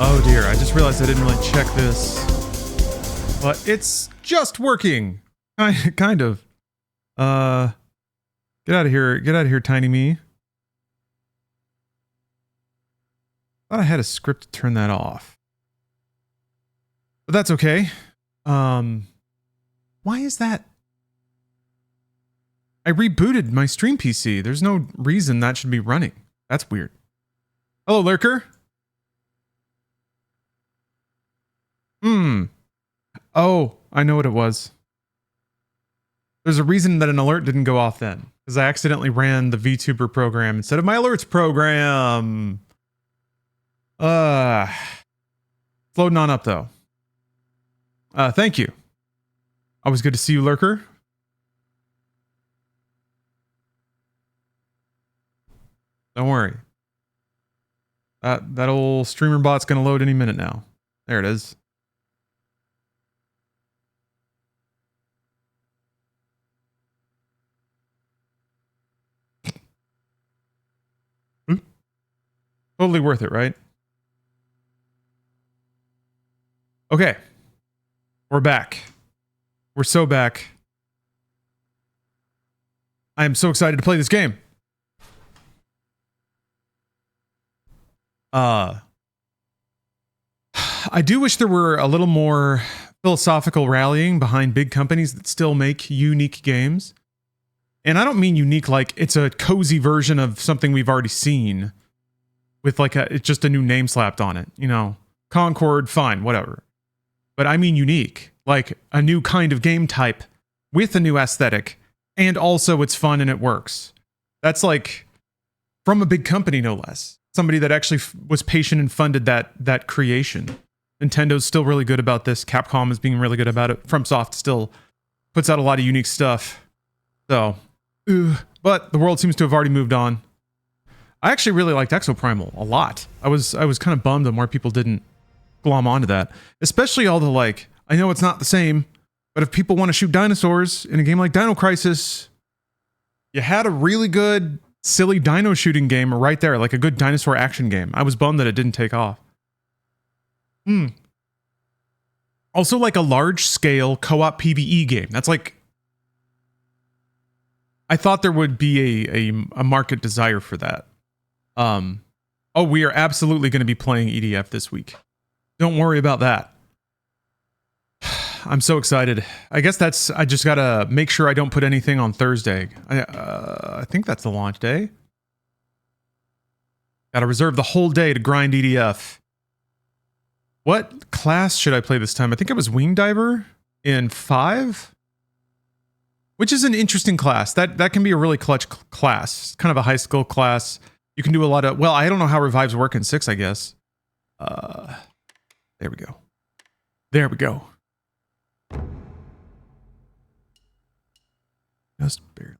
Oh dear, I just realized I didn't really check this. But it's just working. Kind of. Get out of here. Get out of here, tiny me. Thought I had a script to turn that off. But that's okay. Why is that? I rebooted my stream PC. There's no reason that should be running. That's weird. Hello, Lurker. Oh, I know what it was. There's a reason that an alert didn't go off then. Because I accidentally ran the VTuber program instead of my alerts program. It's loading on up though. Thank you. Always good to see you, Lurker. Don't worry. That old streamer bot's gonna load any minute now. There it is. Totally worth it, right? Okay. We're back. We're so back. I am so excited to play this game. I do wish there were a little more philosophical rallying behind big companies that still make unique games. And I don't mean unique like it's a cozy version of something we've already seen with like it's just a new name slapped on it, you know. Concord, fine, whatever. But I mean unique, like a new kind of game type with a new aesthetic, and also it's fun and it works. That's like from a big company, no less. Somebody that actually was patient and funded that creation. Nintendo's still really good about this. Capcom is being really good about it. FromSoft still puts out a lot of unique stuff. So, but the world seems to have already moved on. I actually really liked Exoprimal a lot. I was kind of bummed that more people didn't glom onto that. Especially all the like, I know it's not the same, but if people want to shoot dinosaurs in a game like Dino Crisis, you had a really good, silly dino shooting game right there, like a good dinosaur action game. I was bummed that it didn't take off. Also like a large-scale co-op PvE game. That's like... I thought there would be a market desire for that. Oh, we are absolutely going to be playing EDF this week. Don't worry about that. I'm so excited. I guess that's... I just gotta make sure I don't put anything on Thursday. I think that's the launch day. Gotta reserve the whole day to grind EDF. What class should I play this time? I think it was Wing Diver in 5? Which is an interesting class. That can be a really clutch class. It's kind of a high skill class. You can do a lot of... Well, I don't know how revives work in 6, I guess. There we go. There we go. Just barely.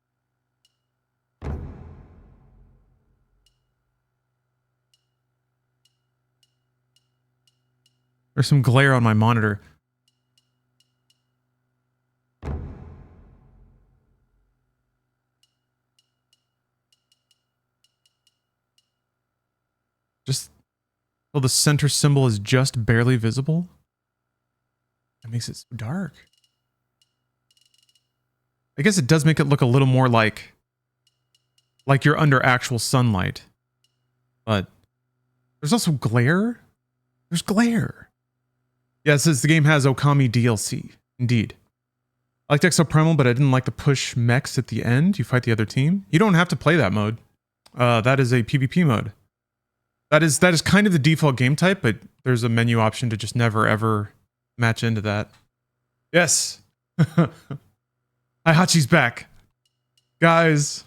There's some glare on my monitor. Just... well, the center symbol is just barely visible? That makes it so dark. I guess it does make it look a little more like you're under actual sunlight. But there's also glare? There's glare. Yeah, it says the game has Okami DLC. Indeed. I liked Exoprimal, but I didn't like the push mechs at the end. You fight the other team. You don't have to play that mode. That is a PvP mode. That is kind of the default game type, but there's a menu option to just never ever match into that. Yes. Hachi's back. Guys.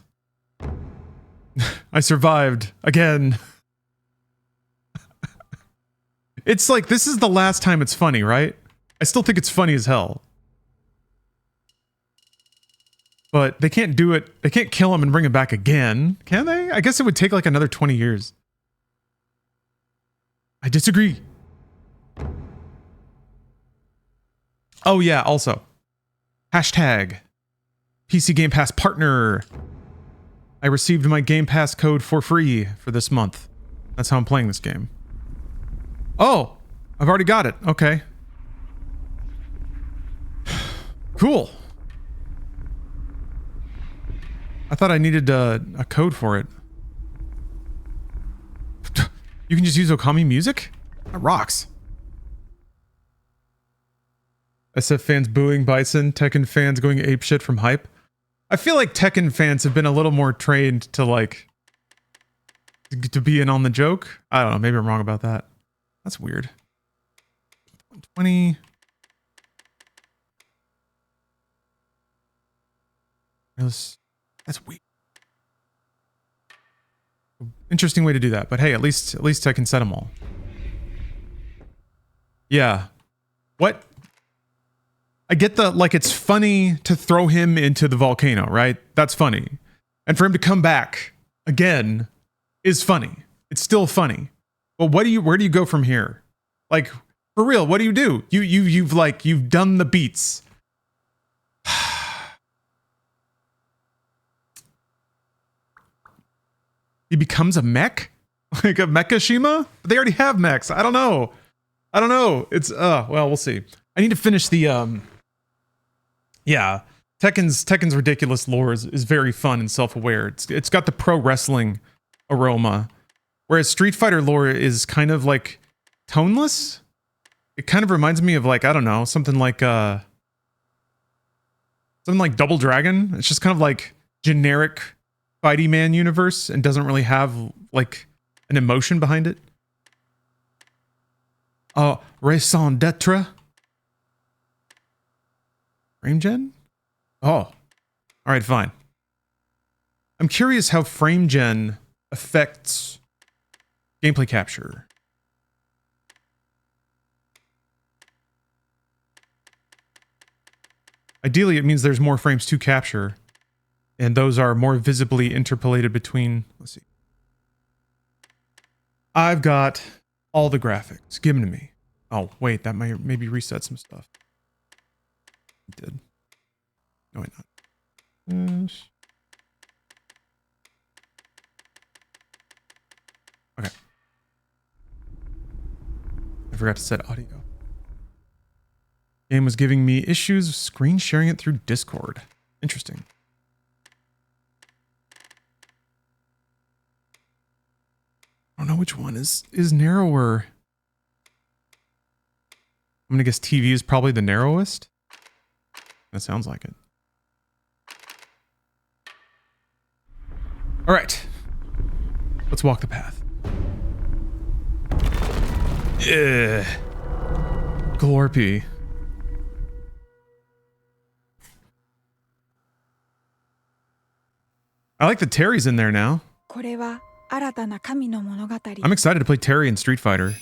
I survived. Again. It's like, this is the last time it's funny, right? I still think it's funny as hell. But they can't do it. They can't kill him and bring him back again. Can they? I guess it would take like another 20 years. I disagree. Oh yeah, also. Hashtag PC Game Pass Partner. I received my Game Pass code for free for this month. That's how I'm playing this game. Oh, I've already got it. Okay. Cool. I thought I needed a code for it. You can just use Okami music? That rocks. SF fans booing Bison, Tekken fans going apeshit from hype. I feel like Tekken fans have been a little more trained to like to be in on the joke. I don't know, maybe I'm wrong about that. That's weird. 120. That's weird. Interesting way to do that, but hey, at least I can set them all. Yeah. What? I get the, like, it's funny to throw him into the volcano, right? That's funny. And for him to come back again is funny. It's still funny. But where do you go from here? Like, for real, what do? You've done the beats. He becomes a mech? Like a Mechashima? They already have mechs. I don't know. It's well, we'll see. I need to finish the yeah. Tekken's ridiculous lore is very fun and self-aware. It's got the pro wrestling aroma. Whereas Street Fighter lore is kind of like toneless. It kind of reminds me of like, I don't know, something like Double Dragon. It's just kind of like generic Fighty Man universe and doesn't really have like an emotion behind it. Raison d'etre. Frame gen? Oh. Alright, fine. I'm curious how frame gen affects gameplay capture. Ideally, it means there's more frames to capture. And those are more visibly interpolated between... Let's see. I've got all the graphics. Give them to me. Oh, wait. That might maybe reset some stuff. It did. No, wait, not. Yes. Okay. I forgot to set audio. Game was giving me issues screen sharing it through Discord. Interesting. I don't know which one is narrower. I'm gonna guess TV is probably the narrowest. That sounds like it. All right, let's walk the path. Glorpy. I like that Terry's in there now. I'm excited to play Terry in Street Fighter.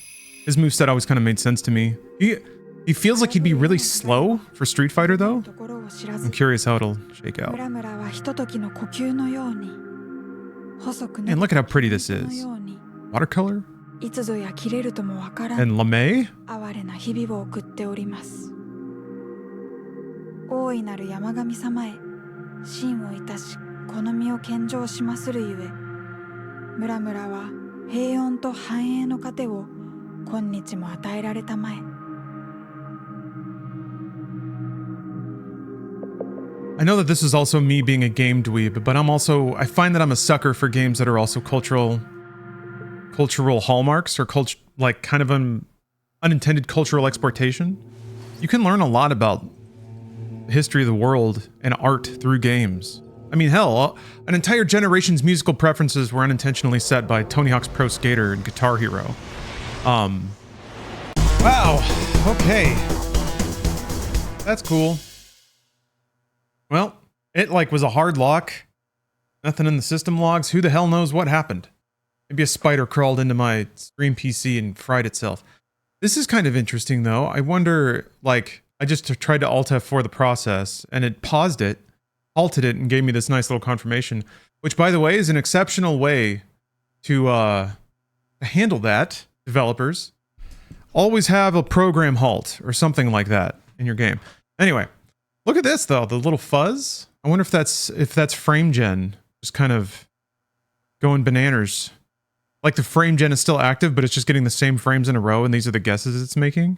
His moveset always kind of made sense to me. He feels like he'd be really slow for Street Fighter though. I'm curious how it'll shake out. And look at how pretty this is. Watercolor? And lame? I know that this is also me being a game dweeb, but I find that I'm a sucker for games that are also cultural hallmarks or like kind of an unintended cultural exploitation. You can learn a lot about the history of the world and art through games. I mean, hell, an entire generation's musical preferences were unintentionally set by Tony Hawk's Pro Skater and Guitar Hero. Wow. Okay. That's cool. Well, it like was a hard lock. Nothing in the system logs. Who the hell knows what happened? Maybe a spider crawled into my stream PC and fried itself. This is kind of interesting though. I wonder, like, I just tried to Alt F4 the process and it paused it, halted it, and gave me this nice little confirmation, which by the way is an exceptional way to handle that, developers. Always have a program halt or something like that in your game. Anyway, look at this though, the little fuzz. I wonder if that's frame gen, just kind of going bananas. Like the frame gen is still active, but it's just getting the same frames in a row, and these are the guesses it's making.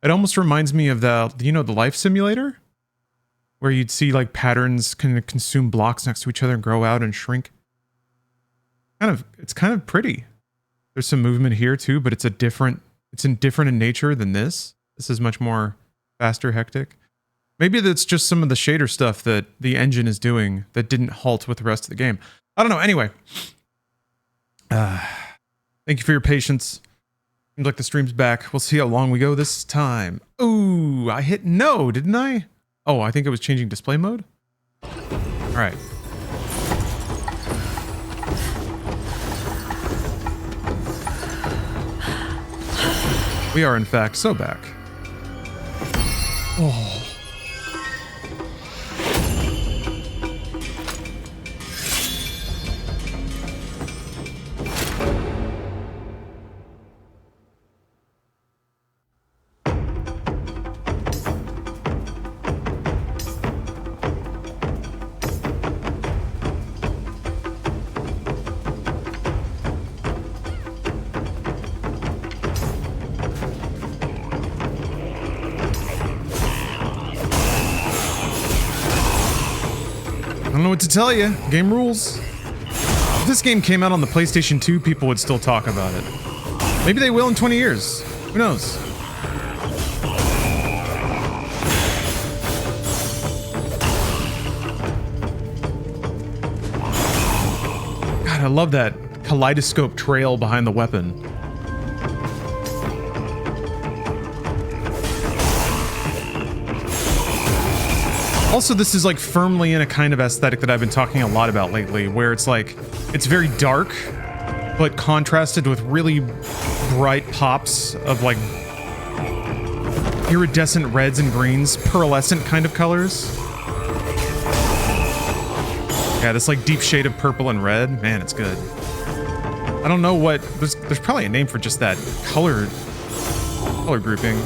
It almost reminds me of the, you know, the life simulator? Where you'd see like patterns kind of consume blocks next to each other and grow out and shrink. It's kind of pretty. There's some movement here too, but it's different in nature than this. This is much more faster, hectic. Maybe that's just some of the shader stuff that the engine is doing that didn't halt with the rest of the game. I don't know. Anyway. Thank you for your patience. Seems like the stream's back. We'll see how long we go this time. Ooh, I hit no, didn't I? Oh, I think it was changing display mode. All right. We are, in fact, so back. Oh. I don't know what to tell you. Game rules. If this game came out on the PlayStation 2, people would still talk about it. Maybe they will in 20 years. Who knows? God, I love that kaleidoscope trail behind the weapon. Also, this is like firmly in a kind of aesthetic that I've been talking a lot about lately, where it's like, it's very dark, but contrasted with really bright pops of like iridescent reds and greens, pearlescent kind of colors. Yeah, this like deep shade of purple and red, man, it's good. I don't know what, there's probably a name for just that color grouping.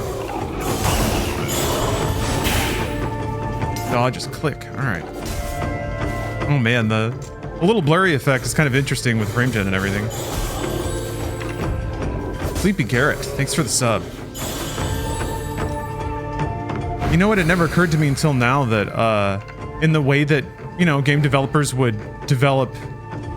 Just click. All right. Oh man, the little blurry effect is kind of interesting with frame gen and everything. Sleepy Garrett, thanks for the sub. You know what? It never occurred to me until now that in the way that, you know, game developers would develop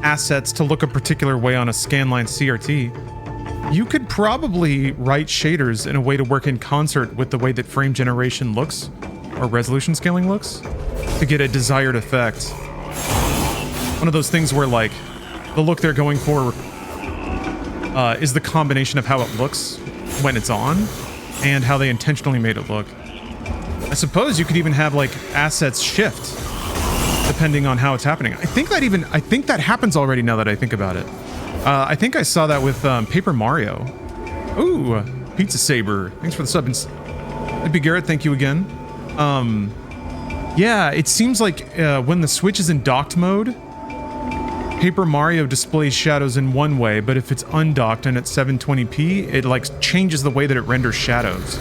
assets to look a particular way on a scanline CRT, you could probably write shaders in a way to work in concert with the way that frame generation looks, or resolution scaling looks, to get a desired effect. One of those things where, like, the look they're going for is the combination of how it looks when it's on and how they intentionally made it look. I suppose you could even have, like, assets shift depending on how it's happening. I think that happens already now that I think about it. I think I saw that with Paper Mario. Ooh, Pizza Saber. Thanks for the sub. Sleepy Garrett, thank you again. Yeah, it seems like when the Switch is in docked mode, Paper Mario displays shadows in one way, but if it's undocked and it's 720p, it like changes the way that it renders shadows.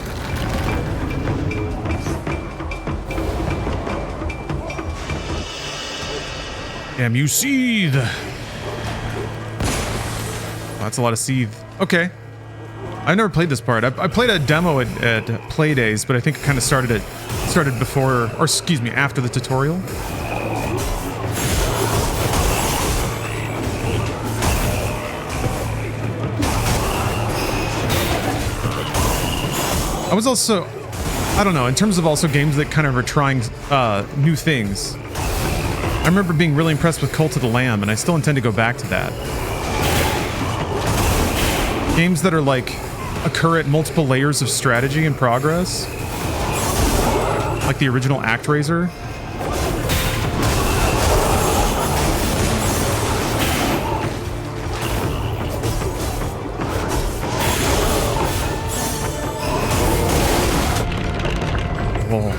Damn, you seethe! Oh, that's a lot of seethe. Okay. I've never played this part. I played a demo at Playdays, but I think it kind of started before, or excuse me, after the tutorial. I was also, I don't know, in terms of also games that kind of are trying new things. I remember being really impressed with Cult of the Lamb, and I still intend to go back to that. Games that are like occur at multiple layers of strategy and progress, like the original ActRaiser. Whoa.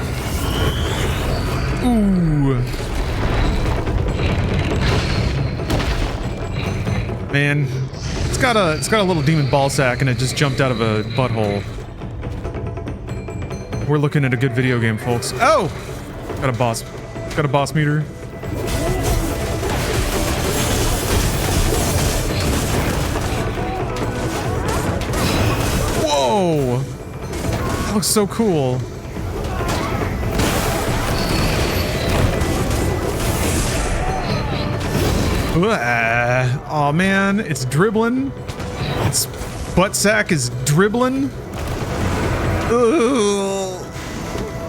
Ooh. Man. It's got a little demon ball sack and it just jumped out of a butthole. We're looking at a good video game, folks. Oh! Got a boss meter. Looks so cool. Oh man, it's dribbling. Its butt sack is dribbling. Ugh.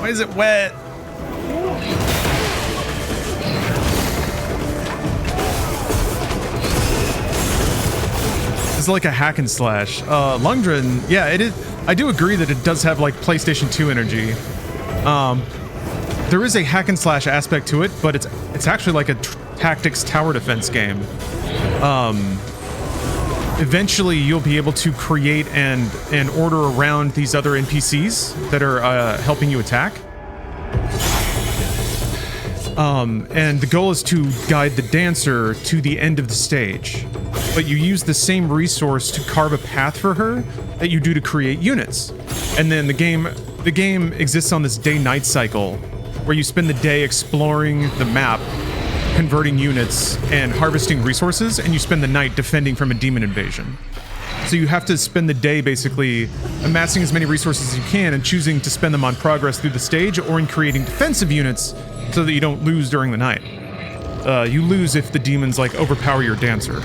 Why is it wet? It's like a hack and slash. Lungdren, yeah, it is. I do agree that it does have like PlayStation 2 energy. There is a hack and slash aspect to it, but it's actually like a tactics tower defense game. Eventually you'll be able to create and order around these other NPCs that are helping you attack. And the goal is to guide the dancer to the end of the stage. But you use the same resource to carve a path for her that you do to create units. And then the game exists on this day-night cycle where you spend the day exploring the map, converting units, and harvesting resources, and you spend the night defending from a demon invasion. So you have to spend the day basically amassing as many resources as you can and choosing to spend them on progress through the stage or in creating defensive units so that you don't lose during the night. You lose if the demons like overpower your dancer.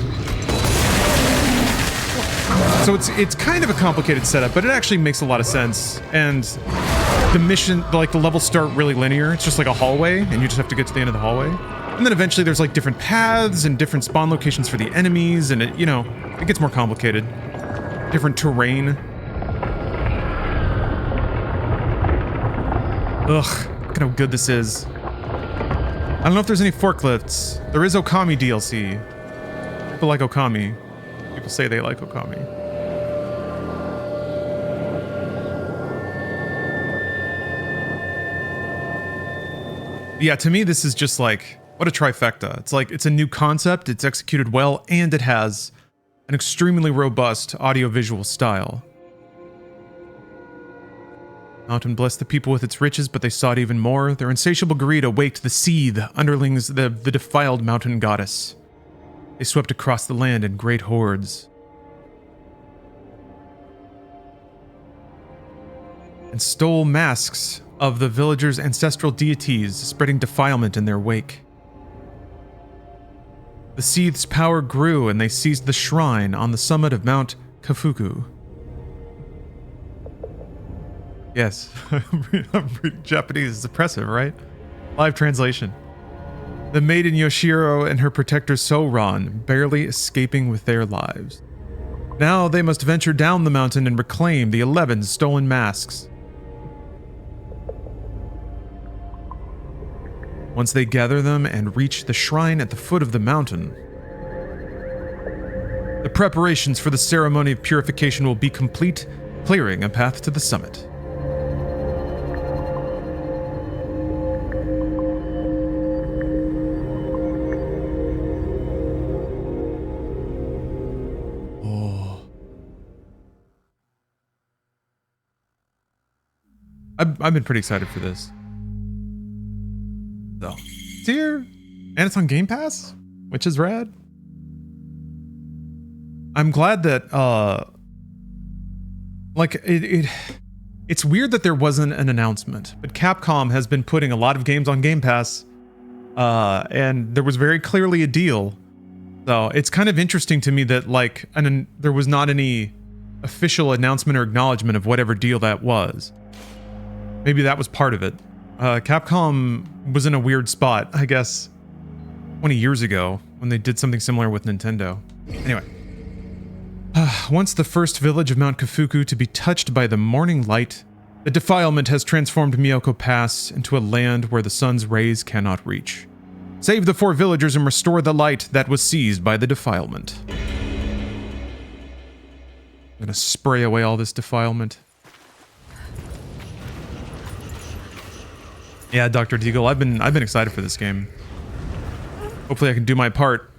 So it's kind of a complicated setup, but it actually makes a lot of sense. And the mission, like the levels start really linear. It's just like a hallway, and you just have to get to the end of the hallway. And then eventually there's like different paths and different spawn locations for the enemies, and it, you know, it gets more complicated. Different terrain. Ugh, look at how good this is. I don't know if there's any forklifts. There is Okami DLC. People like Okami. People say they like Okami. Yeah, to me this is just like, what a trifecta. It's like, it's a new concept, it's executed well, and it has an extremely robust audiovisual style. Mountain blessed the people with its riches, but they sought even more. Their insatiable greed awaked the seed, underlings the defiled mountain goddess. They swept across the land in great hordes. And stole masks of the villagers' ancestral deities, spreading defilement in their wake. The seed's power grew, and they seized the shrine on the summit of Mount Kafuku. Yes, I'm reading Japanese. It's oppressive, right? Live translation. The maiden Yoshiro and her protector Soran barely escaping with their lives. Now they must venture down the mountain and reclaim the 11 stolen masks. Once they gather them and reach the shrine at the foot of the mountain, the preparations for the ceremony of purification will be complete, clearing a path to the summit. Oh. I've been pretty excited for this. So, it's here, and it's on Game Pass, which is rad. I'm glad that, it's weird that there wasn't an announcement, but Capcom has been putting a lot of games on Game Pass, and there was very clearly a deal. So, it's kind of interesting to me that, like, there was not any official announcement or acknowledgement of whatever deal that was. Maybe that was part of it. Capcom was in a weird spot, I guess, 20 years ago when they did something similar with Nintendo. Anyway. Once the first village of Mount Kafuku to be touched by the morning light, the defilement has transformed Miyoko Pass into a land where the sun's rays cannot reach. Save the 4 villagers and restore the light that was seized by the defilement. I'm gonna spray away all this defilement. Yeah, Dr. Deagle, I've been excited for this game. Hopefully I can do my part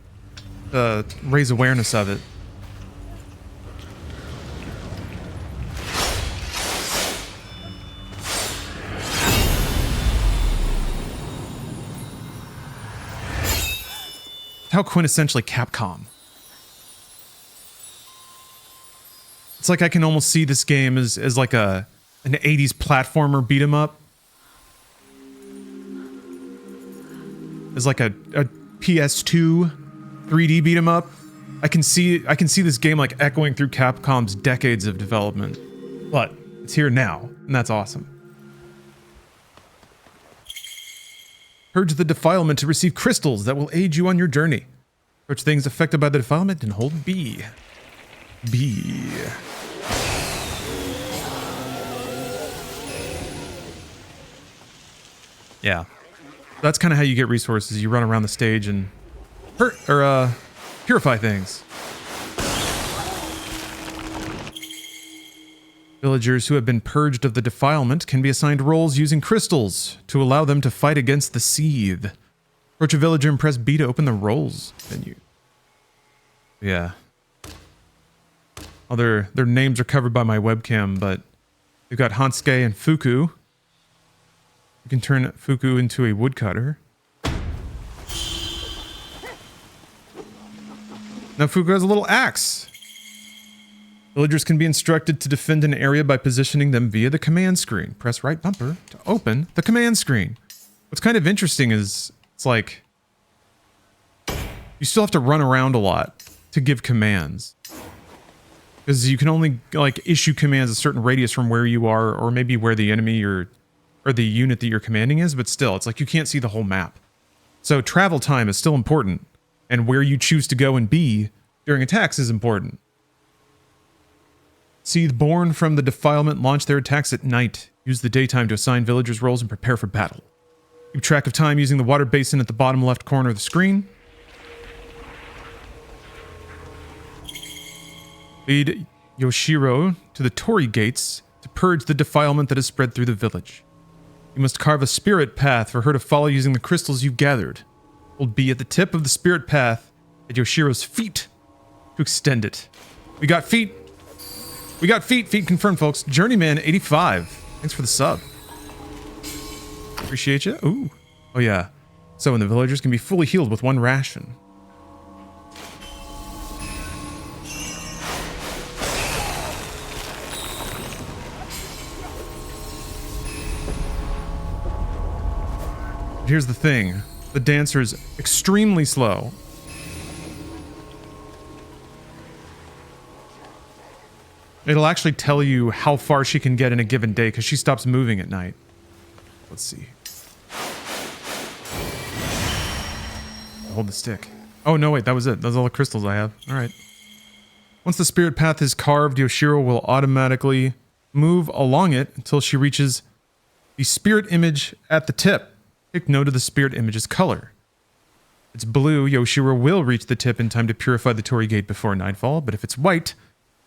to raise awareness of it. How quintessentially Capcom. It's like I can almost see this game as like an An 80s platformer beat 'em up. It's like a PS2 3D beat 'em up. I can see this game like echoing through Capcom's decades of development. But it's here now, and that's awesome. Purge the defilement to receive crystals that will aid you on your journey. Approach things affected by the defilement and hold B. B. Yeah. That's kind of how you get resources. You run around the stage and purify things. Villagers who have been purged of the defilement can be assigned roles using crystals to allow them to fight against the seethe. Approach a villager and press B to open the roles menu. Yeah. Oh, their names are covered by my webcam, but we've got Hansuke and Fuku. You can turn Fuku into a woodcutter. Now Fuku has a little axe. Villagers can be instructed to defend an area by positioning them via the command screen. Press right bumper to open the command screen. What's kind of interesting is it's like you still have to run around a lot to give commands. Because you can only like issue commands a certain radius from where you are, or maybe where the enemy or the unit that you're commanding is, but still, it's like you can't see the whole map. So travel time is still important, and where you choose to go and be during attacks is important. Seethe born from the defilement launch their attacks at night. Use the daytime to assign villagers roles and prepare for battle. Keep track of time using the water basin at the bottom left corner of the screen. Lead Yoshiro to the Torii gates to purge the defilement that has spread through the village. You must carve a spirit path for her to follow using the crystals you've gathered. Hold B at the tip of the spirit path at Yoshiro's feet to extend it. We got feet. We got feet. Feet confirmed, folks. Journeyman85. Thanks for the sub. Appreciate you. Ooh. Oh, yeah. So, when the villagers can be fully healed with one ration. Here's the thing. The dancer is extremely slow. It'll actually tell you how far she can get in a given day because she stops moving at night. Let's see. Hold the stick. Oh, no, wait, that was it. Those are all the crystals I have. All right. Once the spirit path is carved, Yoshiro will automatically move along it until she reaches the spirit image at the tip. Take note of the spirit image's color. If it's blue, Yoshiro will reach the tip in time to purify the Torii gate before nightfall, but if it's white,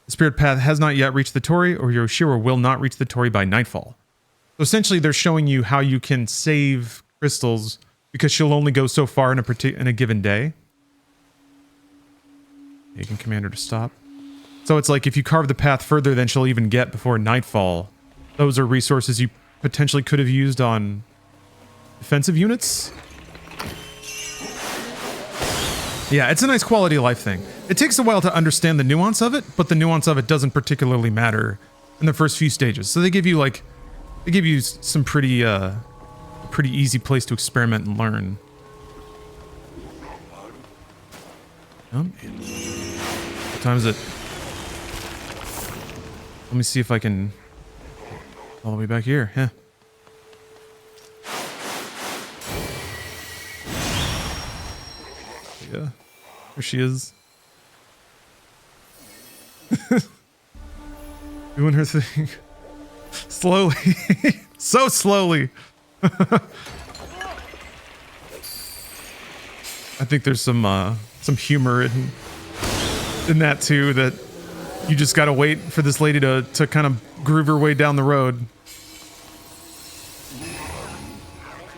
the spirit path has not yet reached the Torii, or Yoshiro will not reach the Torii by nightfall. So essentially, they're showing you how you can save crystals because she'll only go so far in a given day. You can command her to stop. So it's like if you carve the path further than she'll even get before nightfall, those are resources you potentially could have used on defensive units. Yeah, it's a nice quality of life thing. It takes a while to understand the nuance of it, but the nuance of it doesn't particularly matter in the first few stages. So they give you some pretty easy place to experiment and learn. Oh, man. What time is it? Let me see if I can all the way back here. Yeah. Yeah. There she is. Doing her thing. Slowly. So slowly. I think there's some humor in that too, that you just gotta wait for this lady to kind of groove her way down the road.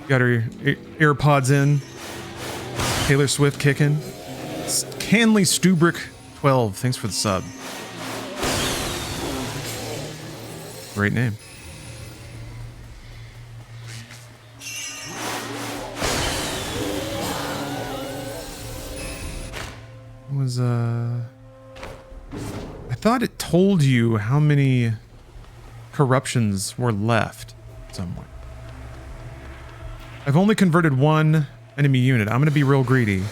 Got her AirPods in. Taylor Swift kicking. Canley Stubrick 12. Thanks for the sub. Great name. It was I thought it told you how many corruptions were left somewhere. I've only converted one enemy unit. I'm going to be real greedy.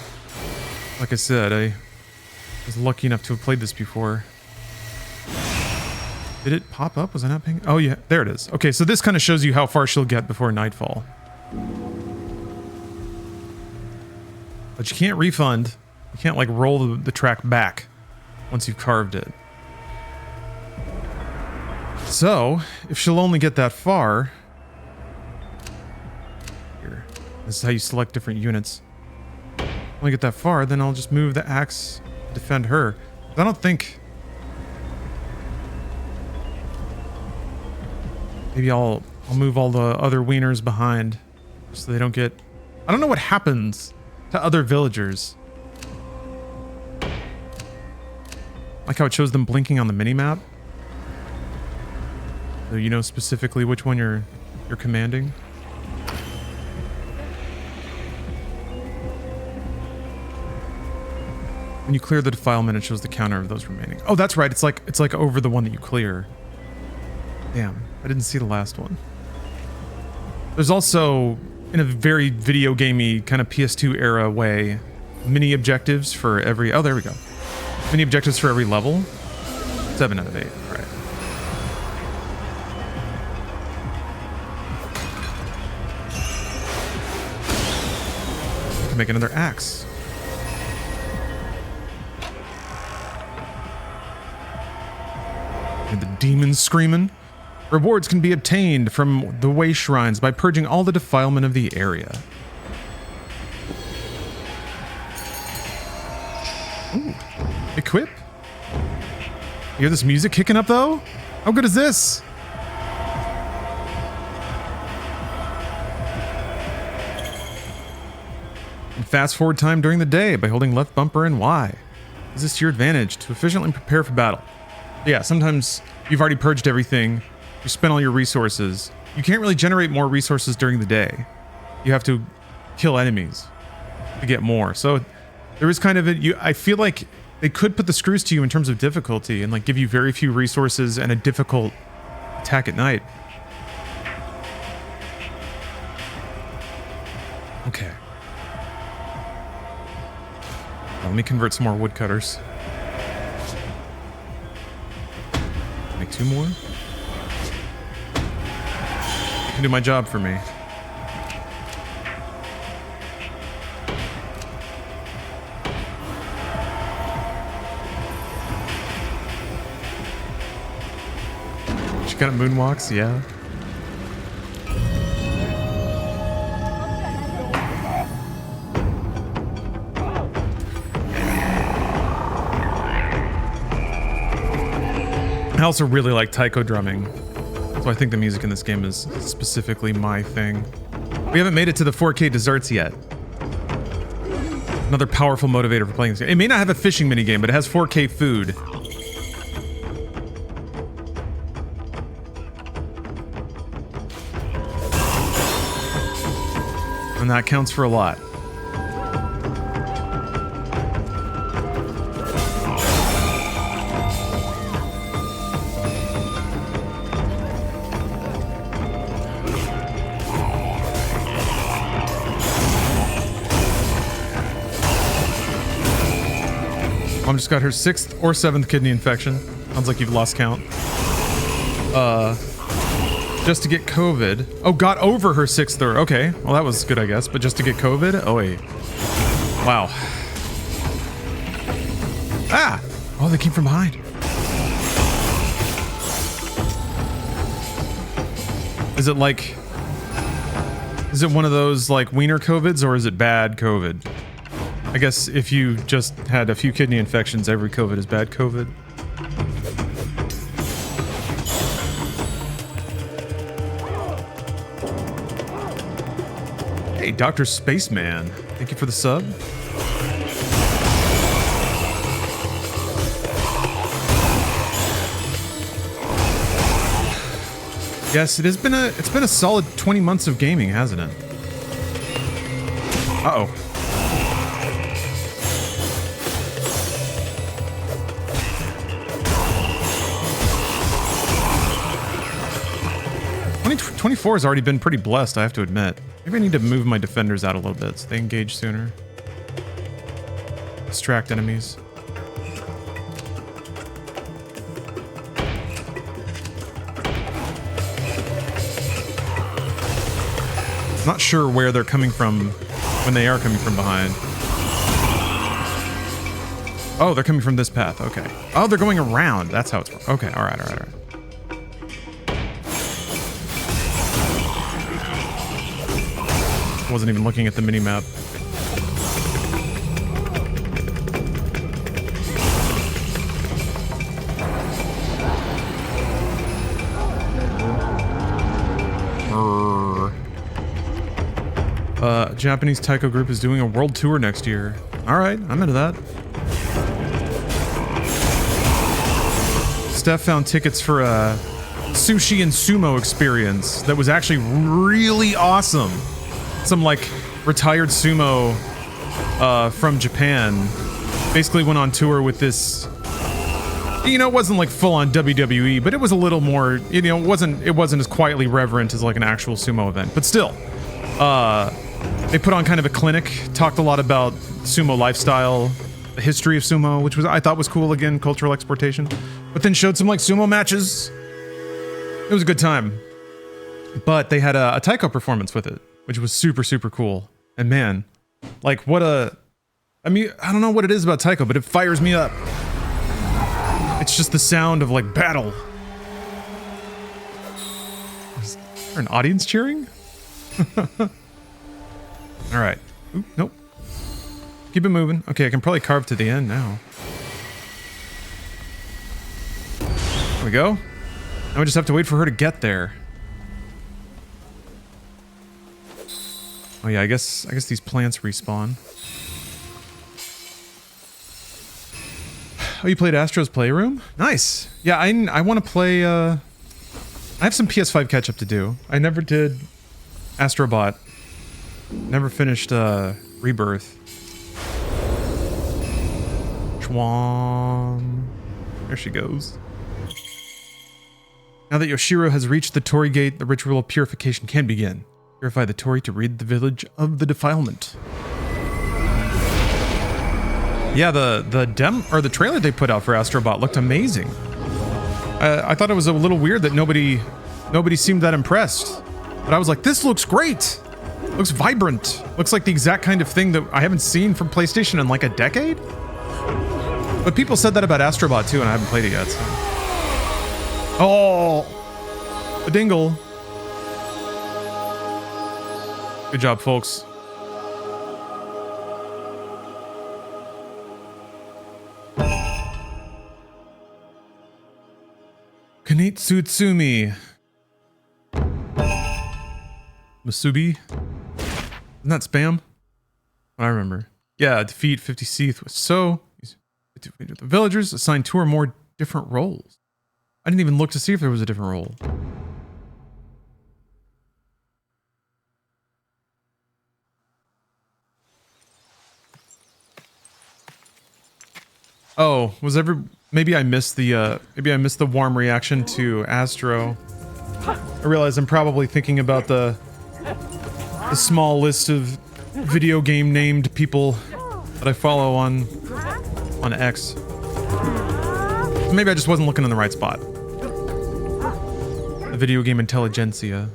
Like I said, I was lucky enough to have played this before. Did it pop up? Was I not paying? Oh yeah, there it is. Okay, so this kind of shows you how far she'll get before nightfall. But you can't refund. You can't like roll the track back once you've carved it. So, if she'll only get that far... Here. This is how you select different units. Only get that far, then I'll just move the axe to defend her. I don't think... Maybe I'll move all the other wieners behind so they don't get... I don't know what happens to other villagers. Like how it shows them blinking on the minimap. So you know specifically which one you're commanding. When you clear the defilement, it shows the counter of those remaining. Oh, that's right. It's like over the one that you clear. Damn, I didn't see the last one. There's also, in a very video gamey kind of PS2 era way, mini objectives for every... Oh, there we go. Mini objectives for every level. 7 out of 8. All right. I can make another axe. And the demons screaming. Rewards can be obtained from the way shrines by purging all the defilement of the area. Ooh. Equip? You hear this music kicking up though? How good is this? And fast forward time during the day by holding left bumper and Y. Use this to your advantage to efficiently prepare for battle. Yeah, sometimes you've already purged everything. You spent all your resources. You can't really generate more resources during the day. You have to kill enemies to get more. So there is kind of I feel like they could put the screws to you in terms of difficulty and like give you very few resources and a difficult attack at night. Okay. Now, let me convert some more woodcutters. Make 2 more. You can do my job for me. She kind of moonwalks, yeah. I also really like taiko drumming. So I think the music in this game is specifically my thing. We haven't made it to the 4K desserts yet. Another powerful motivator for playing this game. It may not have a fishing minigame, but it has 4K food. And that counts for a lot. Mom just got her 6th or 7th kidney infection. Sounds like you've lost count. Just to get COVID. Oh, got over her 6th or... Okay, well that was good, I guess. But just to get COVID? Oh, wait. Wow. Ah! Oh, they came from behind. Is it like... Is it one of those, like, wiener COVIDs, or is it bad COVID? I guess if you just had a few kidney infections, every COVID is bad COVID. Hey, Dr. Spaceman. Thank you for the sub. Yes, it's been a solid 20 months of gaming, hasn't it? Uh-oh. 2024 has already been pretty blessed, I have to admit. Maybe I need to move my defenders out a little bit so they engage sooner. Distract enemies. Not sure where they're coming from when they are coming from behind. Oh, they're coming from this path. Okay. Oh, they're going around. That's how it's... Okay, all right, all right, all right. Wasn't even looking at the mini-map. Japanese taiko group is doing a world tour next year. All right, I'm into that. Steph found tickets for a sushi and sumo experience that was actually really awesome. Some like retired sumo from Japan basically went on tour with this. You know, it wasn't like full on WWE, but it was a little more. You know, it wasn't as quietly reverent as like an actual sumo event, but still. They put on kind of a clinic, talked a lot about sumo lifestyle, the history of sumo, which was I thought was cool, again, cultural exportation. But then showed some like sumo matches. It was a good time. But they had a taiko performance with it, which was super, super cool. And man, like what a... I mean, I don't know what it is about taiko, but it fires me up. It's just the sound of like battle. Is there an audience cheering? All right. Oop, nope. Keep it moving. Okay, I can probably carve to the end now. There we go. Now we just have to wait for her to get there. Oh yeah, I guess these plants respawn. Oh, you played Astro's Playroom? Nice. Yeah, I want to play. I have some PS5 catch up to do. I never did Astrobot. Never finished Rebirth. Chwam. There she goes. Now that Yoshiro has reached the Torii Gate, the ritual of purification can begin. Purify the Torii to rid the village of the defilement. Yeah, the trailer they put out for Astrobot looked amazing. I thought it was a little weird that nobody seemed that impressed. But I was like, this looks great. Looks vibrant. Looks like the exact kind of thing that I haven't seen from PlayStation in like a decade. But people said that about Astrobot too, and I haven't played it yet. So. Oh, a dingle. Good job, folks. Kunitsu-Gami. Masubi. Isn't that spam? I remember. Yeah, defeat 50 Seath was so. The villagers assigned 2 or more different roles. I didn't even look to see if there was a different role. Oh, maybe I missed the warm reaction to Astro. I realize I'm probably thinking about the small list of video game named people that I follow on X. Maybe I just wasn't looking in the right spot. The video game intelligentsia.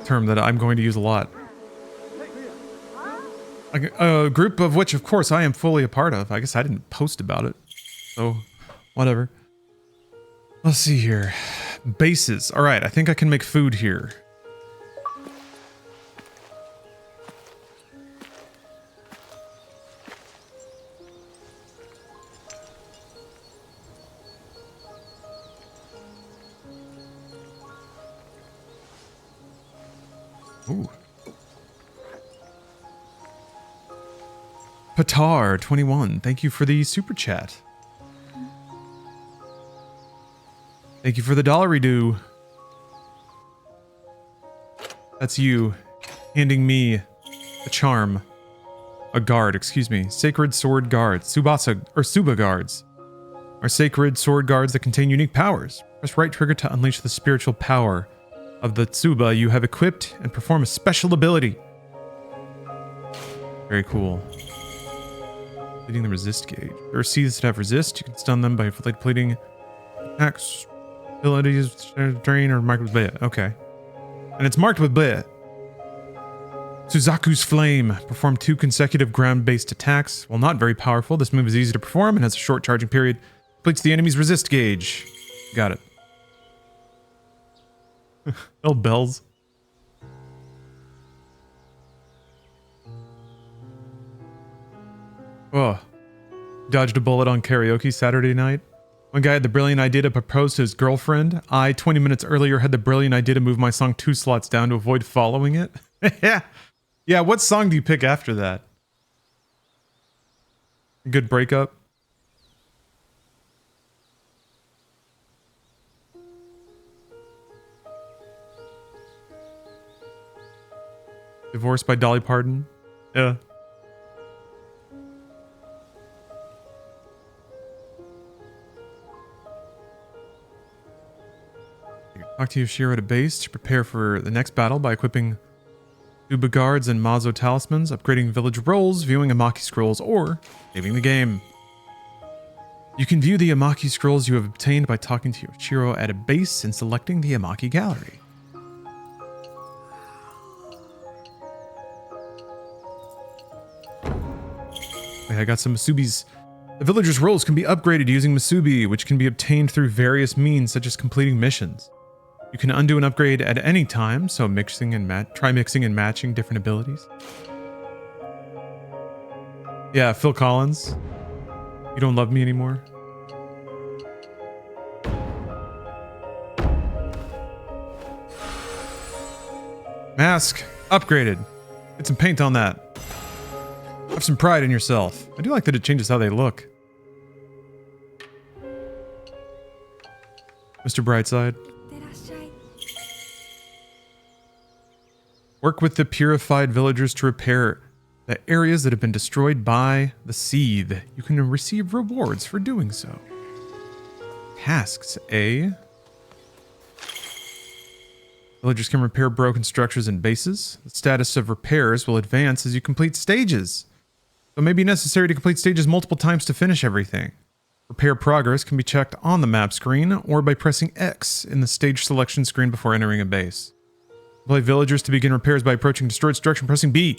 Term that I'm going to use a lot. A group of which, of course, I am fully a part of. I guess I didn't post about it. So, whatever. Let's see here. Bases. Alright, I think I can make food here. Ooh. Patar 21, thank you for the super chat. Thank you for the $1 That's you handing me a charm. A guard, excuse me. Sacred sword guards. Suba guards. Are sacred sword guards that contain unique powers. Press right trigger to unleash the spiritual power of the Tsuba, you have equipped and perform a special ability. Very cool. Depleting the resist gauge. There are seeds that have resist. You can stun them by depleting attacks, abilities, drain, or marked with bleh. Okay. And it's marked with bleh. Suzaku's Flame. Perform 2 consecutive ground-based attacks. While not very powerful, this move is easy to perform and has a short charging period. Depletes the enemy's resist gauge. Got it. Oh, bells. Oh. Dodged a bullet on karaoke Saturday night. One guy had the brilliant idea to propose to his girlfriend. I, 20 minutes earlier, had the brilliant idea to move my song 2 slots down to avoid following it. Yeah. Yeah, what song do you pick after that? A good breakup? Divorced by Dolly Parton? Yeah. Talk to Yoshiro at a base to prepare for the next battle by equipping Tsuba guards and Mazo talismans, upgrading village roles, viewing Amaki scrolls, or saving the game. You can view the Amaki scrolls you have obtained by talking to Yoshiro at a base and selecting the Amaki gallery. Wait, I got some Masubis. The villagers' roles can be upgraded using Masubi, which can be obtained through various means such as completing missions. You can undo an upgrade at any time, so try mixing and matching different abilities. Yeah, Phil Collins. You don't love me anymore. Mask upgraded. Get some paint on that. Have some pride in yourself. I do like that it changes how they look. Mr. Brightside. Work with the purified villagers to repair the areas that have been destroyed by the seethe. You can receive rewards for doing so. Tasks A. Villagers can repair broken structures and bases. The status of repairs will advance as you complete stages. So it may be necessary to complete stages multiple times to finish everything. Repair progress can be checked on the map screen or by pressing X in the stage selection screen before entering a base. Play villagers to begin repairs by approaching destroyed structure and pressing B.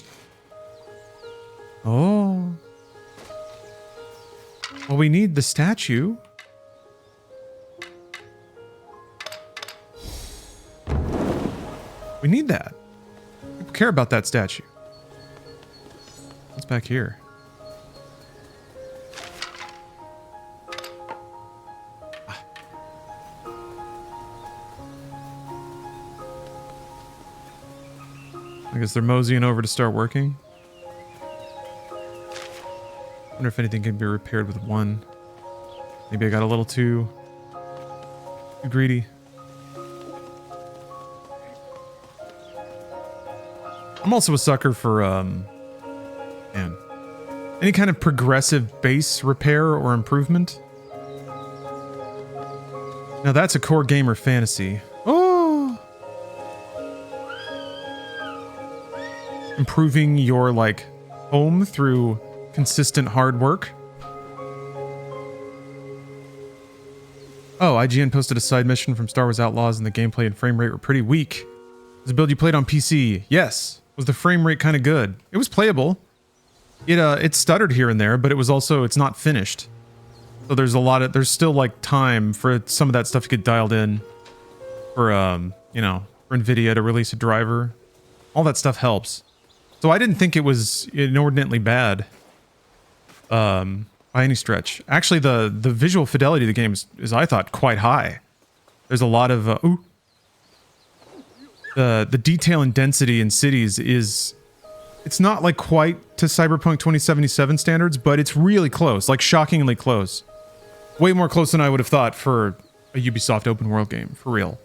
Oh. Well, we need the statue. We need that. People care about that statue. What's back here? I guess they're moseying over to start working. Wonder if anything can be repaired with one. Maybe I got a little too greedy. I'm also a sucker for any kind of progressive base repair or improvement. Now that's a core gamer fantasy. Improving your, like, home through consistent hard work. Oh, IGN posted a side mission from Star Wars Outlaws and the gameplay and frame rate were pretty weak. Was the build you played on PC? Yes. Was the frame rate kind of good? It was playable. It stuttered here and there, but it was also, it's not finished. So there's still, like, time for some of that stuff to get dialed in. For, for NVIDIA to release a driver. All that stuff helps. So I didn't think it was inordinately bad, by any stretch. Actually, the visual fidelity of the game is I thought, quite high. There's a lot of, the detail and density in cities it's not like quite to Cyberpunk 2077 standards, but it's really close, like shockingly close. Way more close than I would have thought for a Ubisoft open world game, for real.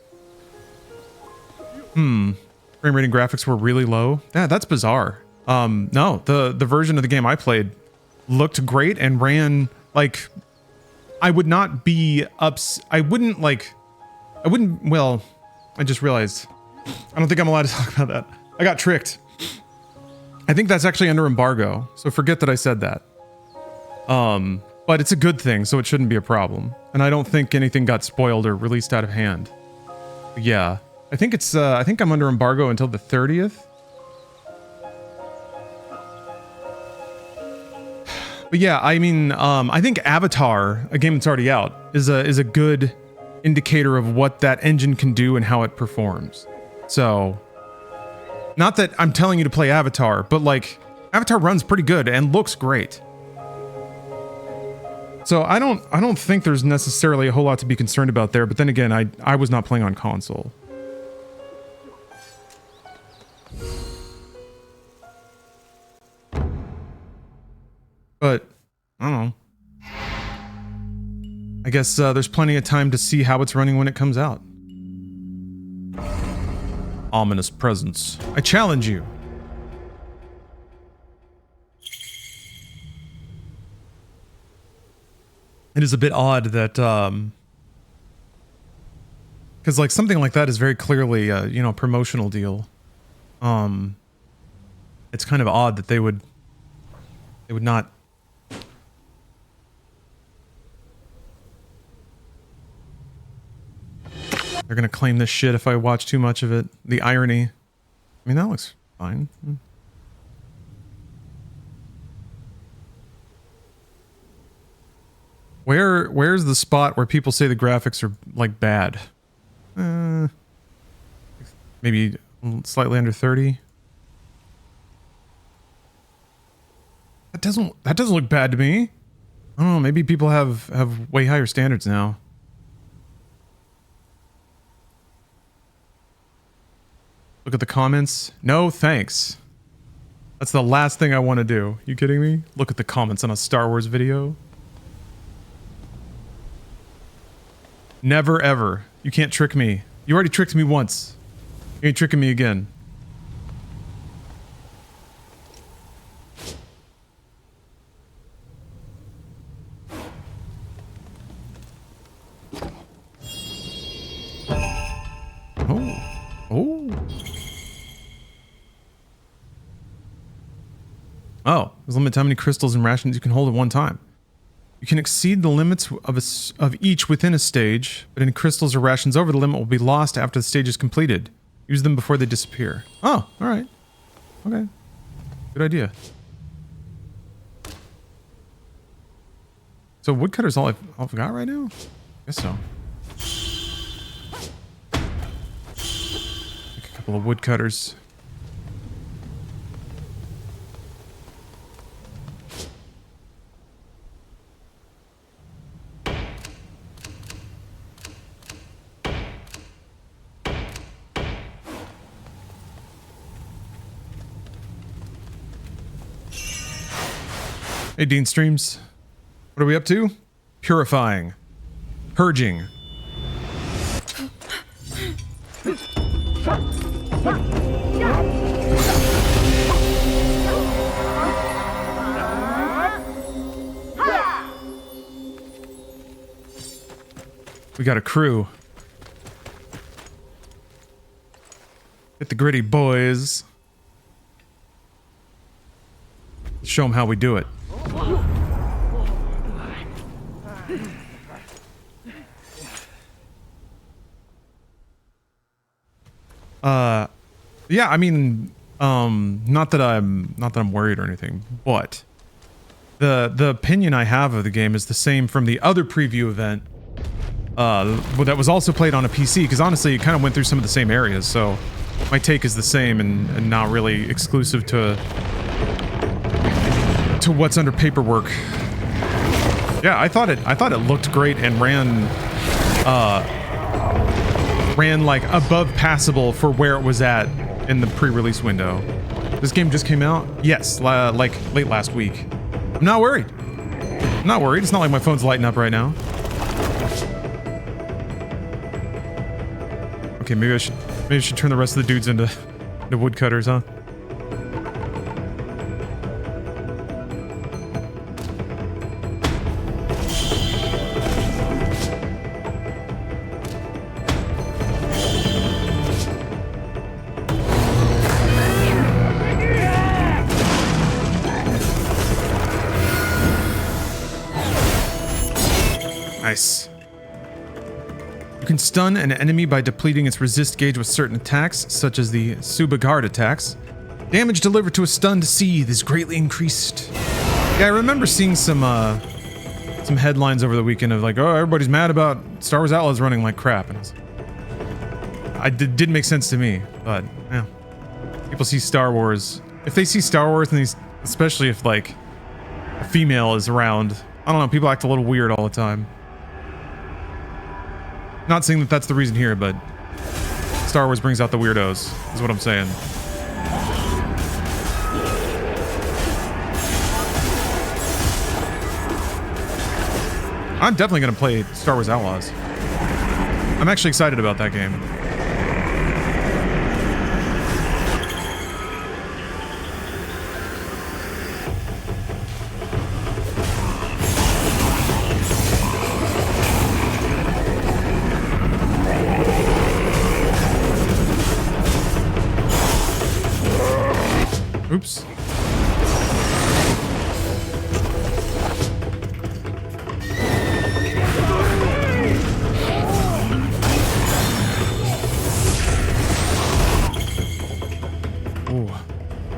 Frame rate and graphics were really low. Yeah, that's bizarre. No, the version of the game I played looked great and ran like I would not be well, I just realized I don't think I'm allowed to talk about that. I got tricked. I think that's actually under embargo, so forget that I said that. But it's a good thing, so it shouldn't be a problem. And I don't think anything got spoiled or released out of hand. But yeah, I think it's, I think I'm under embargo until the 30th. But yeah, I mean, I think Avatar, a game that's already out, is a good indicator of what that engine can do and how it performs. So, not that I'm telling you to play Avatar, but like, Avatar runs pretty good and looks great. So I don't think there's necessarily a whole lot to be concerned about there, but then again, I was not playing on console. But, I don't know. I guess there's plenty of time to see how it's running when it comes out. Ominous presence. I challenge you. It is a bit odd that, because like something like that is very clearly a, you know, promotional deal. It's kind of odd that they would not. They're gonna claim this shit if I watch too much of it. The irony. I mean, that looks fine. Where's the spot where people say the graphics are like bad? Maybe slightly under 30. That doesn't look bad to me. I don't know, maybe people have way higher standards now. Look at the comments. No, thanks. That's the last thing I want to do. You kidding me? Look at the comments on a Star Wars video. Never ever. You can't trick me. You already tricked me once. You ain't tricking me again. Oh, there's a limit to how many crystals and rations you can hold at one time. You can exceed the limits of each within a stage, but any crystals or rations over the limit will be lost after the stage is completed. Use them before they disappear. Oh, alright. Okay. Good idea. So woodcutter's all I've got right now? Guess so. Make a couple of woodcutters. Hey, Dean Streams. What are we up to? Purifying. Purging. We got a crew. Get the gritty boys. Show them how we do it. Yeah, I mean, not that I'm worried or anything, but the opinion I have of the game is the same from the other preview event that was also played on a PC, because honestly, it kind of went through some of the same areas, so my take is the same and not really exclusive to what's under paperwork. Yeah, I thought it looked great and ran like above passable for where it was at in the pre-release window. This game just came out? Yes, like late last week. I'm not worried. I'm not worried. It's not like my phone's lighting up right now. Okay, maybe I should turn the rest of the dudes into woodcutters, huh? Nice. You can stun an enemy by depleting its resist gauge with certain attacks, such as the Subagard attacks. Damage delivered to a stunned seed is greatly increased. Yeah, I remember seeing some headlines over the weekend of like, oh, everybody's mad about Star Wars Outlaws running like crap. And didn't make sense to me, but yeah. People see Star Wars. If they see Star Wars, and these, especially if like a female is around, I don't know, people act a little weird all the time. Not saying that that's the reason here, but Star Wars brings out the weirdos, is what I'm saying. I'm definitely going to play Star Wars Outlaws. I'm actually excited about that game. Oops.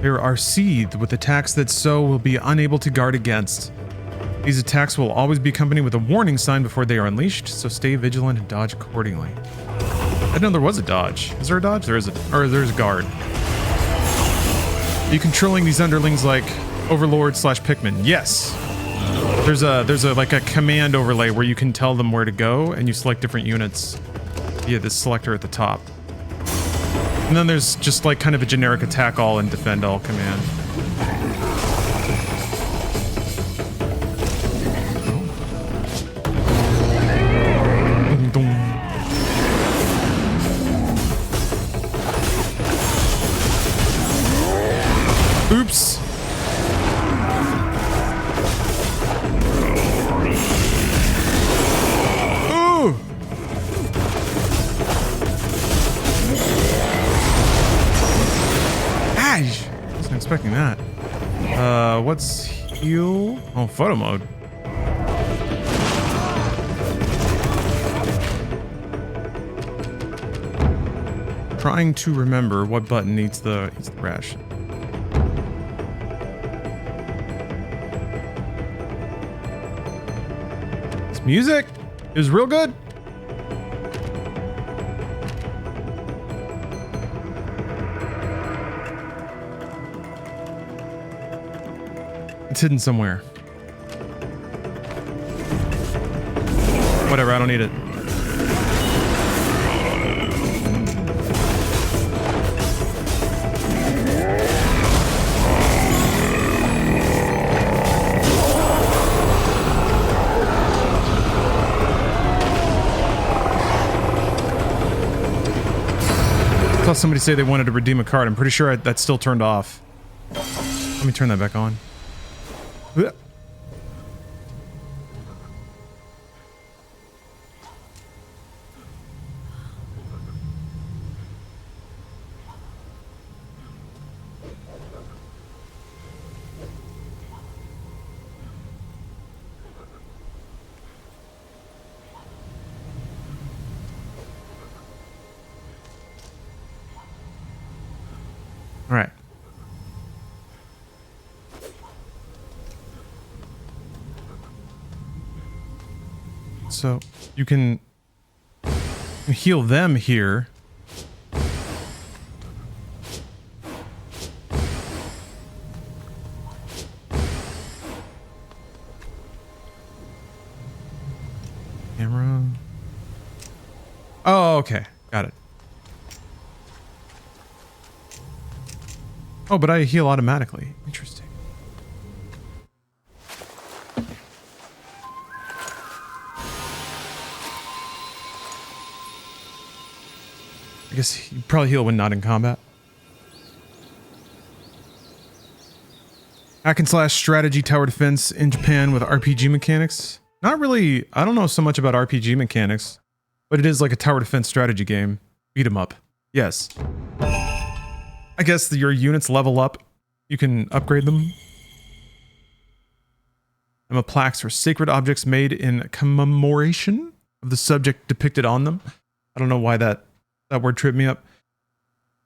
There are seethed with attacks that So will be unable to guard against. These attacks will always be accompanied with a warning sign before they are unleashed, so stay vigilant and dodge accordingly. I didn't know there was a dodge. Is there a dodge? There's a guard. Are you controlling these underlings like Overlord / Pikmin? Yes. There's a like a command overlay where you can tell them where to go, and you select different units via this selector at the top. And then there's just like kind of a generic attack all and defend all command. Oops. Ooh. Wasn't expecting that. What's heal? Oh, photo mode. Trying to remember what button eats the ration. This music is real good. It's hidden somewhere. Whatever, I don't need it. I saw somebody say they wanted to redeem a card. I'm pretty sure that's still turned off. Let me turn that back on. All right. So you can heal them here. Camera. Oh, okay. Got it. Oh, but I heal automatically. Interesting. I guess you probably heal when not in combat. Hack and slash strategy tower defense in Japan with RPG mechanics. Not really, I don't know so much about RPG mechanics, but it is like a tower defense strategy game. Beat 'em up. Yes. I guess your units level up. You can upgrade them. Emma plaques are sacred objects made in commemoration of the subject depicted on them. I don't know why that word tripped me up.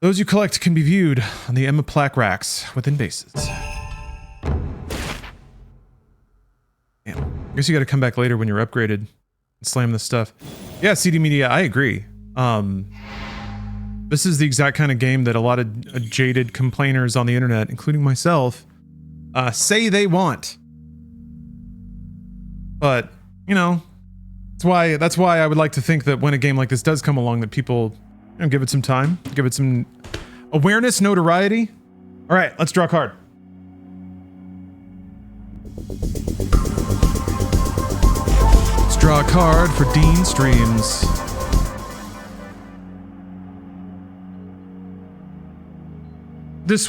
Those you collect can be viewed on the Emma plaque racks within bases. Damn. I guess you got to come back later when you're upgraded and slam this stuff. Yeah, CD Media, I agree. This is the exact kind of game that a lot of jaded complainers on the internet, including myself, say they want. But, you know, that's why I would like to think that when a game like this does come along, that people, you know, give it some time, give it some awareness, notoriety. All right, let's draw a card. Let's draw a card for Dean Streams. This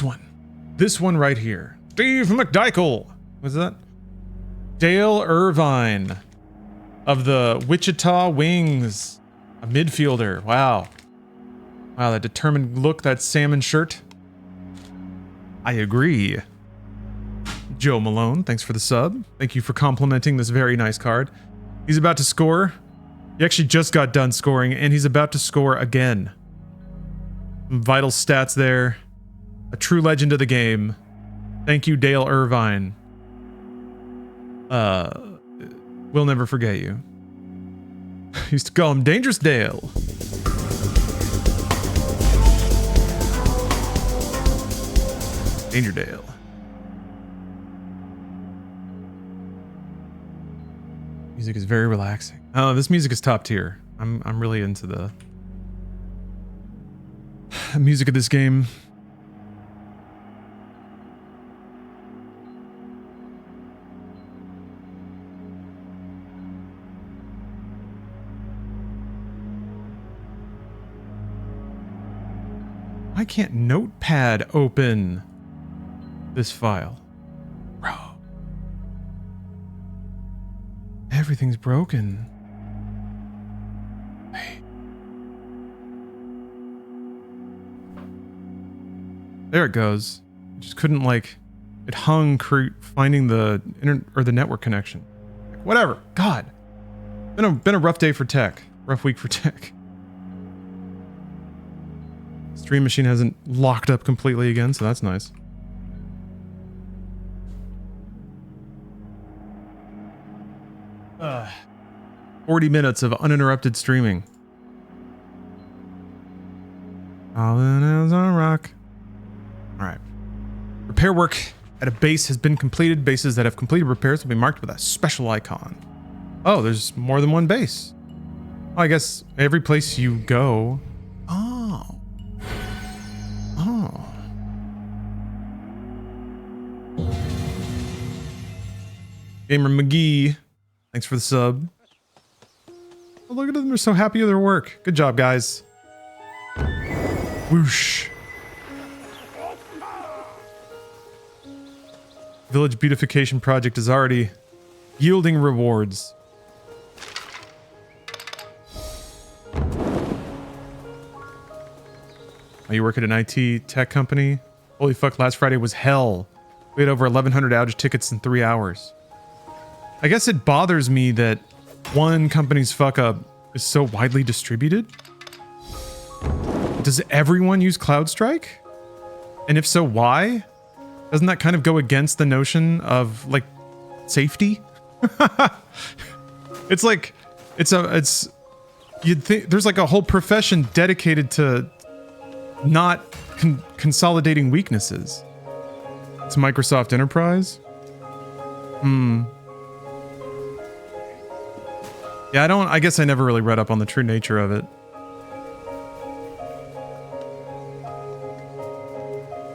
one right here. Steve McDykel. What's that? Dale Irvine of the Wichita Wings, a midfielder. Wow. Wow, that determined look, that salmon shirt. I agree. Joe Malone, thanks for the sub. Thank you for complimenting this very nice card. He's about to score. He actually just got done scoring, and he's about to score again. Some vital stats there. A true legend of the game. Thank you, Dale Irvine. We'll never forget you. Used to call him Dangerous Dale. Danger Dale. Music is very relaxing. Oh, this music is top tier. I'm really into the music of this game. I can't Notepad open this file. Bro. Everything's broken. Hey. There it goes. Just couldn't, like, it hung finding the internet or the network connection. Like, whatever. God. Been a rough day for tech. Rough week for tech. Stream machine hasn't locked up completely again, so that's nice. Uh, 40 minutes of uninterrupted streaming. All the nails on rock. Alright. Repair work at a base has been completed. Bases that have completed repairs will be marked with a special icon. Oh, there's more than one base. Well, I guess every place you go... Oh. Oh. Gamer McGee, thanks for the sub. Oh, look at them, they're so happy with their work. Good job, guys. Whoosh. Village beautification project is already yielding rewards. Oh, you work at an IT tech company? Holy fuck, last Friday was hell. We had over 1,100 outage tickets in 3 hours. I guess it bothers me that one company's fuck up is so widely distributed. Does everyone use CloudStrike? And if so, why? Doesn't that kind of go against the notion of, like, safety? It's like, you'd think there's like a whole profession dedicated to not consolidating weaknesses. It's Microsoft Enterprise? Yeah, I guess I never really read up on the true nature of it.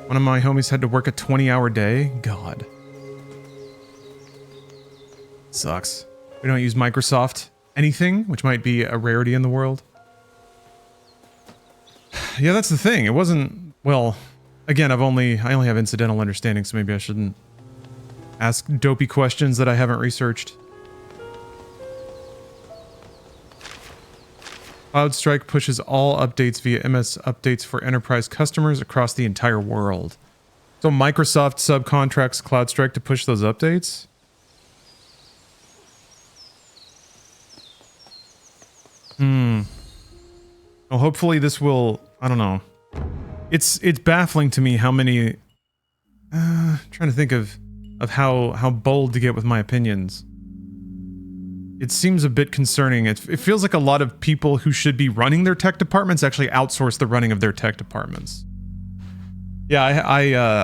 One of my homies had to work a 20-hour day. God. Sucks. We don't use Microsoft anything, which might be a rarity in the world. Yeah, that's the thing. It wasn't... Well, again, I only have incidental understanding, so maybe I shouldn't ask dopey questions that I haven't researched. CloudStrike pushes all updates via MS Updates for enterprise customers across the entire world. So Microsoft subcontracts CloudStrike to push those updates? Well, hopefully this will, I don't know. It's baffling to me how many, trying to think of how bold to get with my opinions. It seems a bit concerning. It feels like a lot of people who should be running their tech departments actually outsource the running of their tech departments. Yeah,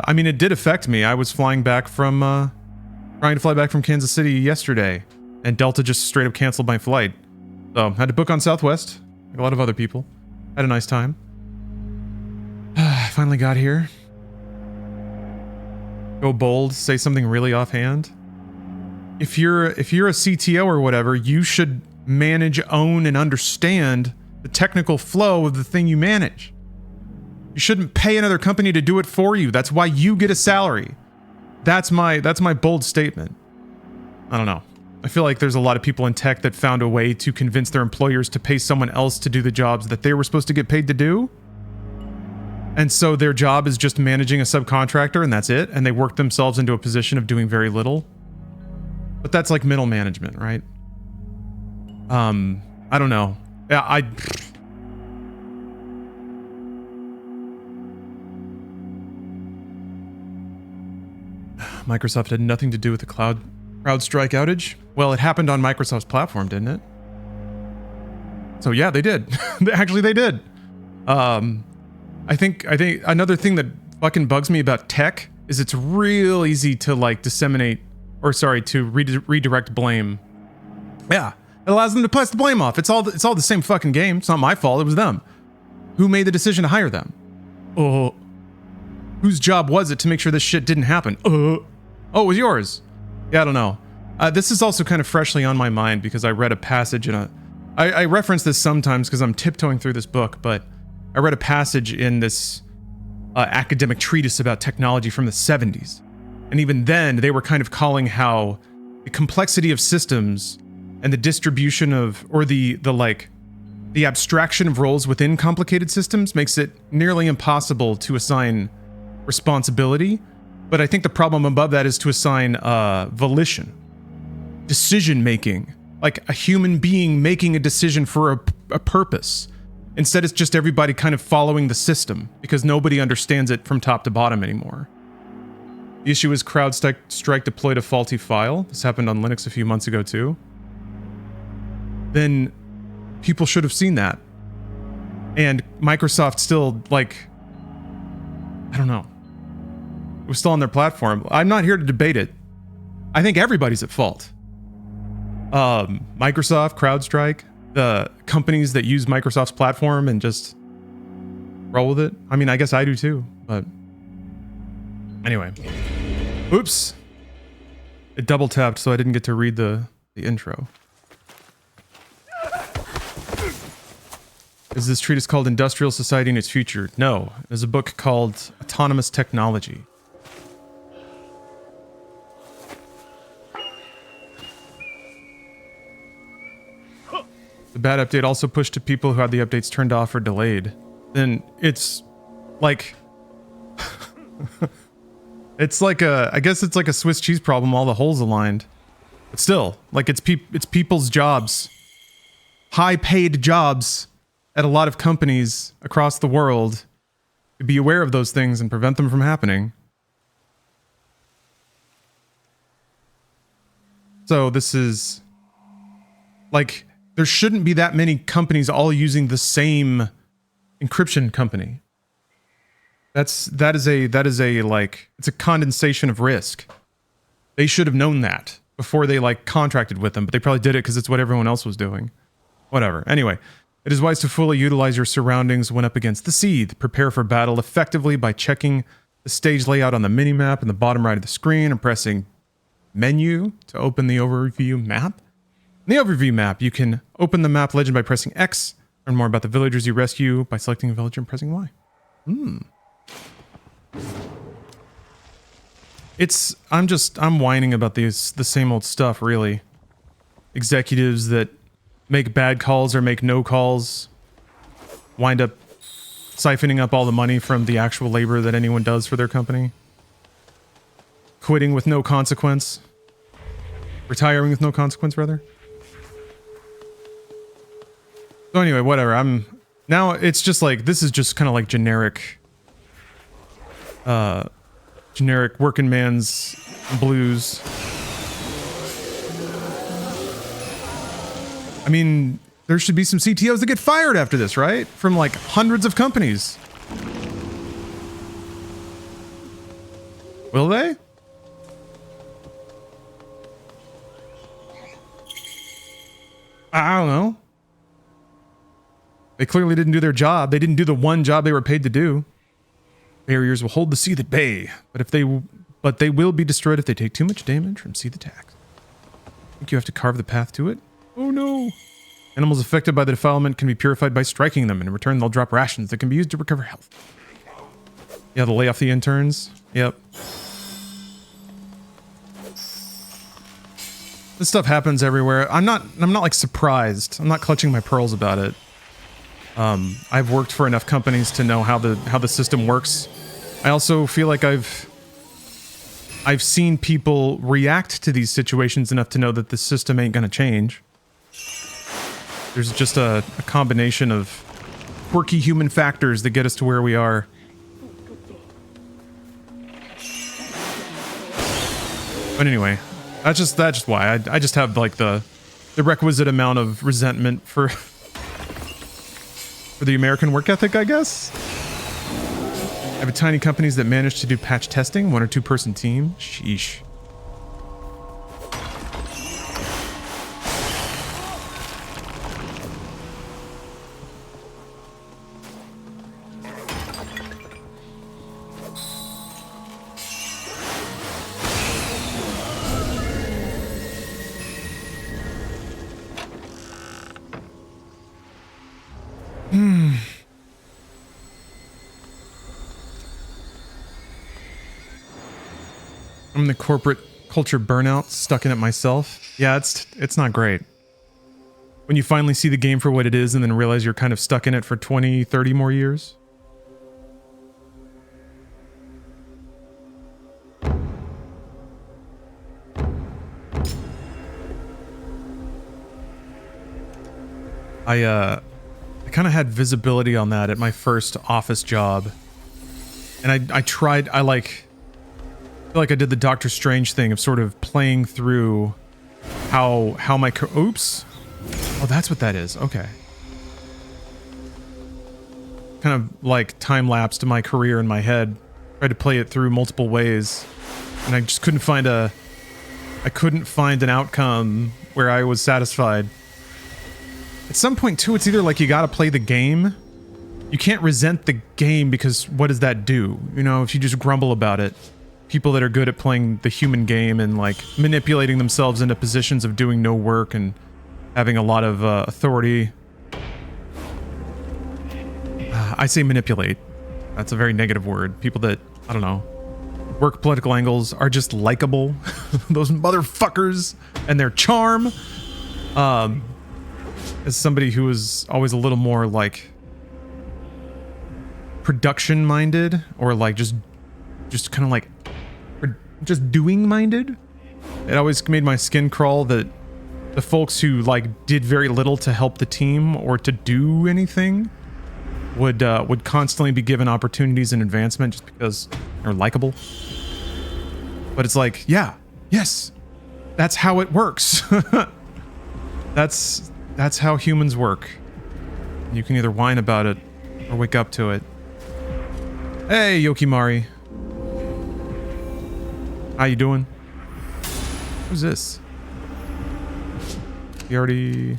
I mean, it did affect me. I was flying back from, trying to fly back from Kansas City yesterday, and Delta just straight up canceled my flight. So, had to book on Southwest, like a lot of other people. Had a nice time. Finally got here. Go bold, say something really offhand. If you're a CTO or whatever, you should manage, own, and understand the technical flow of the thing you manage. You shouldn't pay another company to do it for you. That's why you get a salary. That's my bold statement. I don't know. I feel like there's a lot of people in tech that found a way to convince their employers to pay someone else to do the jobs that they were supposed to get paid to do. And so their job is just managing a subcontractor and that's it. And they work themselves into a position of doing very little. But that's like middle management, right? I don't know. Yeah, Microsoft had nothing to do with the CrowdStrike outage. Well, it happened on Microsoft's platform, didn't it? So yeah, they did. Actually, they did. I think another thing that fucking bugs me about tech is it's real easy to like disseminate, or sorry, to redirect blame. Yeah, it allows them to pass the blame off. It's all the same fucking game. It's not my fault. It was them. Who made the decision to hire them? Oh, whose job was it to make sure this shit didn't happen? Oh, it was yours. Yeah, I don't know. This is also kind of freshly on my mind because I read a passage in I reference this sometimes because I'm tiptoeing through this book, but I read a passage in this academic treatise about technology from the 70s. And even then, they were kind of calling how the complexity of systems and the distribution of, or the abstraction of roles within complicated systems makes it nearly impossible to assign responsibility. But I think the problem above that is to assign volition, decision-making, like a human being making a decision for a purpose. Instead, it's just everybody kind of following the system because nobody understands it from top to bottom anymore. The issue is CrowdStrike deployed a faulty file. This happened on Linux a few months ago too. Then people should have seen that. And Microsoft still, like, I don't know. It was still on their platform. I'm not here to debate it. I think everybody's at fault. Microsoft, CrowdStrike, the companies that use Microsoft's platform and just roll with it. I mean, I guess I do too, but anyway. Oops. It double tapped, so I didn't get to read the intro. Is this treatise called Industrial Society and Its Future? No. There's a book called Autonomous Technology. The bad update also pushed to people who had the updates turned off or delayed. Then it's like... it's like I guess it's like a Swiss cheese problem, all the holes aligned. But still, like it's people's jobs. High-paid jobs at a lot of companies across the world to be aware of those things and prevent them from happening. So this is... like... there shouldn't be that many companies all using the same encryption company. That is a like, it's a condensation of risk. They should have known that before they like contracted with them, but they probably did it because it's what everyone else was doing. Whatever. Anyway, it is wise to fully utilize your surroundings when up against the seed. Prepare for battle effectively by checking the stage layout on the mini-map in the bottom right of the screen and pressing menu to open the overview map. In the overview map, you can open the map legend by pressing X, learn more about the villagers you rescue by selecting a villager and pressing Y. I'm whining about the same old stuff, really. Executives that make bad calls or make no calls wind up siphoning up all the money from the actual labor that anyone does for their company. Quitting with no consequence. Retiring with no consequence, rather. So anyway, whatever. Now it's just like, this is just kind of like generic working man's blues. I mean, there should be some CTOs that get fired after this, right? From like hundreds of companies. Will they? I don't know. They clearly didn't do their job. They didn't do the one job they were paid to do. Barriers will hold the seed at bay, but they will be destroyed if they take too much damage from seed attacks. I think you have to carve the path to it. Oh no. Animals affected by the defilement can be purified by striking them, and in return they'll drop rations that can be used to recover health. Yeah, they'll lay off the interns. Yep. This stuff happens everywhere. I'm not like surprised. I'm not clutching my pearls about it. I've worked for enough companies to know how the system works. I also feel like I've seen people react to these situations enough to know that the system ain't gonna change. There's just a combination of quirky human factors that get us to where we are. But anyway, that's just why I just have like the requisite amount of resentment for the American work ethic, I guess. I have tiny companies that manage to do patch testing, 1 or 2 person team. Sheesh. I'm the corporate culture burnout, stuck in it myself. Yeah, it's not great. When you finally see the game for what it is and then realize you're kind of stuck in it for 20, 30 more years. I kind of had visibility on that at my first office job. And I tried, I feel like I did the Doctor Strange thing of sort of playing through how my oops. Oh, that's what that is. Okay. Kind of like time-lapsed my career in my head. Tried to play it through multiple ways. And I just couldn't find an outcome where I was satisfied. At some point too, it's either like you gotta play the game. You can't resent the game because what does that do? You know, if you just grumble about it. People that are good at playing the human game and like manipulating themselves into positions of doing no work and having a lot of authority. I say manipulate. That's a very negative word. People that, I don't know, work political angles are just likable. Those motherfuckers and their charm. As somebody who is always a little more like production minded or like just kind of like just doing minded, it always made my skin crawl that the folks who like did very little to help the team or to do anything would constantly be given opportunities and advancement just because they're likable. But it's like, yeah, yes, that's how it works. That's how humans work. You can either whine about it or wake up to it. Hey, Yokimari. How you doing? Who's this? You already...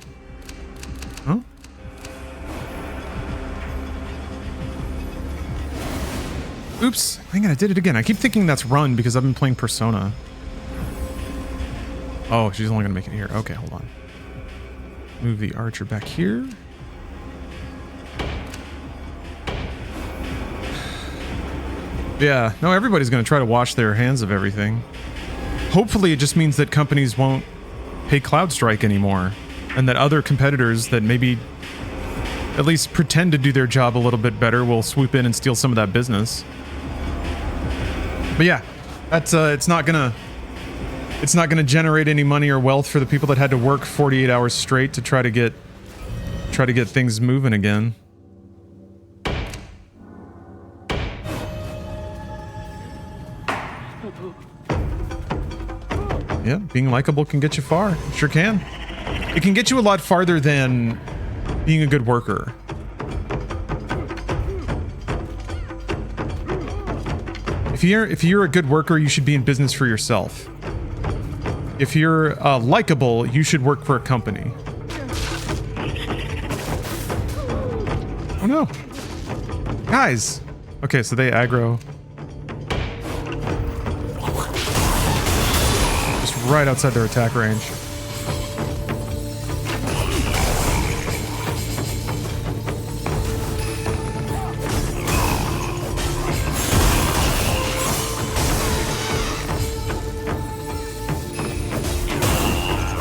Huh? Oops. Hang on, I did it again. I keep thinking that's run because I've been playing Persona. Oh, she's only gonna make it here. Okay, hold on. Move the archer back here. Yeah, no, everybody's going to try to wash their hands of everything. Hopefully it just means that companies won't pay CloudStrike anymore, and that other competitors that maybe at least pretend to do their job a little bit better will swoop in and steal some of that business. But yeah, that's it's not gonna generate any money or wealth for the people that had to work 48 hours straight to try to get try to get things moving again. Yeah, being likable can get you far. It sure can. It can get you a lot farther than being a good worker. If you're a good worker, you should be in business for yourself. If you're likable, you should work for a company. Oh no. Guys. Okay, so they aggro. Just right outside their attack range.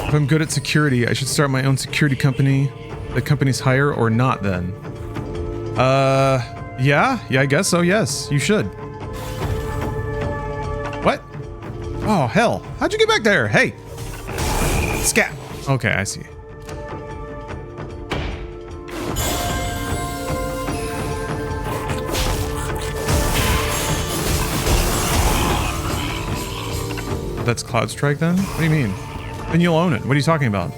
If I'm good at security, I should start my own security company. The company's hire or not then? Yeah, I guess so, yes. You should. What? Oh, hell. How'd you get back there? Hey! Scat! Okay, I see. That's Cloud Strike then? What do you mean? Then you'll own it. What are you talking about?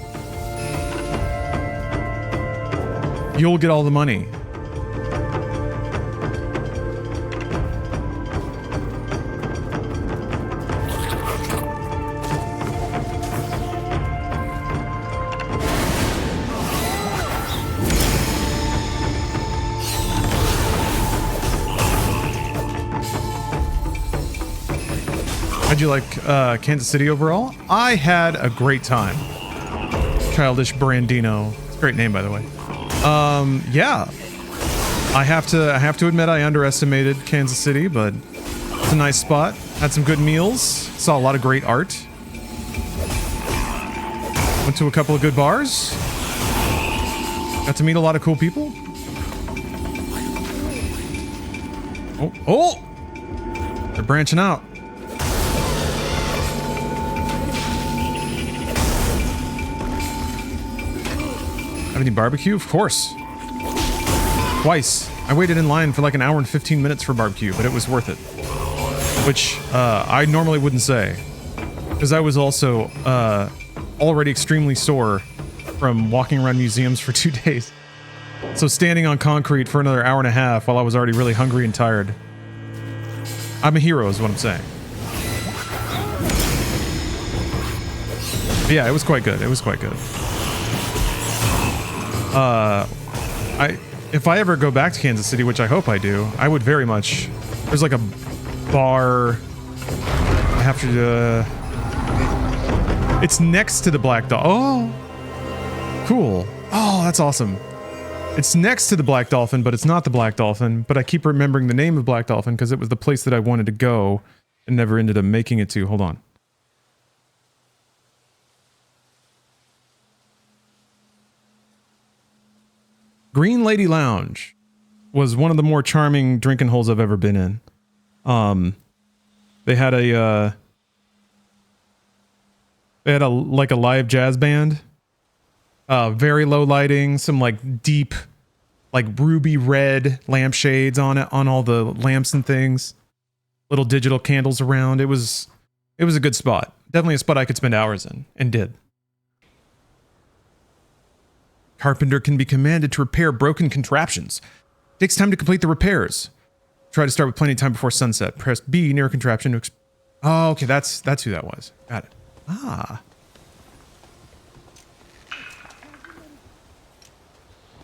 You'll get all the money. How'd you like Kansas City overall? I had a great time. Childish Brandino. It's a great name, by the way. Yeah. I have to admit I underestimated Kansas City, but it's a nice spot. Had some good meals. Saw a lot of great art. Went to a couple of good bars. Got to meet a lot of cool people. Oh! They're branching out. Have any barbecue? Of course. Twice. I waited in line for like an hour and 15 minutes for barbecue, but it was worth it. Which I normally wouldn't say. Because I was also already extremely sore from walking around museums for 2 days. So standing on concrete for another hour and a half while I was already really hungry and tired. I'm a hero is what I'm saying. But yeah, it was quite good. It was quite good. If I ever go back to Kansas City, which I hope I do, I would very much. There's like a bar. I have to. It's next to the Black Dolphin. Oh, cool. Oh, that's awesome. It's next to the Black Dolphin, but it's not the Black Dolphin. But I keep remembering the name of Black Dolphin because it was the place that I wanted to go and never ended up making it to. Hold on. Green Lady Lounge was one of the more charming drinking holes I've ever been in. They had a like a live jazz band. Very low lighting, some like deep, like ruby red lampshades on it, on all the lamps and things. Little digital candles around. It was a good spot. Definitely a spot I could spend hours in, and did. Carpenter can be commanded to repair broken contraptions. Takes time to complete the repairs. Try to start with plenty of time before sunset. Press B near a contraption to oh, okay, that's who that was. Got it. Ah.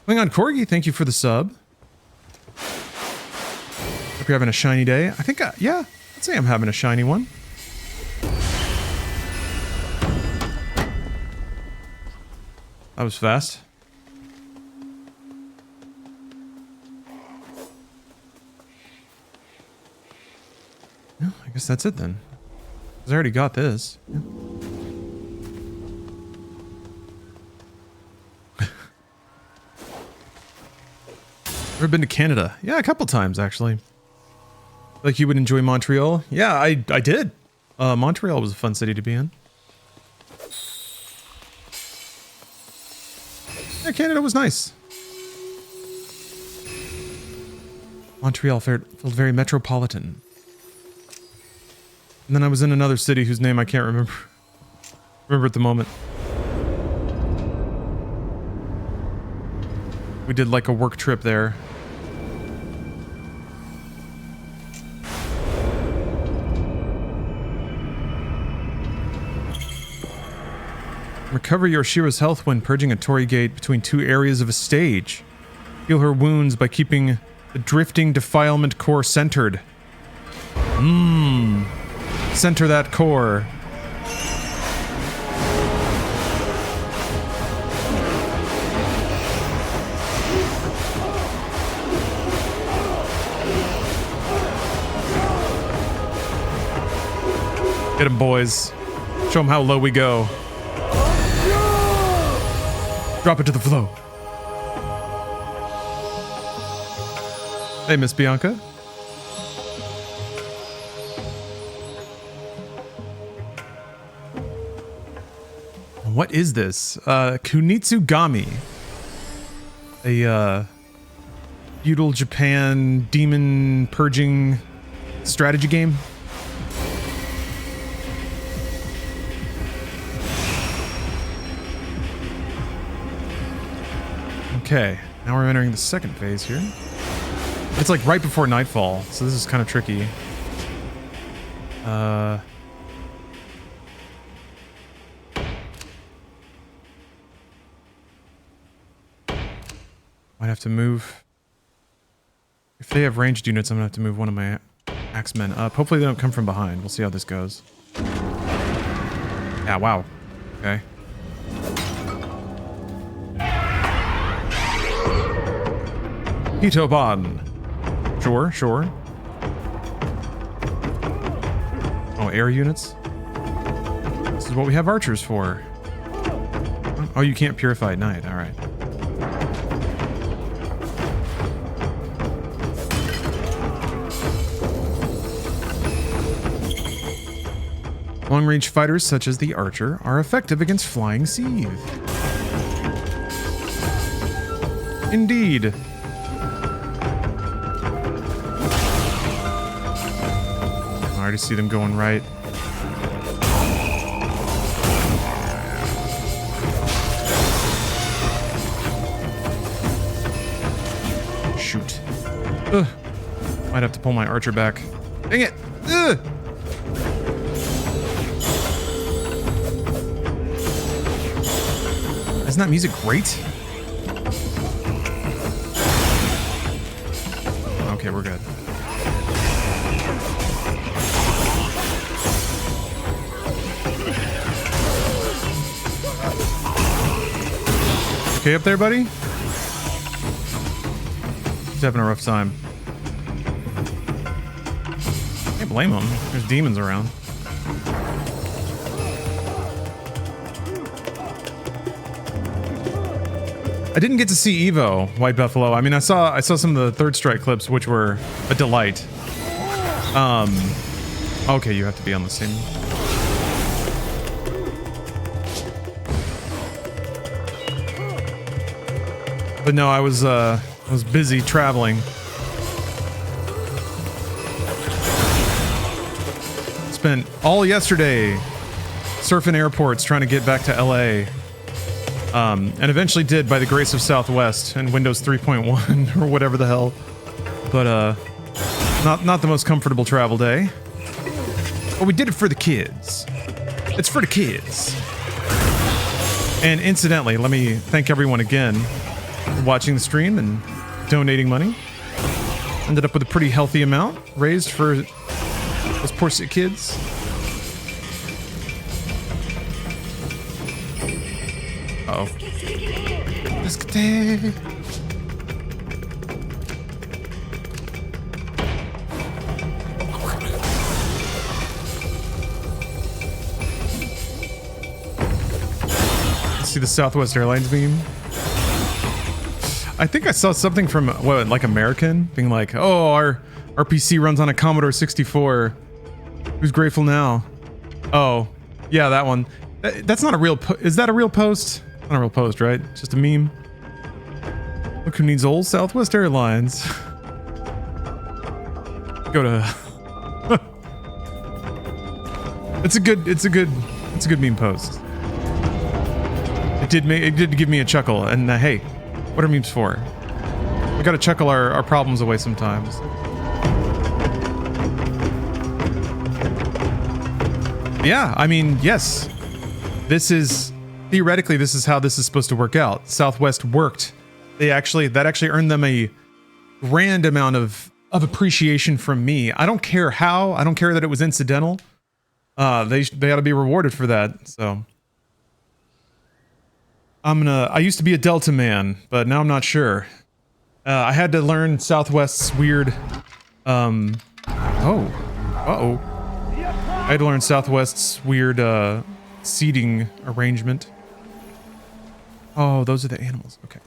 Klingon Corgi, thank you for the sub. Hope you're having a shiny day. I think, yeah, I'd say I'm having a shiny one. That was fast. Yeah, I guess that's it then. Because I already got this. Yeah. Ever been to Canada? Yeah, a couple times actually. Like you would enjoy Montreal? Yeah, I did. Montreal was a fun city to be in. Yeah, Canada was nice. Montreal felt very metropolitan. And then I was in another city whose name I can't remember at the moment. We did like a work trip there. Recover Yoshira's health when purging a Torii gate between two areas of a stage. Heal her wounds by keeping the drifting defilement core centered. Center that core. Get him, boys. Show them how low we go. Drop it to the floor. Hey, Miss Bianca. What is this? Kunitsu-Gami. A feudal Japan demon purging strategy game. Okay, now we're entering the second phase here. It's like right before nightfall, so this is kind of tricky. Might have to move. If they have ranged units, I'm gonna have to move one of my axemen up. Hopefully they don't come from behind. We'll see how this goes. Yeah, wow. Okay. Hitoban. Sure, sure. Oh, air units? This is what we have archers for. Oh, you can't purify at night. Alright. Long-range fighters such as the archer are effective against flying Seethe. Indeed. I already see them going right. Shoot. Ugh. Might have to pull my archer back. Dang it! Ugh. Isn't that music great? Okay, we're good. Okay up there, buddy? He's having a rough time. Can't blame him. There's demons around. I didn't get to see Evo, White Buffalo. I mean, I saw some of the Third Strike clips, which were a delight. Okay, you have to be on the same. But no, I was busy traveling. Spent all yesterday surfing airports trying to get back to LA. And eventually did by the grace of Southwest and Windows 3.1 or whatever the hell. But not the most comfortable travel day. But we did it for the kids. It's for the kids. And incidentally, let me thank everyone again for watching the stream and donating money. Ended up with a pretty healthy amount raised for those poor sick kids. Uh-oh. Let's get there. See the Southwest Airlines meme? I think I saw something from, what, like American? Being like, oh, our PC runs on a Commodore 64. Who's grateful now? Oh, yeah, that one. That's not a real is that a real post? Not a real post, right? Just a meme. Look who needs old Southwest Airlines. go to. It's a good meme post. It did give me a chuckle, and hey, what are memes for? We gotta chuckle our problems away sometimes. Yeah, I mean, yes. Theoretically, this is how this is supposed to work out. Southwest worked. That actually earned them a grand amount of appreciation from me. I don't care how. I don't care that it was incidental. They ought to be rewarded for that. So I used to be a Delta man, but now I'm not sure. I had to learn Southwest's weird, I had to learn Southwest's weird, seating arrangement. Oh, those are the animals. Okay.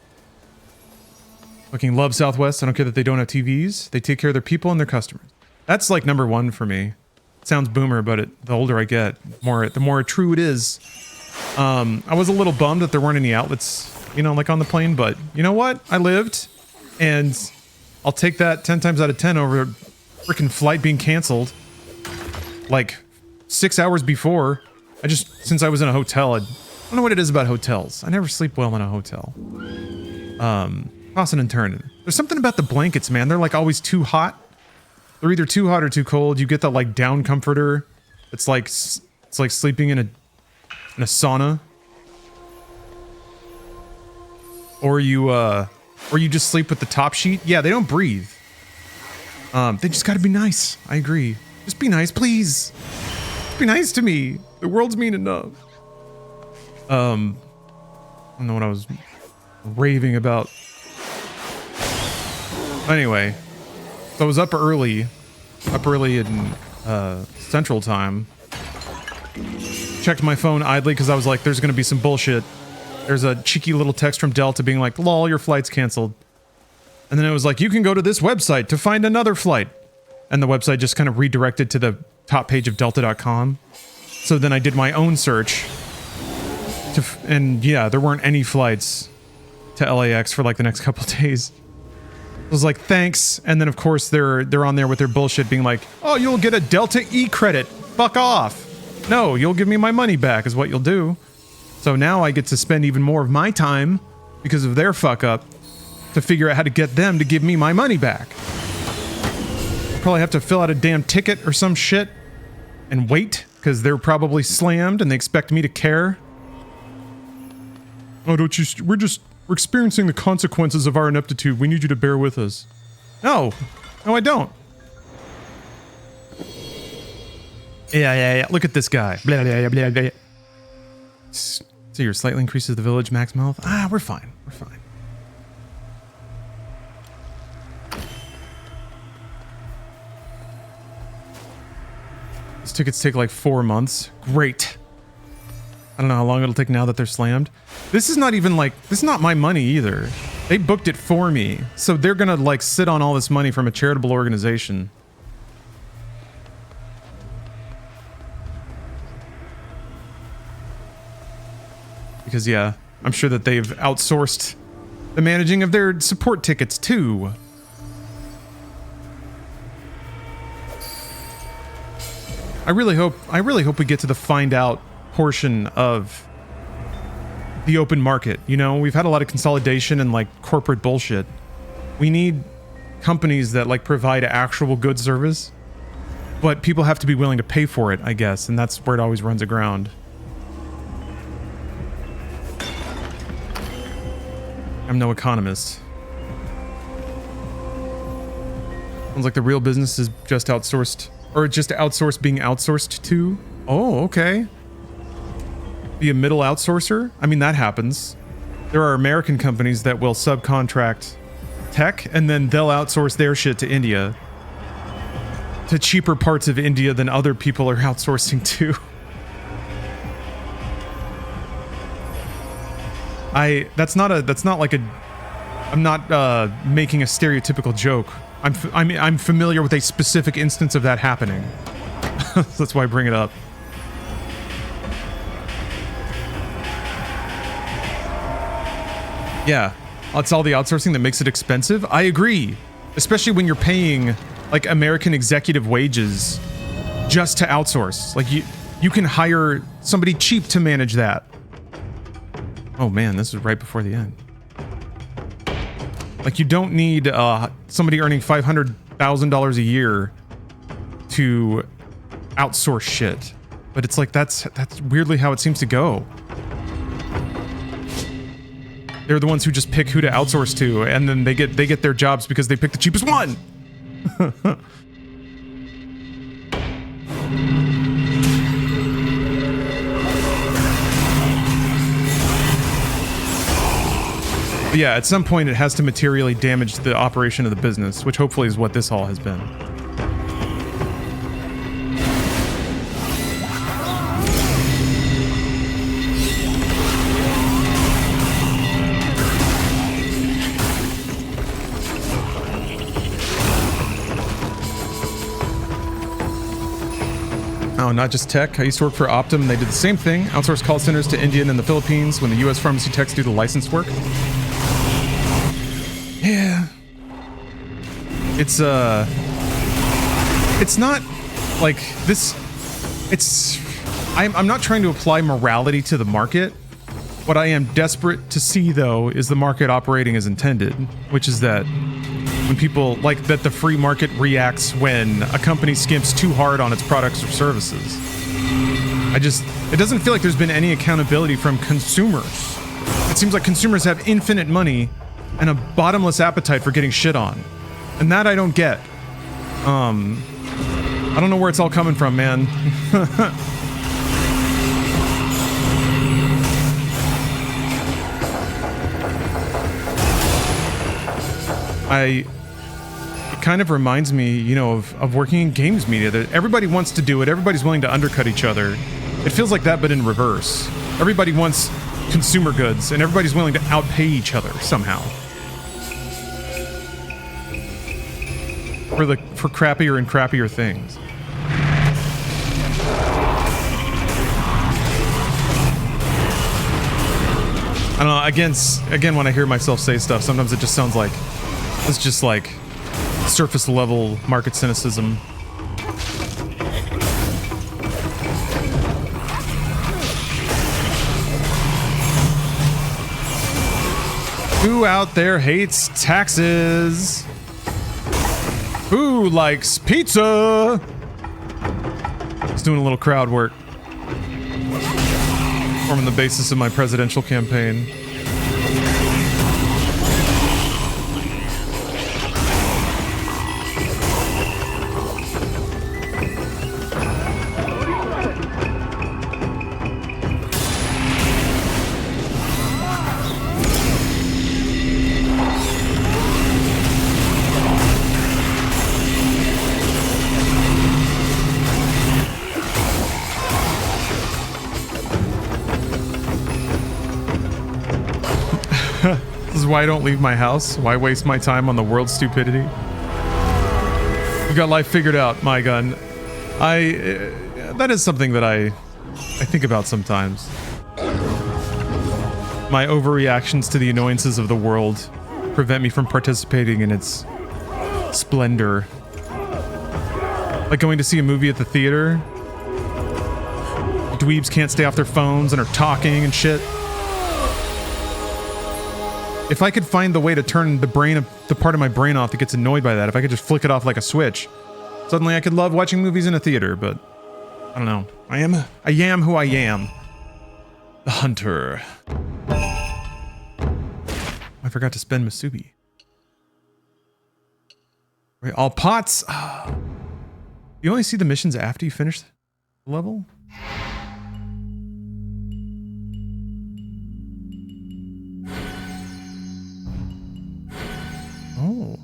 Fucking love Southwest. I don't care that they don't have TVs. They take care of their people and their customers. That's like number one for me. It sounds boomer, but the older I get, the more true it is. I was a little bummed that there weren't any outlets, like on the plane, but you know what? I lived, and I'll take that 10 times out of 10 over a freaking flight being canceled. Like 6 hours before. Since I was in a hotel, I don't know what it is about hotels. I never sleep well in a hotel. Tossing and turning. There's something about the blankets, man. They're like always too hot. They're either too hot or too cold. You get that like down comforter. It's like sleeping in a sauna. Or you just sleep with the top sheet. Yeah, they don't breathe. They just gotta be nice. I agree. Just be nice, please. Just be nice to me. The world's mean enough. I don't know what I was raving about. Anyway, so I was up early in Central Time. Checked my phone idly because I was like, there's gonna be some bullshit. There's a cheeky little text from Delta being like, lol, your flight's canceled. And then it was like, you can go to this website to find another flight. And the website just kind of redirected to the top page of delta.com. So then I did my own search. And yeah, there weren't any flights to LAX for like the next couple days. I was like, thanks. And then of course they're on there with their bullshit being like, oh, you'll get a Delta E credit. Fuck off. No, you'll give me my money back is what you'll do. So now I get to spend even more of my time because of their fuck up to figure out how to get them to give me my money back. I'll probably have to fill out a damn ticket or some shit and wait because they're probably slammed and they expect me to care. Oh, we're experiencing the consequences of our ineptitude. We need you to bear with us. No, I don't. Yeah. Look at this guy. Blah, blah, blah, blah. So your slightly increases the village maximum health. Ah, we're fine. We're fine. These tickets take like 4 months. Great. I don't know how long it'll take now that they're slammed. This is not even like, this is not my money either. They booked it for me. So they're gonna like sit on all this money from a charitable organization. Because yeah, I'm sure that they've outsourced the managing of their support tickets too. I really hope we get to the find out portion of the open market. You know, we've had a lot of consolidation and like corporate bullshit. We need companies that like provide actual good service, but people have to be willing to pay for it, I guess, and that's where it always runs aground. I'm no economist. Sounds like the real business is just outsourced, or just outsourced being outsourced to. Oh, okay. Be a middle outsourcer? I mean, that happens. There are American companies that will subcontract tech, and then they'll outsource their shit to India. To cheaper parts of India than other people are outsourcing to. That's not like a, I'm not making a stereotypical joke. I'm familiar with a specific instance of that happening. That's why I bring it up. Yeah, it's all the outsourcing that makes it expensive. I agree, especially when you're paying like American executive wages just to outsource. Like you can hire somebody cheap to manage that. Oh man, this is right before the end. Like you don't need somebody earning $500,000 a year to outsource shit. But it's like that's weirdly how it seems to go. They're the ones who just pick who to outsource to, and then they get their jobs because they pick the cheapest one. But yeah, at some point it has to materially damage the operation of the business, which hopefully is what this haul has been. Oh, not just tech. I used to work for Optum. They did the same thing. Outsource call centers to India and the Philippines when the U.S. pharmacy techs do the license work. Yeah. It's not like this. I'm not trying to apply morality to the market. What I am desperate to see, though, is the market operating as intended, which is that when people like that the free market reacts when a company skimps too hard on its products or services. It doesn't feel like there's been any accountability from consumers. It seems like consumers have infinite money and a bottomless appetite for getting shit on. And that I don't get. I don't know where it's all coming from, man. It kind of reminds me, you know, of working in games media. That everybody wants to do it. Everybody's willing to undercut each other. It feels like that, but in reverse. Everybody wants consumer goods, and everybody's willing to outpay each other somehow. For crappier and crappier things. I don't know. Again, when I hear myself say stuff, sometimes it just sounds like it's just like surface level market cynicism. Who out there hates taxes? Who likes pizza? Just doing a little crowd work. Forming the basis of my presidential campaign. This is why I don't leave my house. Why waste my time on the world's stupidity? You got life figured out, my gun. That is something that I think about sometimes. My overreactions to the annoyances of the world prevent me from participating in its splendor. Like going to see a movie at the theater. Dweebs can't stay off their phones and are talking and shit. If I could find the way to turn the part of my brain off that gets annoyed by that, if I could just flick it off like a switch, suddenly I could love watching movies in a theater, but I don't know. I am who I am. The hunter. I forgot to spend Masubi. Right, all pots. You only see the missions after you finish the level? Oh.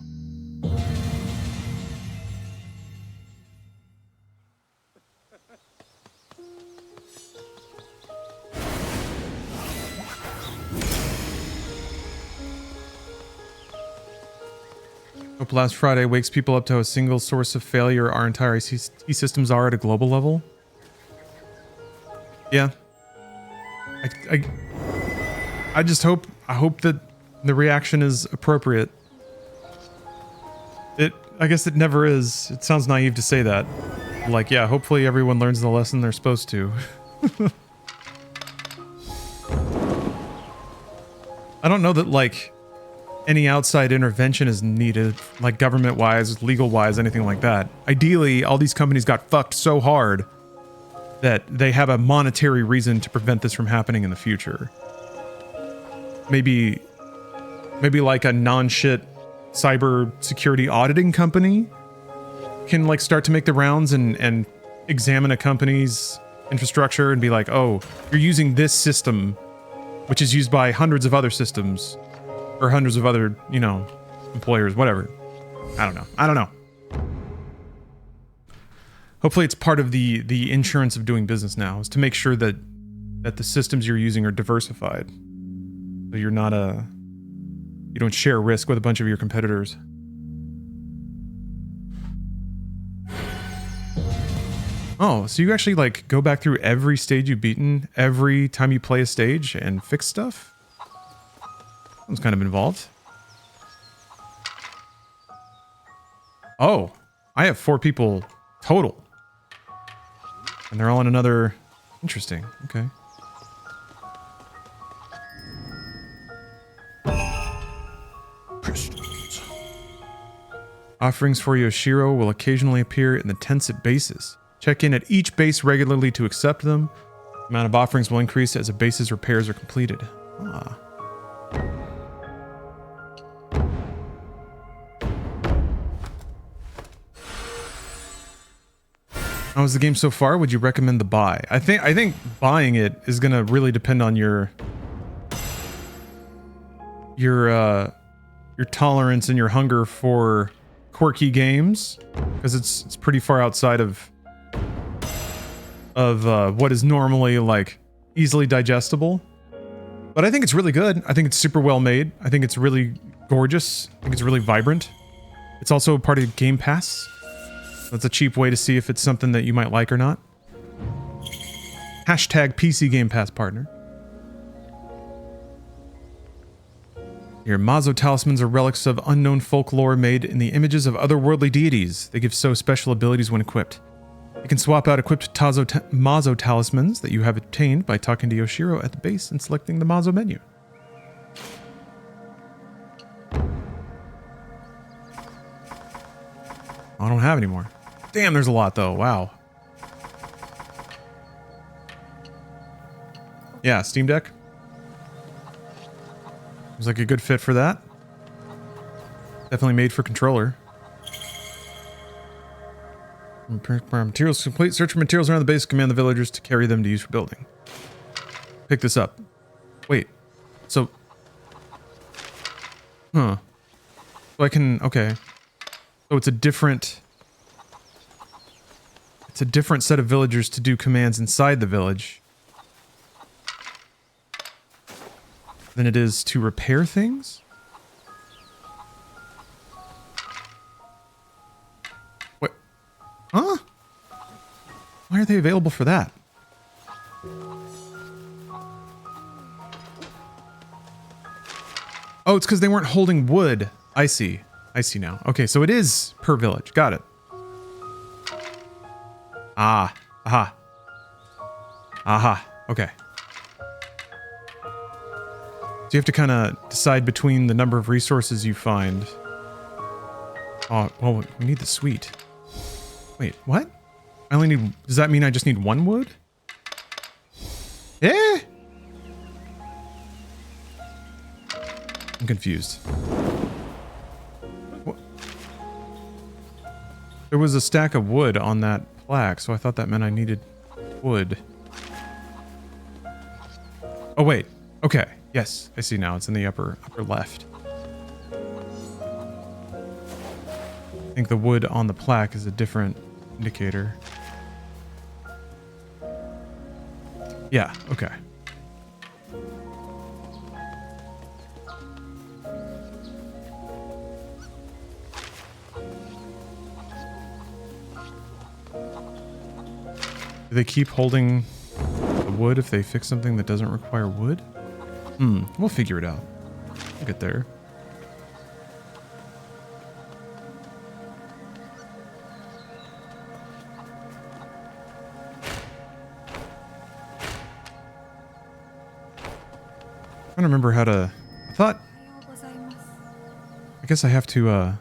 Hope last Friday wakes people up to a single source of failure our entire E-systems are at a global level. Yeah. I just hope that the reaction is appropriate. I guess it never is. It sounds naive to say that. Like, yeah, hopefully everyone learns the lesson they're supposed to. I don't know that, like, any outside intervention is needed, like government-wise, legal-wise, anything like that. Ideally, all these companies got fucked so hard that they have a monetary reason to prevent this from happening in the future. Maybe like a non-shit cyber security auditing company can like start to make the rounds and examine a company's infrastructure and be like, oh, you're using this system, which is used by hundreds of other systems or hundreds of other, you know, employers, whatever. I don't know. Hopefully it's part of the insurance of doing business now, is to make sure that the systems you're using are diversified. So you're not you don't share risk with a bunch of your competitors. Oh, so you actually like go back through every stage you've beaten every time you play a stage and fix stuff? That was kind of involved. Oh, I have 4 people total. And they're all in another... Interesting. Okay. Crystals. Offerings for Yoshiro will occasionally appear in the tents at bases. Check in at each base regularly to accept them. The amount of offerings will increase as a base's repairs are completed. Ah. How was the game so far? Would you recommend the buy? I think buying it is gonna really depend on your tolerance and your hunger for quirky games, because it's pretty far outside of what is normally like easily digestible. But I think it's really good. I think it's super well made. I think it's really gorgeous. I think it's really vibrant. It's also part of Game Pass. That's a cheap way to see if it's something that you might like or not. Hashtag pcgamepasspartner. Your Mazo talismans are relics of unknown folklore made in the images of otherworldly deities. They give so special abilities when equipped. You can swap out equipped Mazo talismans that you have obtained by talking to Yoshiro at the base and selecting the Mazo menu. I don't have any more. Damn, there's a lot though. Wow. Yeah, Steam Deck. Seems like a good fit for that. Definitely made for controller. Materials complete. Search for materials around the base. Command the villagers to carry them to use for building. Pick this up. Wait. So... Huh. So I can... Okay. So it's a different set of villagers to do commands inside the village than it is to repair things? What? Huh? Why are they available for that? Oh, it's because they weren't holding wood. I see. I see now. Okay, so it is per village. Got it. Ah. Aha. Aha. Okay. So you have to kind of decide between the number of resources you find. Oh, well, we need the sweet. Wait, what? I only need... Does that mean I just need 1 wood? Yeah? I'm confused. What? There was a stack of wood on that plaque, so I thought that meant I needed wood. Oh, wait. Okay. Yes, I see now. It's in the upper left. I think the wood on the plaque is a different indicator. Yeah, okay. Do they keep holding the wood if they fix something that doesn't require wood? We'll figure it out. We'll get there. I don't remember how to... I thought... I guess I have to,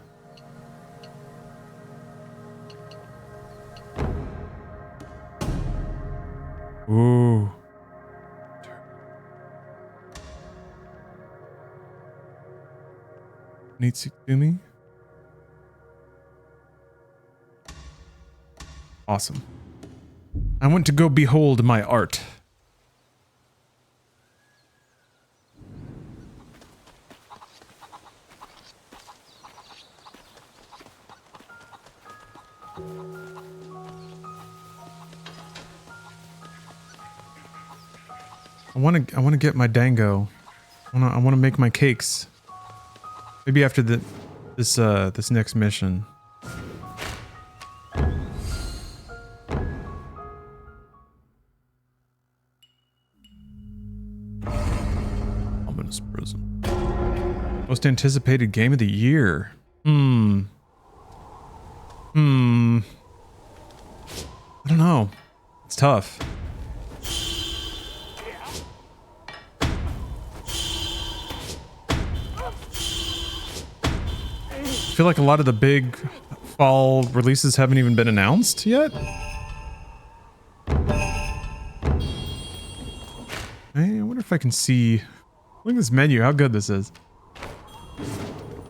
Ooh. Kunitsu-Gami. Awesome. I want to go behold my art. I want to get my dango. I want to make my cakes. Maybe after this next mission. Ominous prison. Most anticipated game of the year. I don't know. It's tough. I feel like a lot of the big fall releases haven't even been announced yet. Hey, I wonder if I can see... Look at this menu, how good this is. Is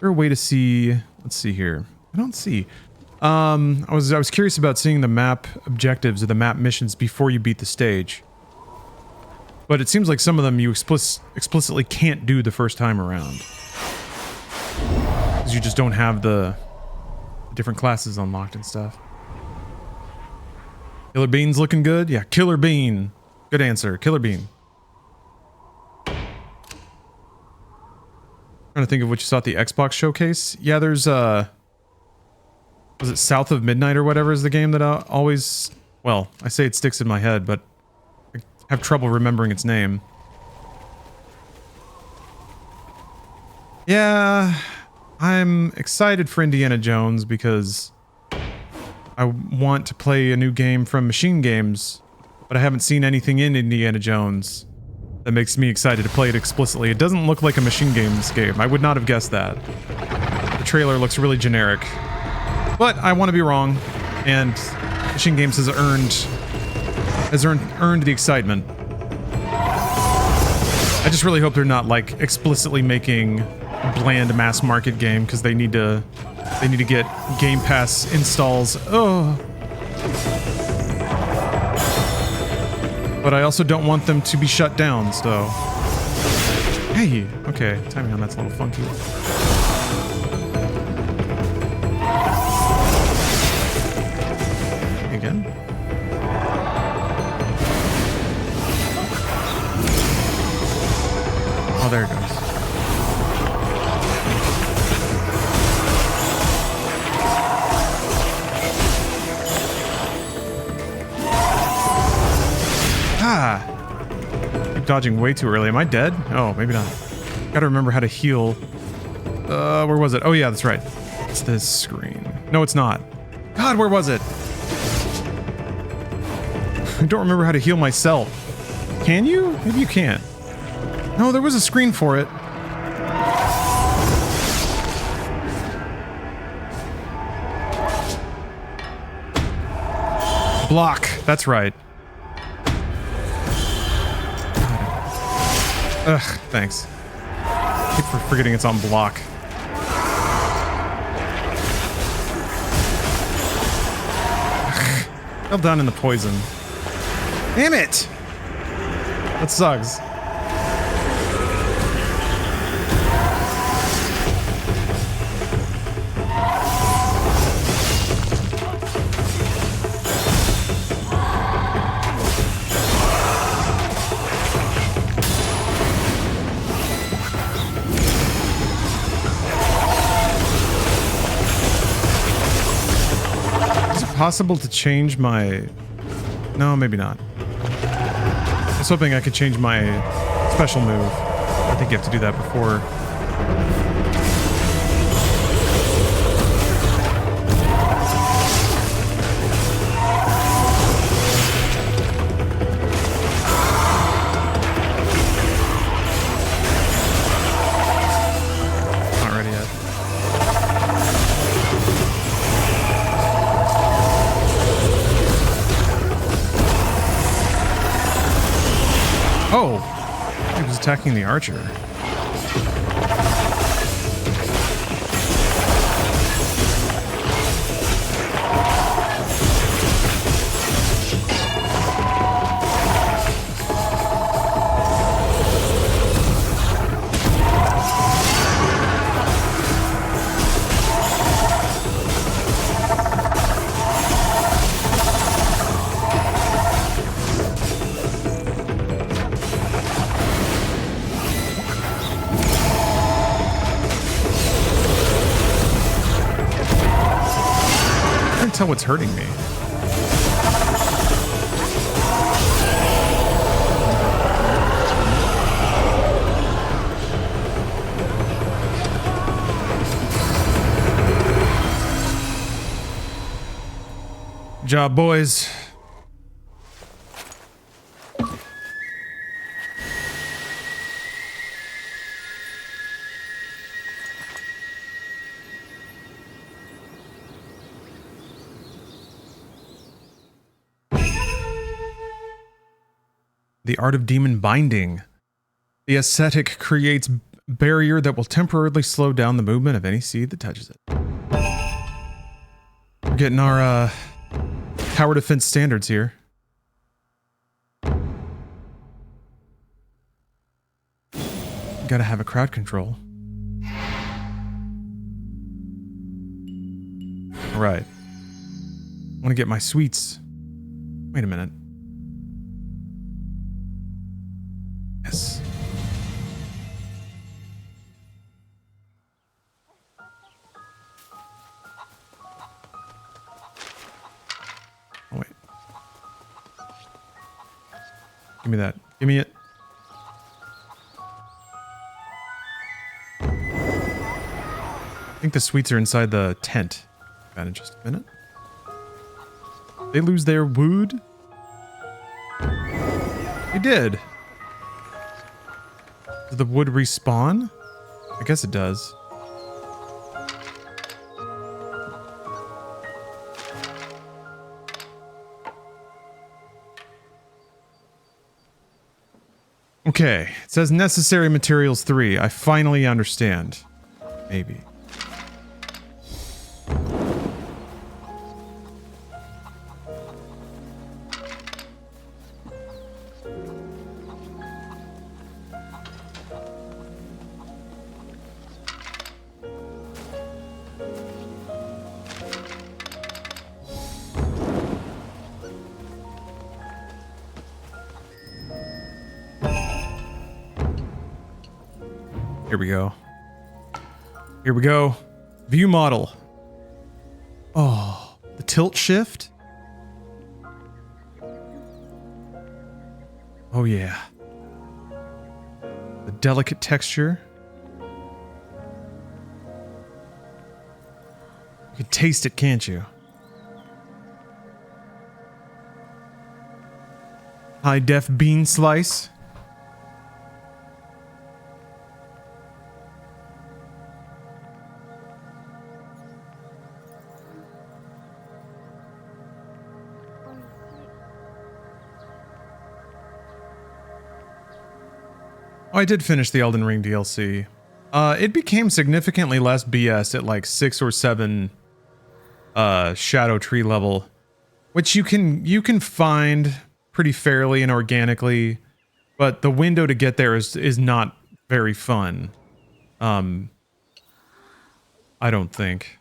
there a way to see... Let's see here. I don't see. I was curious about seeing the map objectives or the map missions before you beat the stage. But it seems like some of them you explicitly can't do the first time around. Because you just don't have the different classes unlocked and stuff. Killer Bean's looking good? Yeah, Killer Bean. Good answer. Killer Bean. Trying to think of what you saw at the Xbox showcase. Yeah, there's was it South of Midnight or whatever is the game that I always... Well, I say it sticks in my head, but I have trouble remembering its name. Yeah... I'm excited for Indiana Jones because I want to play a new game from Machine Games, but I haven't seen anything in Indiana Jones that makes me excited to play it explicitly. It doesn't look like a Machine Games game. I would not have guessed that. The trailer looks really generic, but I want to be wrong, and Machine Games has earned the excitement. I just really hope they're not like explicitly making a bland mass market game because they need to get Game Pass installs. Oh. But I also don't want them to be shut down, so. Hey, okay, timing on that's a little funky. Again. Oh, there it goes. Ah! Keep dodging way too early. Am I dead? Oh, maybe not. Gotta remember how to heal. Where was it? Oh yeah, that's right. It's this screen. No, it's not. God, where was it? I don't remember how to heal myself. Can you? Maybe you can't. No, there was a screen for it. Block. That's right. Ugh, thanks. I keep forgetting it's on block. Fell down in the poison. Damn it! That sucks. Possible to change my... No, maybe not. I was hoping I could change my special move. I think you have to do that before. Oh, he was attacking the archer. Tell what's hurting me. Good job, boys. The art of demon binding. The ascetic creates barrier that will temporarily slow down the movement of any seed that touches it. We're getting our tower defense standards here. Gotta have a crowd control. All right. I want to get my sweets. Wait a minute. Yes. Oh, wait. Give me that. Give me it. I think the sweets are inside the tent. Got in just a minute. They lose their wood? They did. Does the wood respawn? I guess it does. Okay, it says necessary materials 3. I finally understand. Maybe. Here we go. Here we go. View model. Oh, the tilt shift. Oh yeah. The delicate texture. You can taste it, can't you? High def bean slice. I did finish the Elden Ring DLC. It became significantly less BS at like 6 or 7 Shadow Tree level, which you can find pretty fairly and organically, but the window to get there is not very fun. I don't think.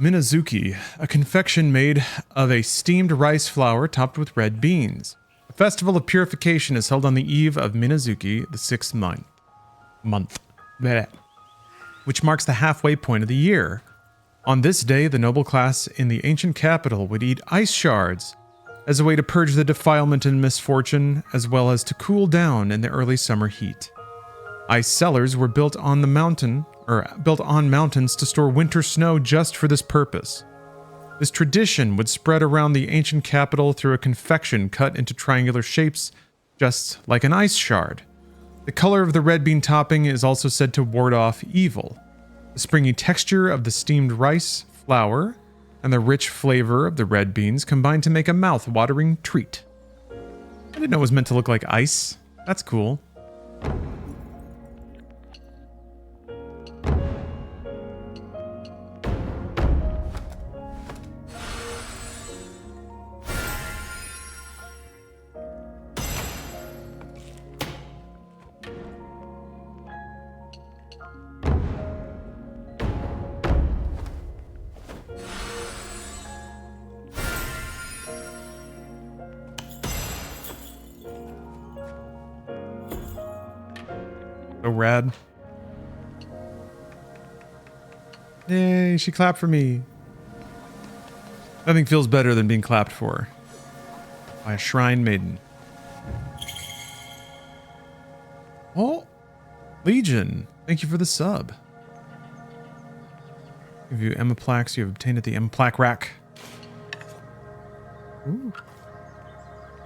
Minazuki, a confection made of a steamed rice flour topped with red beans. A festival of purification is held on the eve of Minazuki, the 6th month, which marks the halfway point of the year. On this day, the noble class in the ancient capital would eat ice shards as a way to purge the defilement and misfortune, as well as to cool down in the early summer heat. Ice cellars were built on mountains to store winter snow just for this purpose. This tradition would spread around the ancient capital through a confection cut into triangular shapes, just like an ice shard. The color of the red bean topping is also said to ward off evil. The springy texture of the steamed rice flour and the rich flavor of the red beans combine to make a mouth-watering treat. I didn't know it was meant to look like ice. That's cool. So rad. Yay, she clapped for me. Nothing feels better than being clapped for by a shrine maiden. Oh, Legion, thank you for the sub. Give you Emma plaques you have obtained at the Emma plaque rack. Ooh.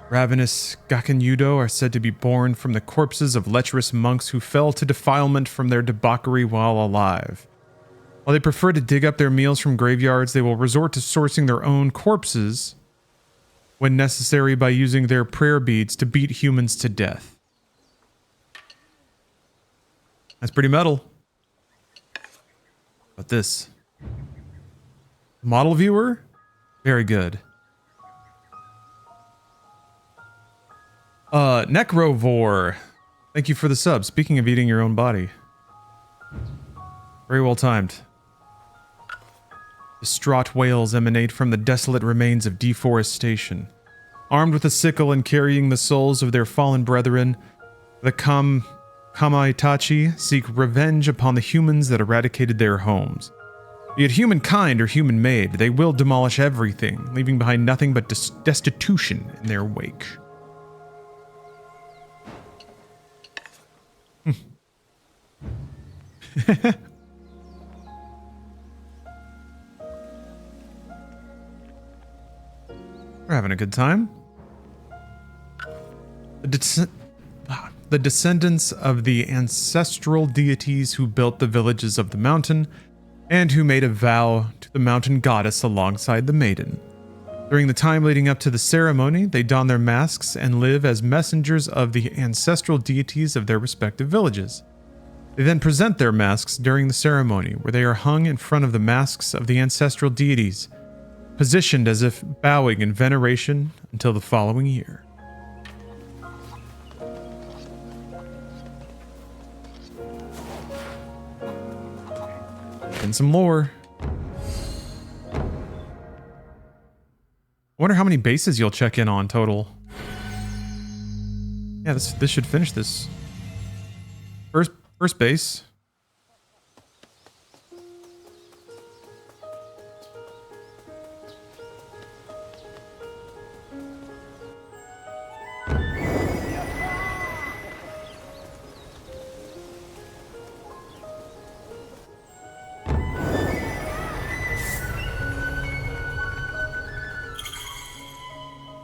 Ravenous Gakunyudo are said to be born from the corpses of lecherous monks who fell to defilement from their debauchery while alive. While they prefer to dig up their meals from graveyards, they will resort to sourcing their own corpses when necessary by using their prayer beads to beat humans to death. That's pretty metal. But this. Model viewer? Very good. Necrovore. Thank you for the sub. Speaking of eating your own body. Very well timed. Distraught wails emanate from the desolate remains of deforestation. Armed with a sickle and carrying the souls of their fallen brethren, the Kamaitachi seek revenge upon the humans that eradicated their homes. Be it humankind or human-made, they will demolish everything, leaving behind nothing but destitution in their wake. We're having a good time. The descendants of the ancestral deities who built the villages of the mountain and who made a vow to the mountain goddess alongside the maiden. During the time leading up to the ceremony, they don their masks and live as messengers of the ancestral deities of their respective villages. They then present their masks during the ceremony, where they are hung in front of the masks of the ancestral deities, positioned as if bowing in veneration until the following year. And some lore. I wonder how many bases you'll check in on total. Yeah, this should finish this. First base.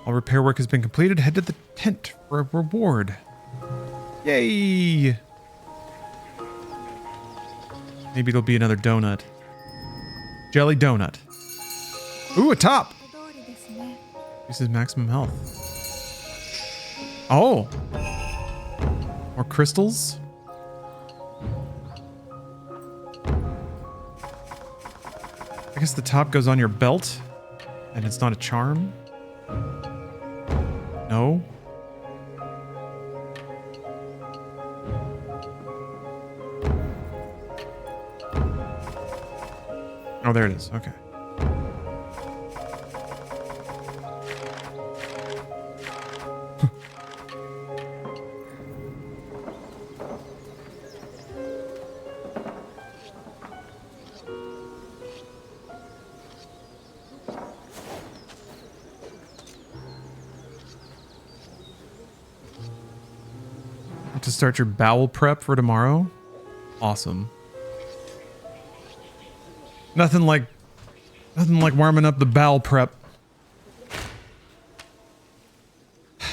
All repair work has been completed. Head to the tent for a reward. Yay! Maybe it'll be another donut. Jelly donut. Ooh, a top! This is maximum health. Oh! More crystals? I guess the top goes on your belt, and it's not a charm? No? Oh, there it is. Okay. To start your bowel prep for tomorrow? Awesome. Nothing like warming up the bowel prep.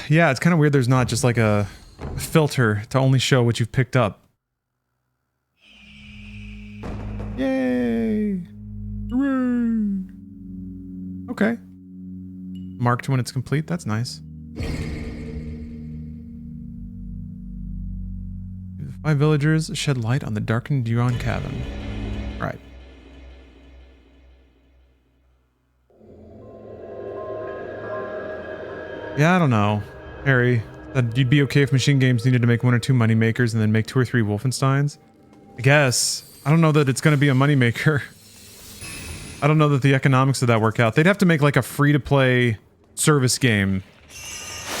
Yeah, it's kind of weird there's not just like a filter to only show what you've picked up. Yay! Hooray! Okay. Marked when it's complete. That's nice. 5 villagers shed light on the darkened Yuan cabin. Right. Yeah, I don't know. Harry, that you'd be okay if Machine Games needed to make 1 or 2 moneymakers and then make 2 or 3 Wolfensteins? I guess. I don't know that it's going to be a moneymaker. I don't know that the economics of that work out. They'd have to make like a free-to-play service game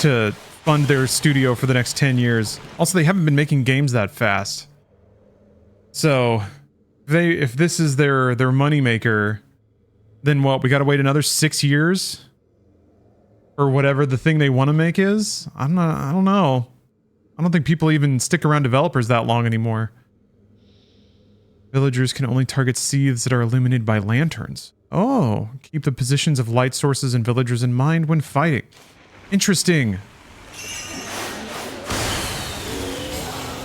to fund their studio for the next 10 years. Also, they haven't been making games that fast. So, if this is their moneymaker, then what? We gotta wait another 6 years? Or whatever the thing they want to make is? I don't know. I don't think people even stick around developers that long anymore. Villagers can only target seeths that are illuminated by lanterns. Oh, keep the positions of light sources and villagers in mind when fighting. Interesting.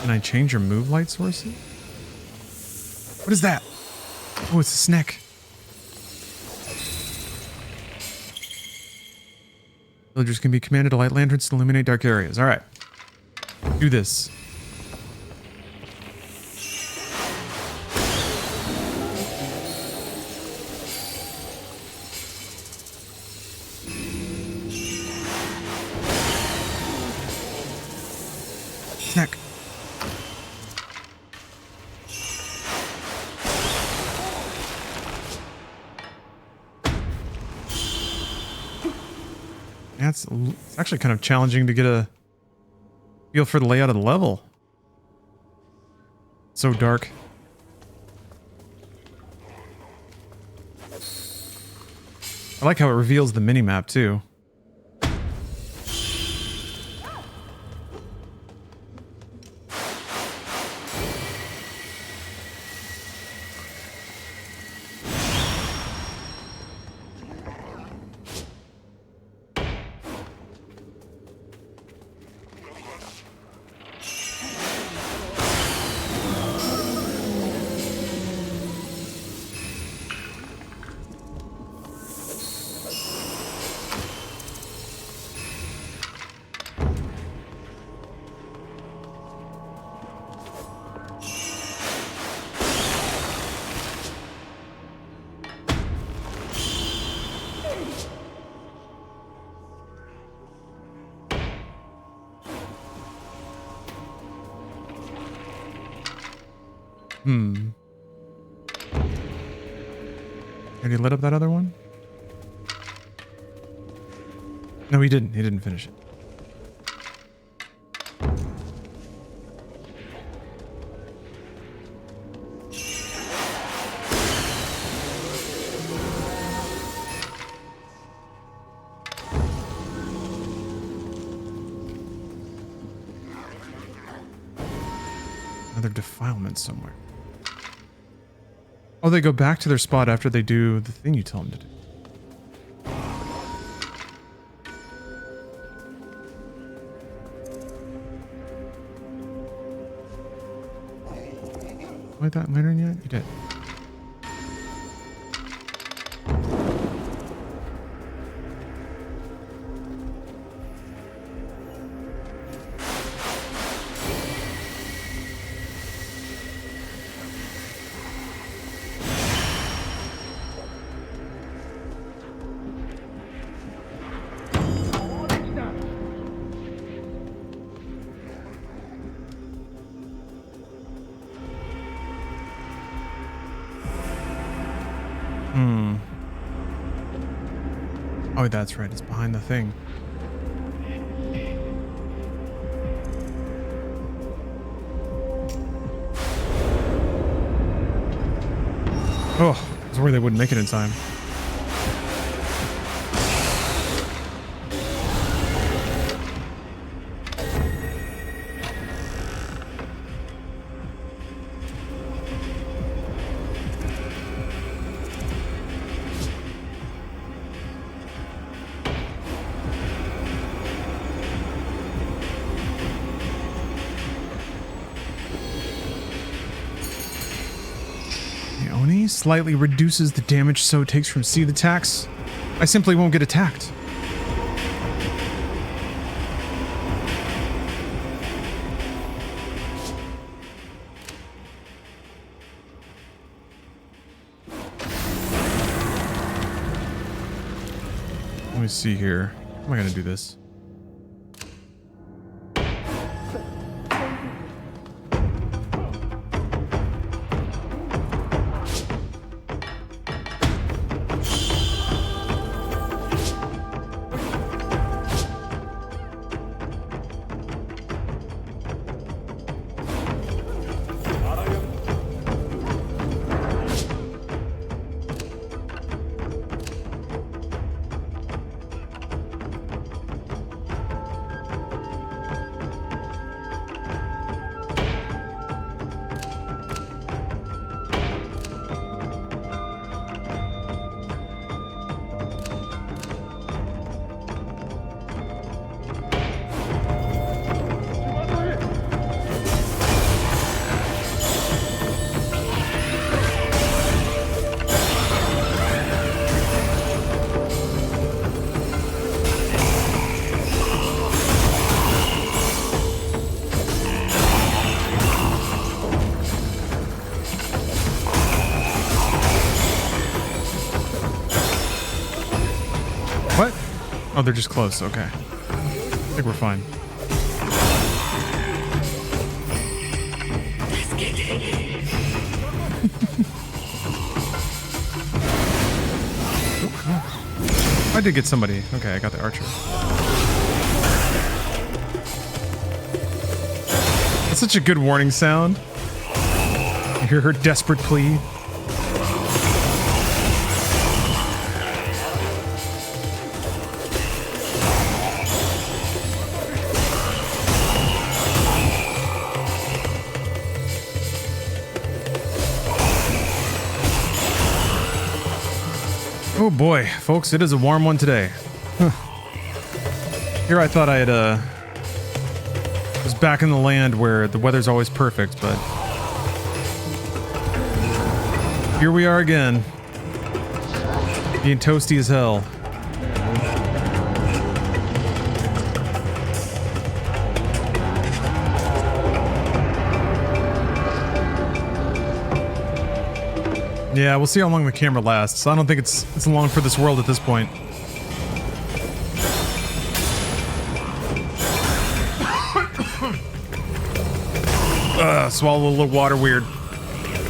Can I change your move light sources? What is that? Oh, it's a snack. Villagers can be commanded to light lanterns to illuminate dark areas. All right. Do this. Snack. Yeah, it's actually kind of challenging to get a feel for the layout of the level. So dark. I like how it reveals the minimap too. Had he lit up that other one? No, he didn't. He didn't finish it. Another defilement somewhere. Oh, they go back to their spot after they do the thing you tell them to do. Light that lantern yet? You did. Oh, that's right. It's behind the thing. Oh, I was worried they wouldn't make it in time. Slightly reduces the damage so it takes from seed attacks. I simply won't get attacked. Let me see here. How am I going to do this? What? Oh, they're just close. Okay. I think we're fine. I did get somebody. Okay, I got the archer. That's such a good warning sound. You hear her desperate plea. Oh boy, folks, it is a warm one today. Huh. Here I thought I had was back in the land where the weather's always perfect, but here we are again. Being toasty as hell. Yeah, we'll see how long the camera lasts. I don't think it's long for this world at this point. Swallow a little water weird.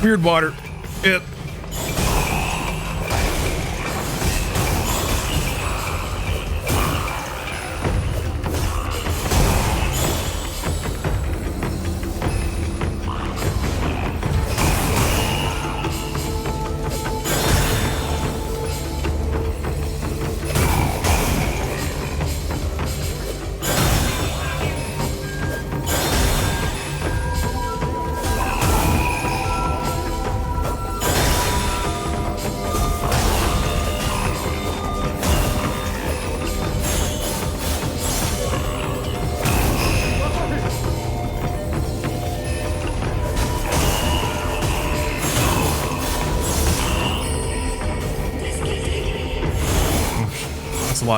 Weird water. It.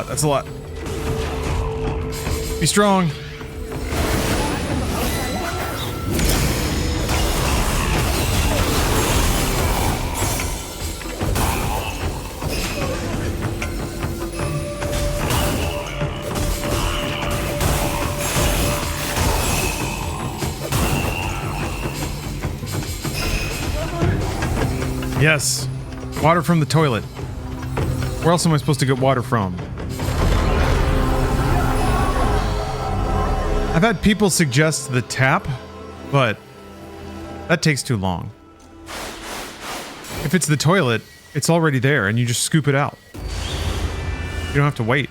That's a lot. Be strong. Yes. Water from the toilet. Where else am I supposed to get water from? I've had people suggest the tap, but that takes too long. If it's the toilet, it's already there and you just scoop it out. You don't have to wait.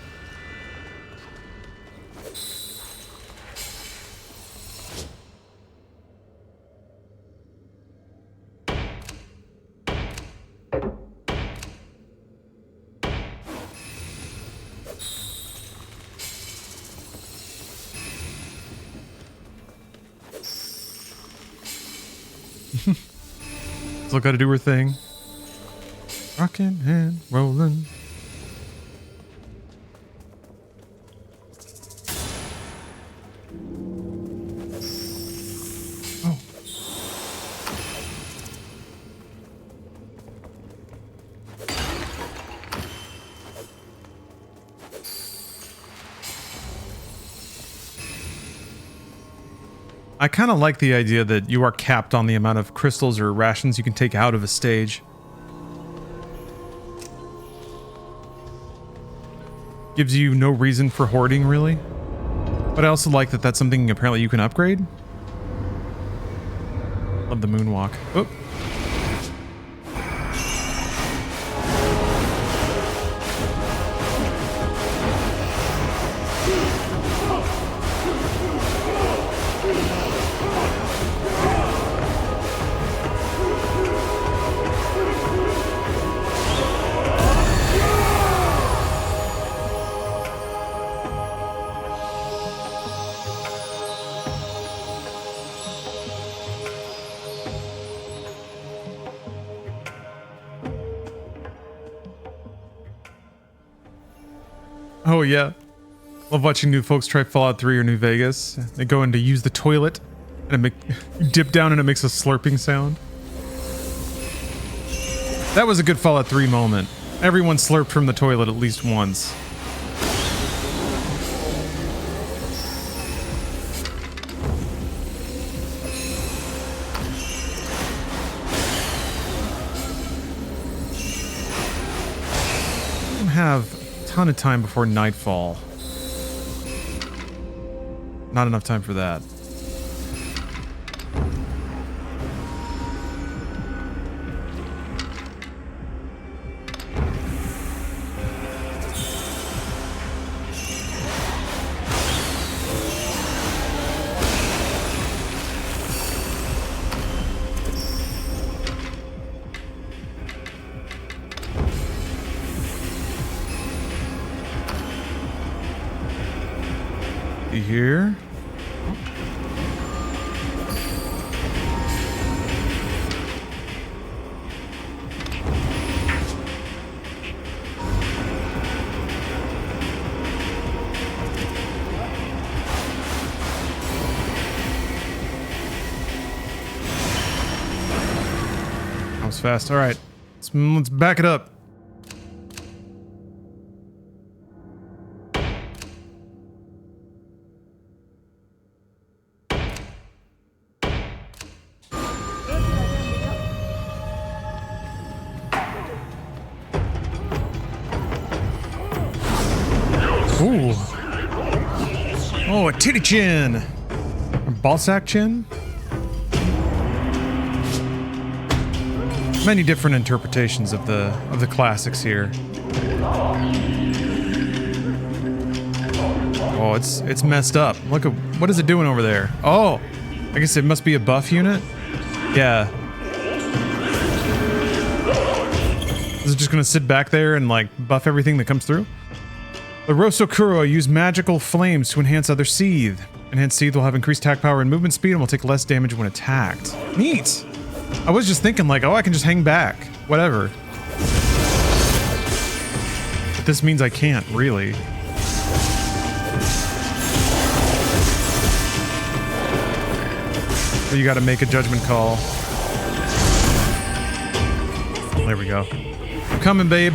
Still gotta do her thing. Rockin' and rollin'. I kind of like the idea that you are capped on the amount of crystals or rations you can take out of a stage. Gives you no reason for hoarding, really. But I also like that that's something apparently you can upgrade. Love the moonwalk. Oop. Oh yeah. Love watching new folks try Fallout 3 or New Vegas. They go in to use the toilet and you dip down and it makes a slurping sound. That was a good Fallout 3 moment. Everyone slurped from the toilet at least once. I don't have ton of time before nightfall. Not enough time for that. Here. That was fast. All right, let's back it up. Ooh. Oh, a titty chin. A ball sack chin. Many different interpretations of the classics here. Oh, it's messed up. Look at what is it doing over there? Oh, I guess it must be a buff unit. Yeah. Is it just gonna sit back there and like buff everything that comes through? The Rosokuro use magical flames to enhance other seethe. Enhanced seethe will have increased attack power and movement speed and will take less damage when attacked. Neat! I was just thinking like, oh, I can just hang back. Whatever. But this means I can't, really. So you gotta make a judgment call. There we go. I'm coming, babe.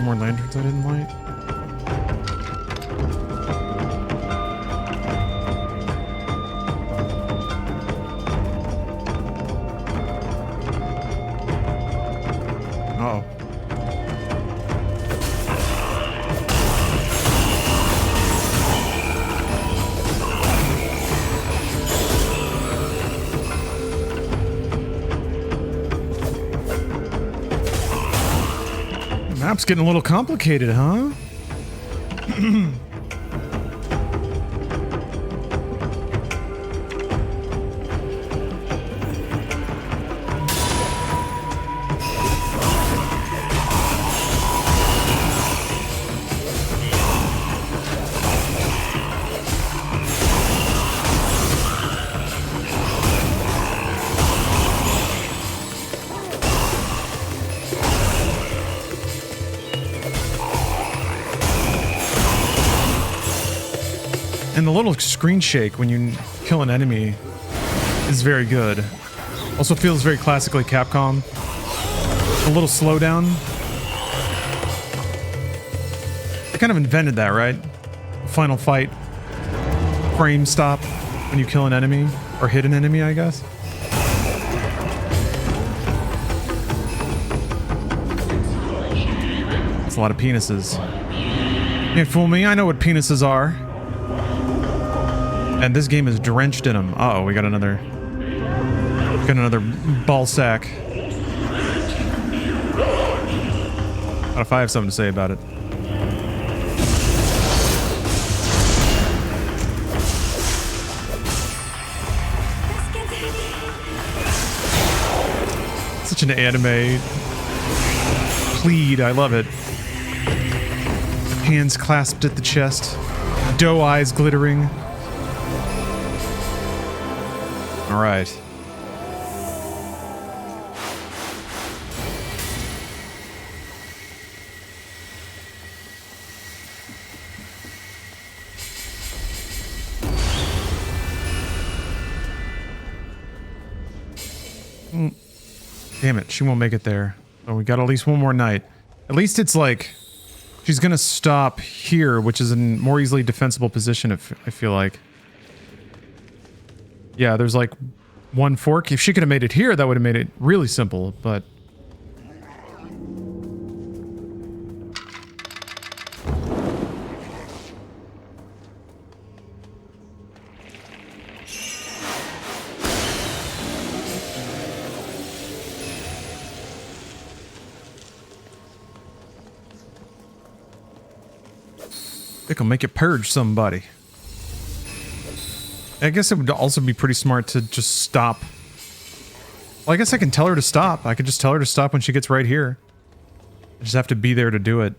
More lanterns I didn't light. Uh-oh. Map's getting a little complicated, huh? And the little screen shake when you kill an enemy is very good. Also feels very classically Capcom. A little slowdown. They kind of invented that, right? Final fight. Frame stop when you kill an enemy. Or hit an enemy, I guess. That's a lot of penises. You can't fool me, I know what penises are. And this game is drenched in them. Uh-oh, we got another ball sack. What if I have something to say about it? Such an anime plead, I love it. Hands clasped at the chest, doe eyes glittering. All right. Damn it, she won't make it there. So we got at least one more night. At least it's like she's gonna stop here, which is a more easily defensible position, I feel like. Yeah, there's like one fork. If she could have made it here, that would have made it really simple, but... I think I'll make it purge somebody. I guess it would also be pretty smart to just stop. Well, I guess I can tell her to stop. I could just tell her to stop when she gets right here. I just have to be there to do it.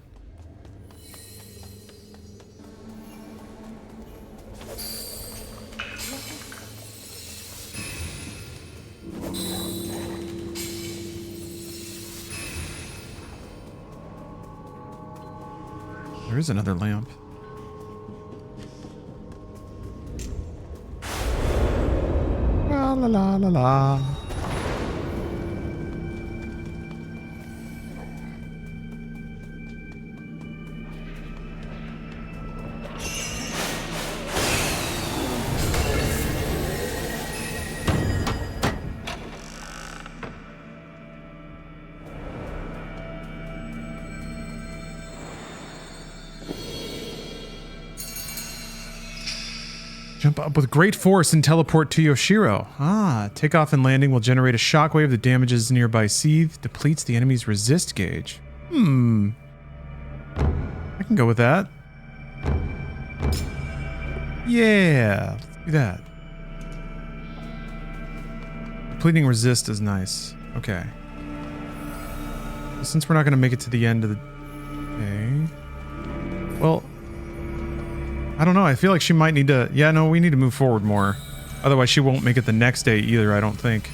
There is another lamp. La la la la. Jump up with great force and teleport to Yoshiro. Ah, takeoff and landing will generate a shockwave that damages nearby seethe, depletes the enemy's resist gauge. I can go with that. Yeah, let's do that. Depleting resist is nice. Okay. Since we're not going to make it to the end of the day... Well... I don't know, I feel like she might need to... Yeah, no, we need to move forward more. Otherwise she won't make it the next day either, I don't think.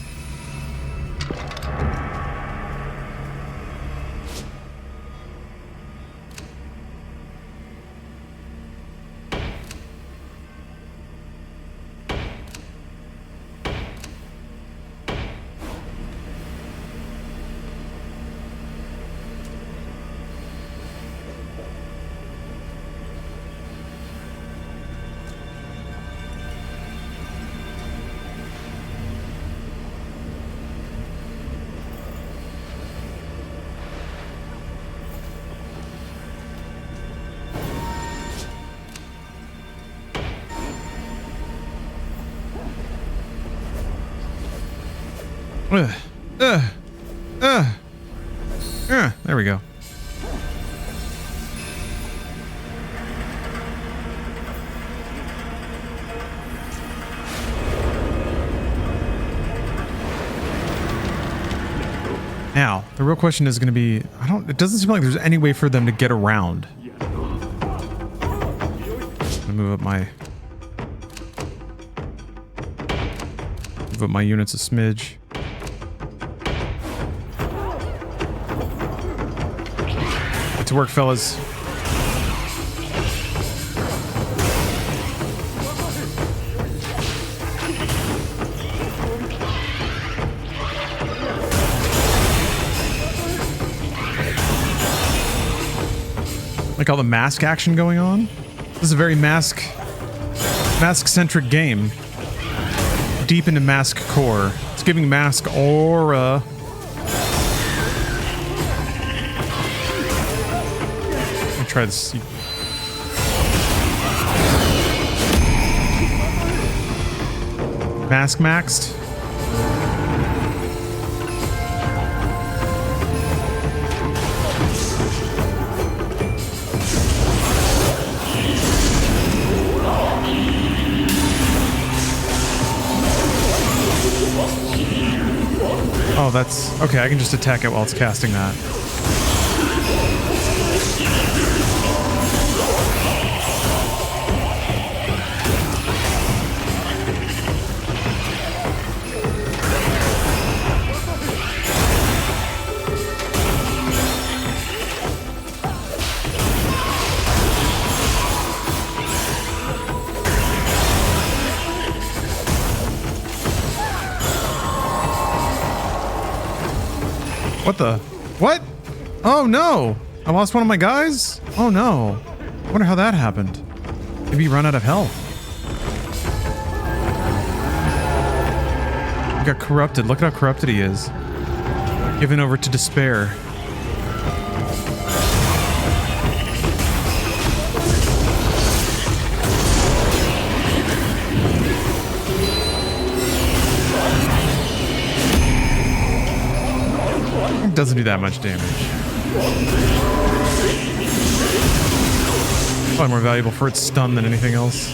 There we go. Now, the real question is going to be, it doesn't seem like there's any way for them to get around. I'm gonna move up my units a smidge. Get to work, fellas. Like all the mask action going on. This is a very mask-centric game. Deep into mask core. It's giving mask aura. Let me try this. Mask maxed. Oh, that's... Okay, I can just attack it while it's casting that. What the? What? Oh no! I lost one of my guys? Oh no. I wonder how that happened. Maybe he run out of health. He got corrupted. Look at how corrupted he is. Given over to despair. Doesn't do that much damage. Probably more valuable for its stun than anything else.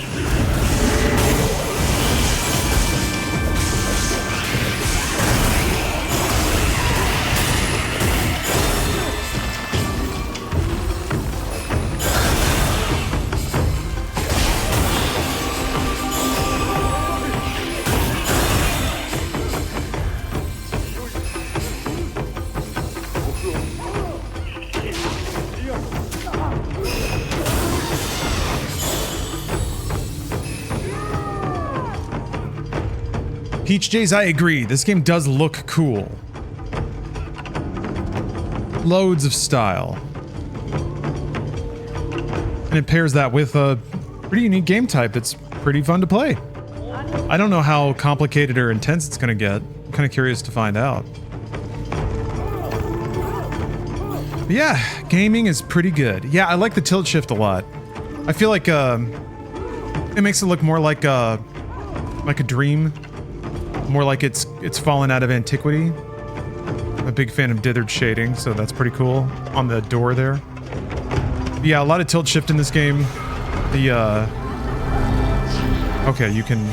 Peach Jays, I agree. This game does look cool. Loads of style. And it pairs that with a pretty unique game type that's pretty fun to play. I don't know how complicated or intense it's going to get. I'm kind of curious to find out. But yeah, gaming is pretty good. Yeah, I like the tilt shift a lot. I feel like it makes it look more like a dream. More like it's fallen out of antiquity. I'm a big fan of dithered shading, so that's pretty cool on the door there. Yeah, a lot of tilt shift in this game. The okay, you can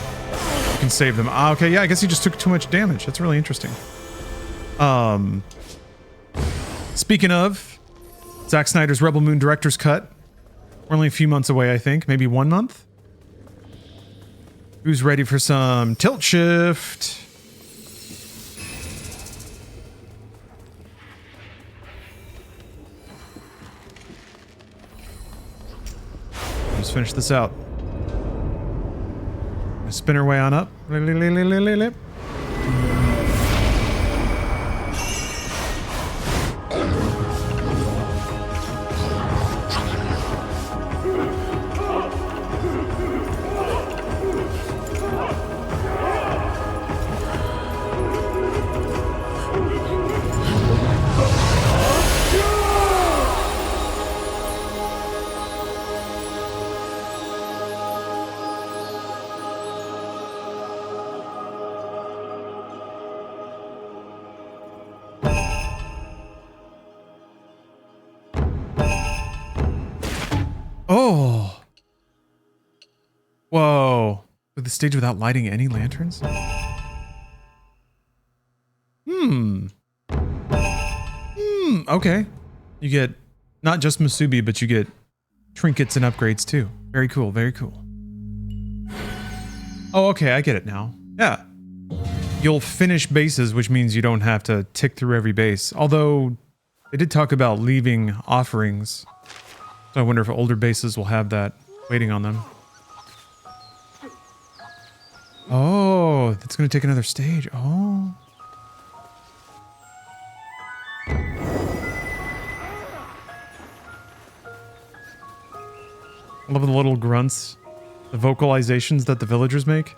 save them. Okay, yeah, I guess he just took too much damage. That's really interesting. Speaking of Zack Snyder's Rebel Moon director's cut, we're only a few months away, I think, maybe 1 month. Who's ready for some tilt shift? Let's finish this out. Spin our way on up. Oh. Whoa. With the stage without lighting any lanterns? Okay. You get not just Musubi, but you get trinkets and upgrades too. Very cool, very cool. Oh, okay, I get it now. Yeah. You'll finish bases, which means you don't have to tick through every base. Although, they did talk about leaving offerings. So I wonder if older bases will have that waiting on them. Oh, that's going to take another stage. Oh. I love the little grunts, the vocalizations that the villagers make.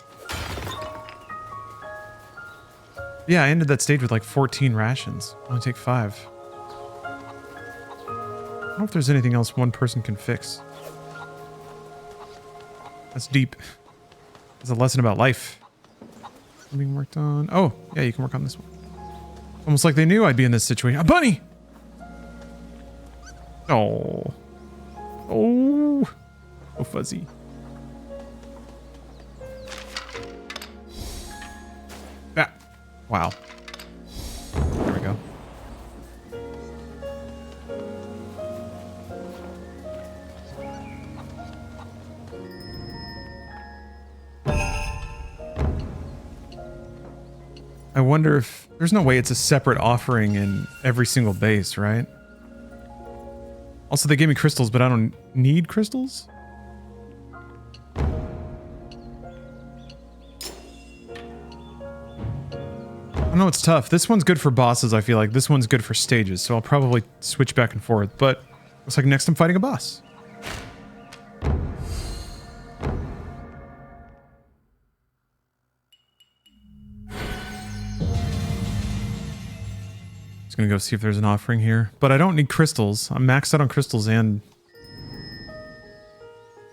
Yeah, I ended that stage with like 14 rations. Only take 5. I don't know if there's anything else one person can fix. That's deep. It's a lesson about life. Being worked on. Oh, yeah, you can work on this one. Almost like they knew I'd be in this situation. A bunny! Oh. Oh. Oh, fuzzy. Ah. Wow. There we go. I wonder if there's no way it's a separate offering in every single base, right? Also, they gave me crystals, but I don't need crystals? I know it's tough. This one's good for bosses, I feel like. This one's good for stages, so I'll probably switch back and forth. But looks like next I'm fighting a boss. Just gonna go see if there's an offering here. But I don't need crystals. I'm maxed out on crystals and...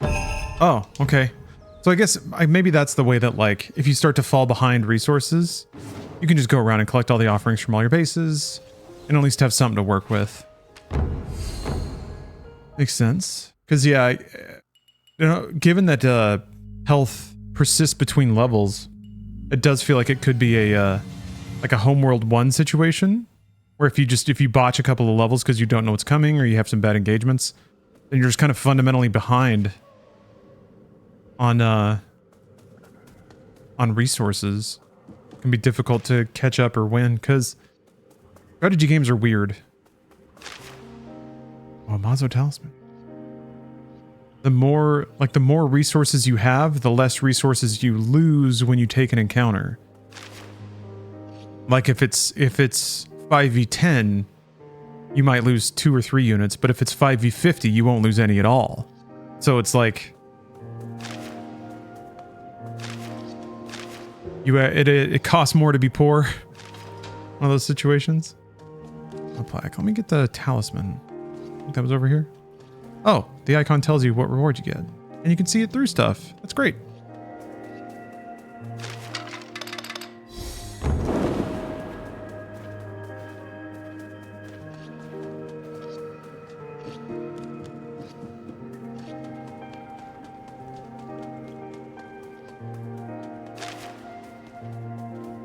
Oh, okay. So I guess maybe that's the way that, like, if you start to fall behind resources, you can just go around and collect all the offerings from all your bases and at least have something to work with. Makes sense. Because, yeah, you know, given that health persists between levels, it does feel like it could be a like a Homeworld 1 situation, where if you botch a couple of levels because you don't know what's coming or you have some bad engagements, then you're just kind of fundamentally behind on resources. It can be difficult to catch up or win because strategy games are weird. Oh, Mazo Talisman. The more resources you have, the less resources you lose when you take an encounter. Like if it's 5v10, you might lose 2 or 3 units, but if it's 5v50, you won't lose any at all. So it's like it costs more to be poor. One of those situations. Let me get the talisman. I think that was over here. Oh, the icon tells you what reward you get. And you can see it through stuff. That's great.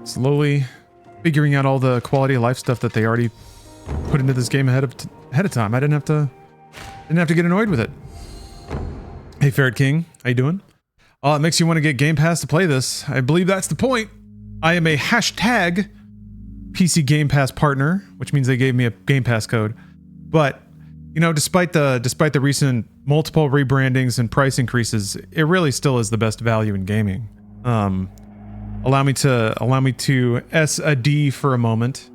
Slowly figuring out all the quality of life stuff that they already put into this game ahead of time. I didn't have to get annoyed with it. Hey, Ferret King, how you doing? Oh, it makes you want to get Game Pass to play this. I believe that's the point. I am a hashtag PC Game Pass partner, which means they gave me a Game Pass code. But you know, despite the recent multiple rebrandings and price increases, it really still is the best value in gaming. Allow me to S a D for a moment.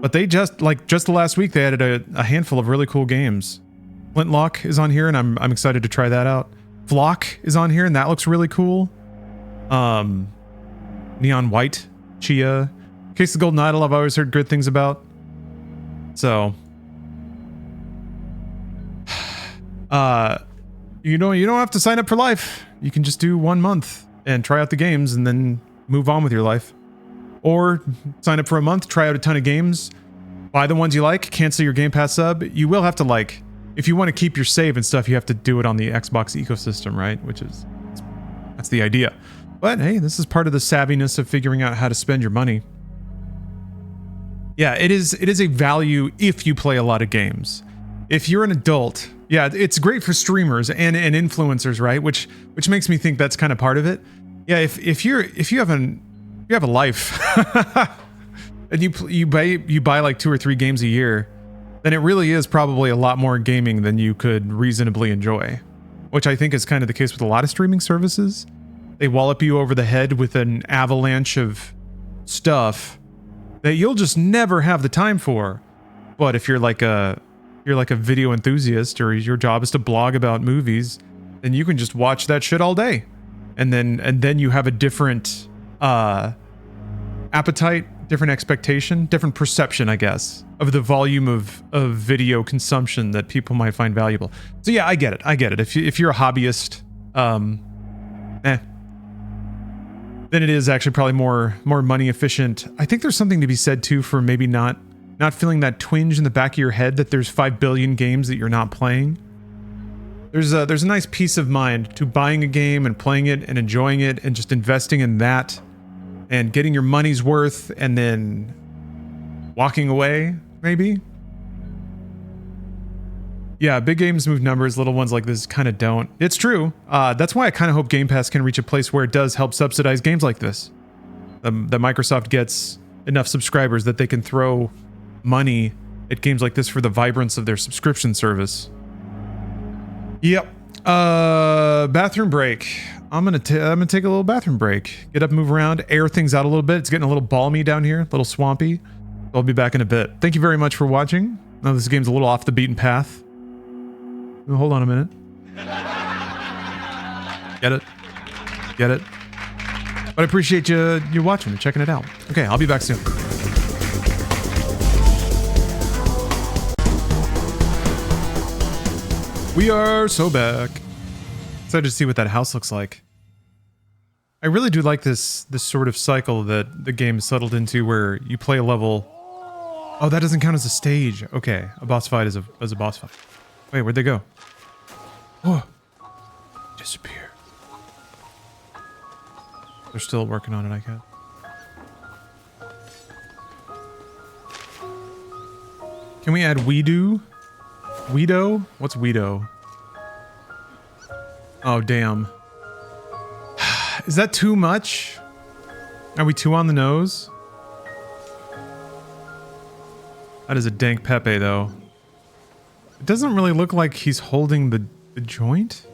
But they just the last week they added a handful of really cool games. Flintlock is on here and I'm excited to try that out. Flock is on here and that looks really cool. Neon White, Chia, Case of the Golden Idol I've always heard good things about. So you don't have to sign up for life. You can just do 1 month and try out the games and then move on with your life. Or sign up for a month, try out a ton of games, buy the ones you like, cancel your Game Pass sub. You will have to, if you want to keep your save and stuff, you have to do it on the Xbox ecosystem, right? That's the idea. But hey, this is part of the savviness of figuring out how to spend your money. Yeah, it is a value if you play a lot of games. If you're an adult, yeah, it's great for streamers and influencers, right? Which makes me think that's kind of part of it. Yeah, if you have a life and you buy like 2 or 3 games a year, then it really is probably a lot more gaming than you could reasonably enjoy, which I think is kind of the case with a lot of streaming services. They wallop you over the head with an avalanche of stuff that you'll just never have the time for. But if you're like a video enthusiast or your job is to blog about movies, then you can just watch that shit all day. And then you have a different appetite, different expectation, different perception, I guess, of the volume of video consumption that people might find valuable. So yeah, I get it. If you're a hobbyist, then it is actually probably more money efficient. I think there's something to be said too for maybe not feeling that twinge in the back of your head that there's 5 billion games that you're not playing. There's a nice peace of mind to buying a game and playing it and enjoying it and just investing in that and getting your money's worth and then walking away, maybe. Yeah, big games move numbers, little ones like this kind of don't. It's true. That's why I kind of hope Game Pass can reach a place where it does help subsidize games like this. That Microsoft gets enough subscribers that they can throw money at games like this for the vibrance of their subscription service. Yep. Bathroom break. I'm gonna take a little bathroom break. Get up, move around, air things out a little bit. It's getting a little balmy down here, a little swampy. I'll be back in a bit. Thank you very much for watching. Now this game's a little off the beaten path. Hold on a minute. Get it? But I appreciate you watching and checking it out. Okay, I'll be back soon. We are so back. Excited to see what that house looks like. I really do like this sort of cycle that the game settled into where you play a level. Oh, that doesn't count as a stage. Okay, a boss fight is a boss fight. Wait, where'd they go? Oh, disappear. They're still working on it, I guess. Can we add Weedo? Weedo? What's Weedo? Oh, damn. Is that too much? Are we too on the nose? That is a dank Pepe, though. It doesn't really look like he's holding the joint.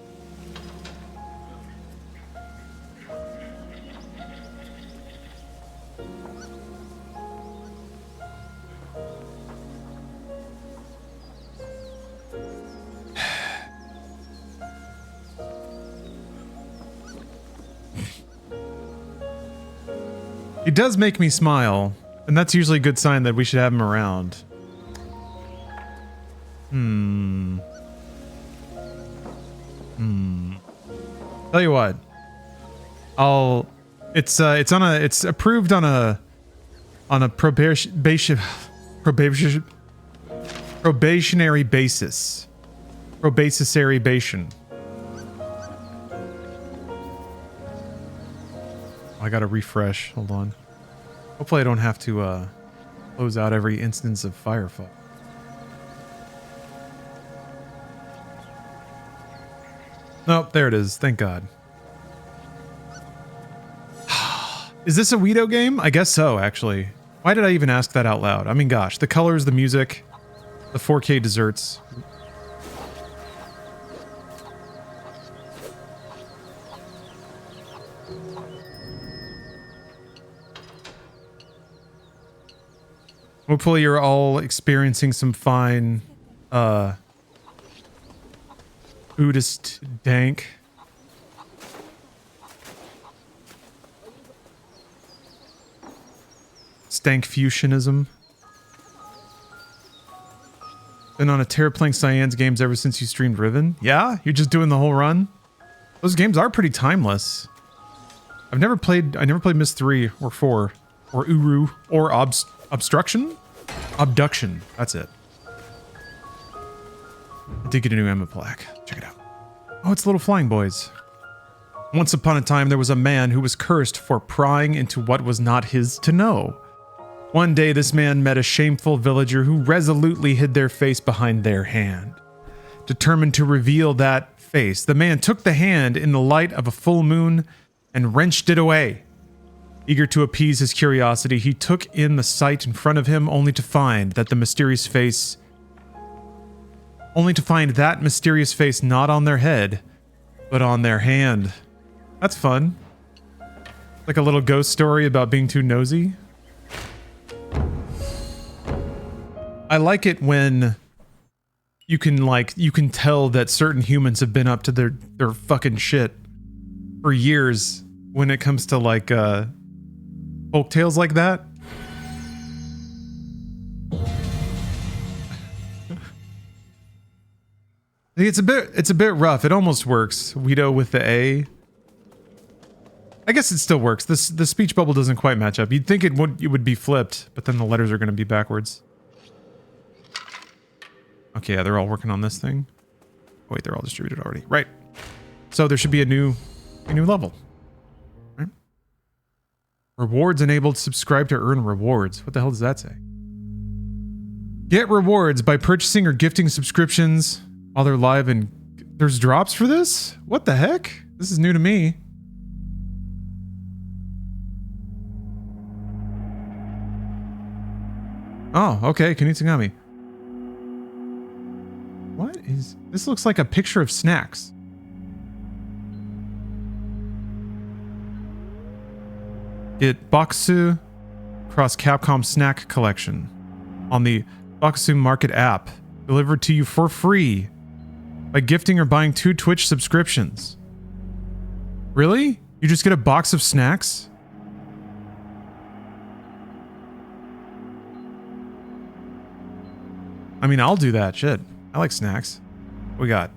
He does make me smile, and that's usually a good sign that we should have him around. Tell you what, it's approved on a probationary basis. I gotta refresh. Hold on. Hopefully I don't have to close out every instance of Firefox. Nope, there it is. Thank God. Is this a Weedo game? I guess so, actually. Why did I even ask that out loud? I mean, gosh, the colors, the music, the 4K desserts. Hopefully you're all experiencing some fine, Buddhist dank. Stankfusionism. Been on a tear playing Cyan's games ever since you streamed Riven? Yeah? You're just doing the whole run? Those games are pretty timeless. I never played Myst 3 or 4 or Uru or Obstruction? Abduction. That's it. I did get a new Emma plaque. Check it out. Oh, it's Little Flying Boys. Once upon a time, there was a man who was cursed for prying into what was not his to know. One day, this man met a shameful villager who resolutely hid their face behind their hand. Determined to reveal that face, the man took the hand in the light of a full moon and wrenched it away. Eager to appease his curiosity, he took in the sight in front of him only to find that mysterious face not on their head, but on their hand. That's fun. Like a little ghost story about being too nosy. I like it when you can tell that certain humans have been up to their fucking shit for years when it comes to like folk tales like that. I think it's a bit rough. It almost works. Weedo with the A. I guess it still works. The speech bubble doesn't quite match up. You'd think it would be flipped, but then the letters are going to be backwards. Okay, yeah, they're all working on this thing. Oh, wait, they're all distributed already. Right. So there should be a new level. Right? Rewards enabled. Subscribe to earn rewards. What the hell does that say? Get rewards by purchasing or gifting subscriptions while they're live, and there's drops for this? What the heck? This is new to me. Oh, okay, Kunitsu-Gami. What is... This looks like a picture of snacks. Get Boxu across Capcom Snack Collection on the Boxu Market app. Delivered to you for free by gifting or buying 2 Twitch subscriptions. Really? You just get a box of snacks? I mean, I'll do that. Shit. I like snacks. What we got?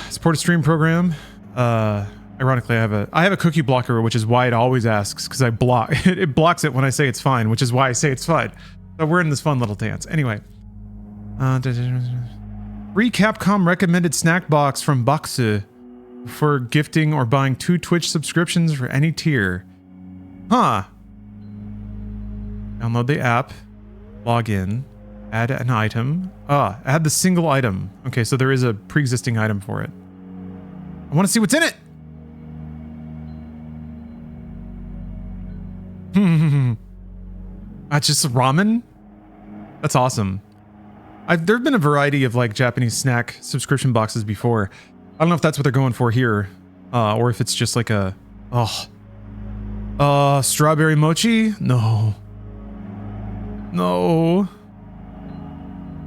Support a stream program. Ironically, I have a cookie blocker, which is why it always asks, because I block it blocks it when I say it's fine, which is why I say it's fine. So we're in this fun little dance. Anyway. Free Capcom recommended snack box from Boxu for gifting or buying 2 Twitch subscriptions for any tier. Huh. Download the app. Log in. Add an item. Add the single item. Okay, so there is a pre-existing item for it. I want to see what's in it! That's just ramen? That's awesome. There have been a variety of like Japanese snack subscription boxes before. I don't know if that's what they're going for here, or if it's just like a strawberry mochi? No.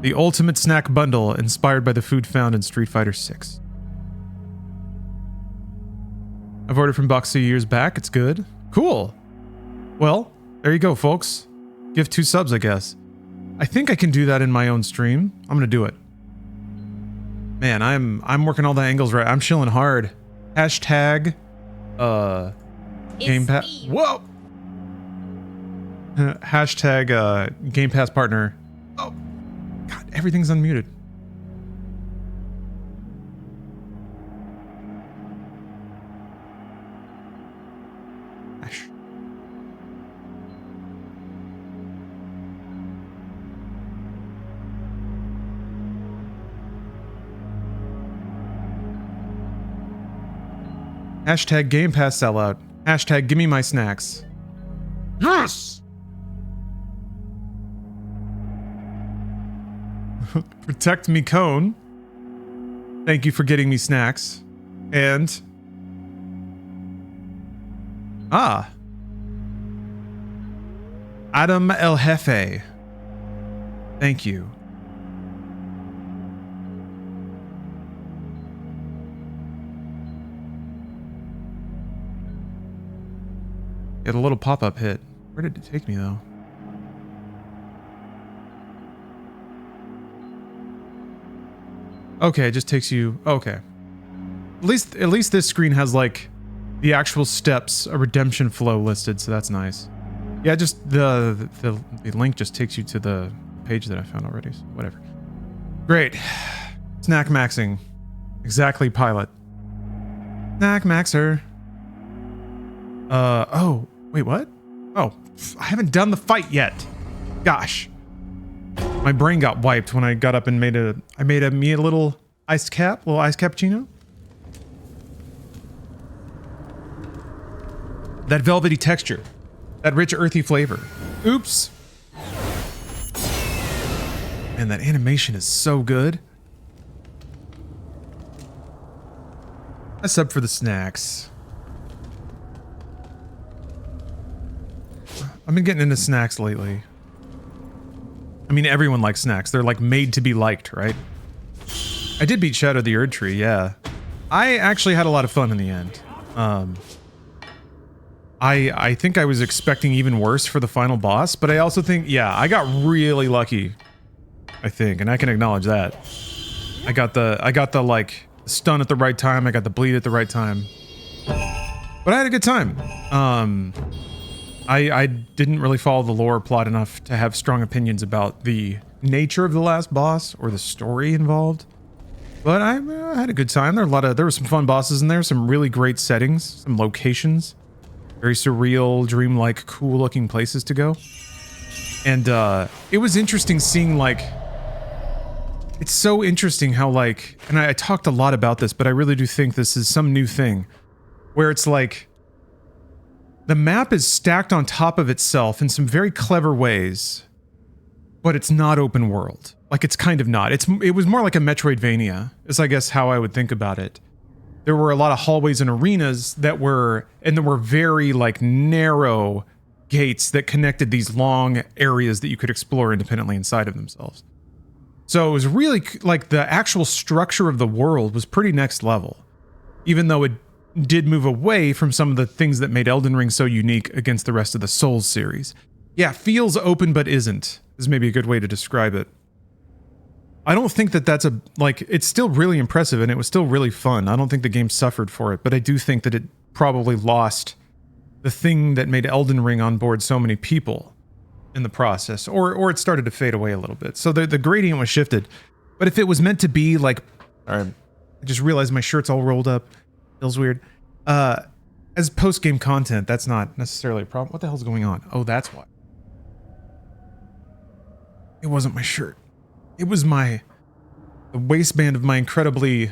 The ultimate snack bundle inspired by the food found in Street Fighter 6. I've ordered from Boxu years back. It's good. Cool. Well, there you go, folks. Give 2 subs, I guess. I think I can do that in my own stream. I'm gonna do it. Man, I'm working all the angles right. I'm chilling hard. Hashtag Game Pass. Whoa. Hashtag Game Pass partner. Oh God, everything's unmuted. Hashtag Game Pass sellout. Hashtag give me my snacks. Yes! Protect me, Cone. Thank you for getting me snacks. And... Adam El Jefe. Thank you. Get a little pop-up hit. Where did it take me though? Okay, it just takes you. Okay. At least this screen has like the actual steps, a redemption flow listed, so that's nice. Yeah, just the link just takes you to the page that I found already. So whatever. Great. Snack maxing. Exactly, pilot. Snack maxer. Oh, wait, what? Oh, I haven't done the fight yet. Gosh. My brain got wiped when I got up and made me a little iced cappuccino. That velvety texture. That rich earthy flavor. Oops. And that animation is so good. That's up for the snacks. I've been getting into snacks lately. I mean, everyone likes snacks. They're like made to be liked, right? I did beat Shadow the Erd Tree, yeah. I actually had a lot of fun in the end. I think I was expecting even worse for the final boss, but I also think, yeah, I got really lucky, I think, and I can acknowledge that. I got the like stun at the right time, I got the bleed at the right time. But I had a good time. I didn't really follow the lore plot enough to have strong opinions about the nature of the last boss or the story involved. But I had a good time. There were some fun bosses in there, some really great settings, some locations, very surreal, dreamlike, cool-looking places to go. And it was interesting seeing, like, it's so interesting how, like, and I talked a lot about this, but I really do think this is some new thing, where it's like, the map is stacked on top of itself in some very clever ways, but it's not open world. Like, it's kind of not. It was more like a Metroidvania, is I guess how I would think about it. There were a lot of hallways and arenas that were, and there were very, like, narrow gates that connected these long areas that you could explore independently inside of themselves. So it was really, like, the actual structure of the world was pretty next level, even though it did move away from some of the things that made Elden Ring so unique against the rest of the Souls series. Yeah, feels open but isn't, is maybe a good way to describe it. I don't think that that's it's still really impressive and it was still really fun. I don't think the game suffered for it, but I do think that it probably lost the thing that made Elden Ring on board so many people in the process, or it started to fade away a little bit. So the gradient was shifted. But if it was meant to be like, I just realized my shirt's all rolled up. Feels weird. As post-game content, that's not necessarily a problem. What the hell's going on? Oh, that's why. It wasn't my shirt. It was the waistband of my incredibly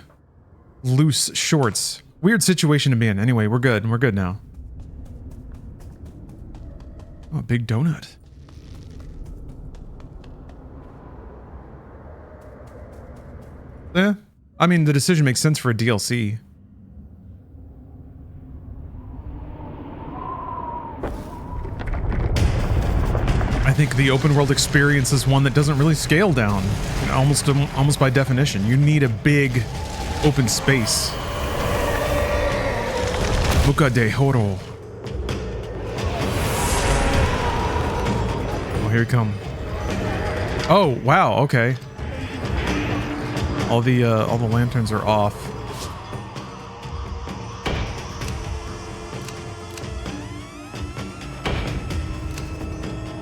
loose shorts. Weird situation to be in. Anyway, we're good. We're good now. Oh, a big donut. Yeah. I mean, the decision makes sense for a DLC. I think the open world experience is one that doesn't really scale down, almost by definition. You need a big open space. Buka de Horo. Oh, here we come. Oh, wow, okay. All the lanterns are off.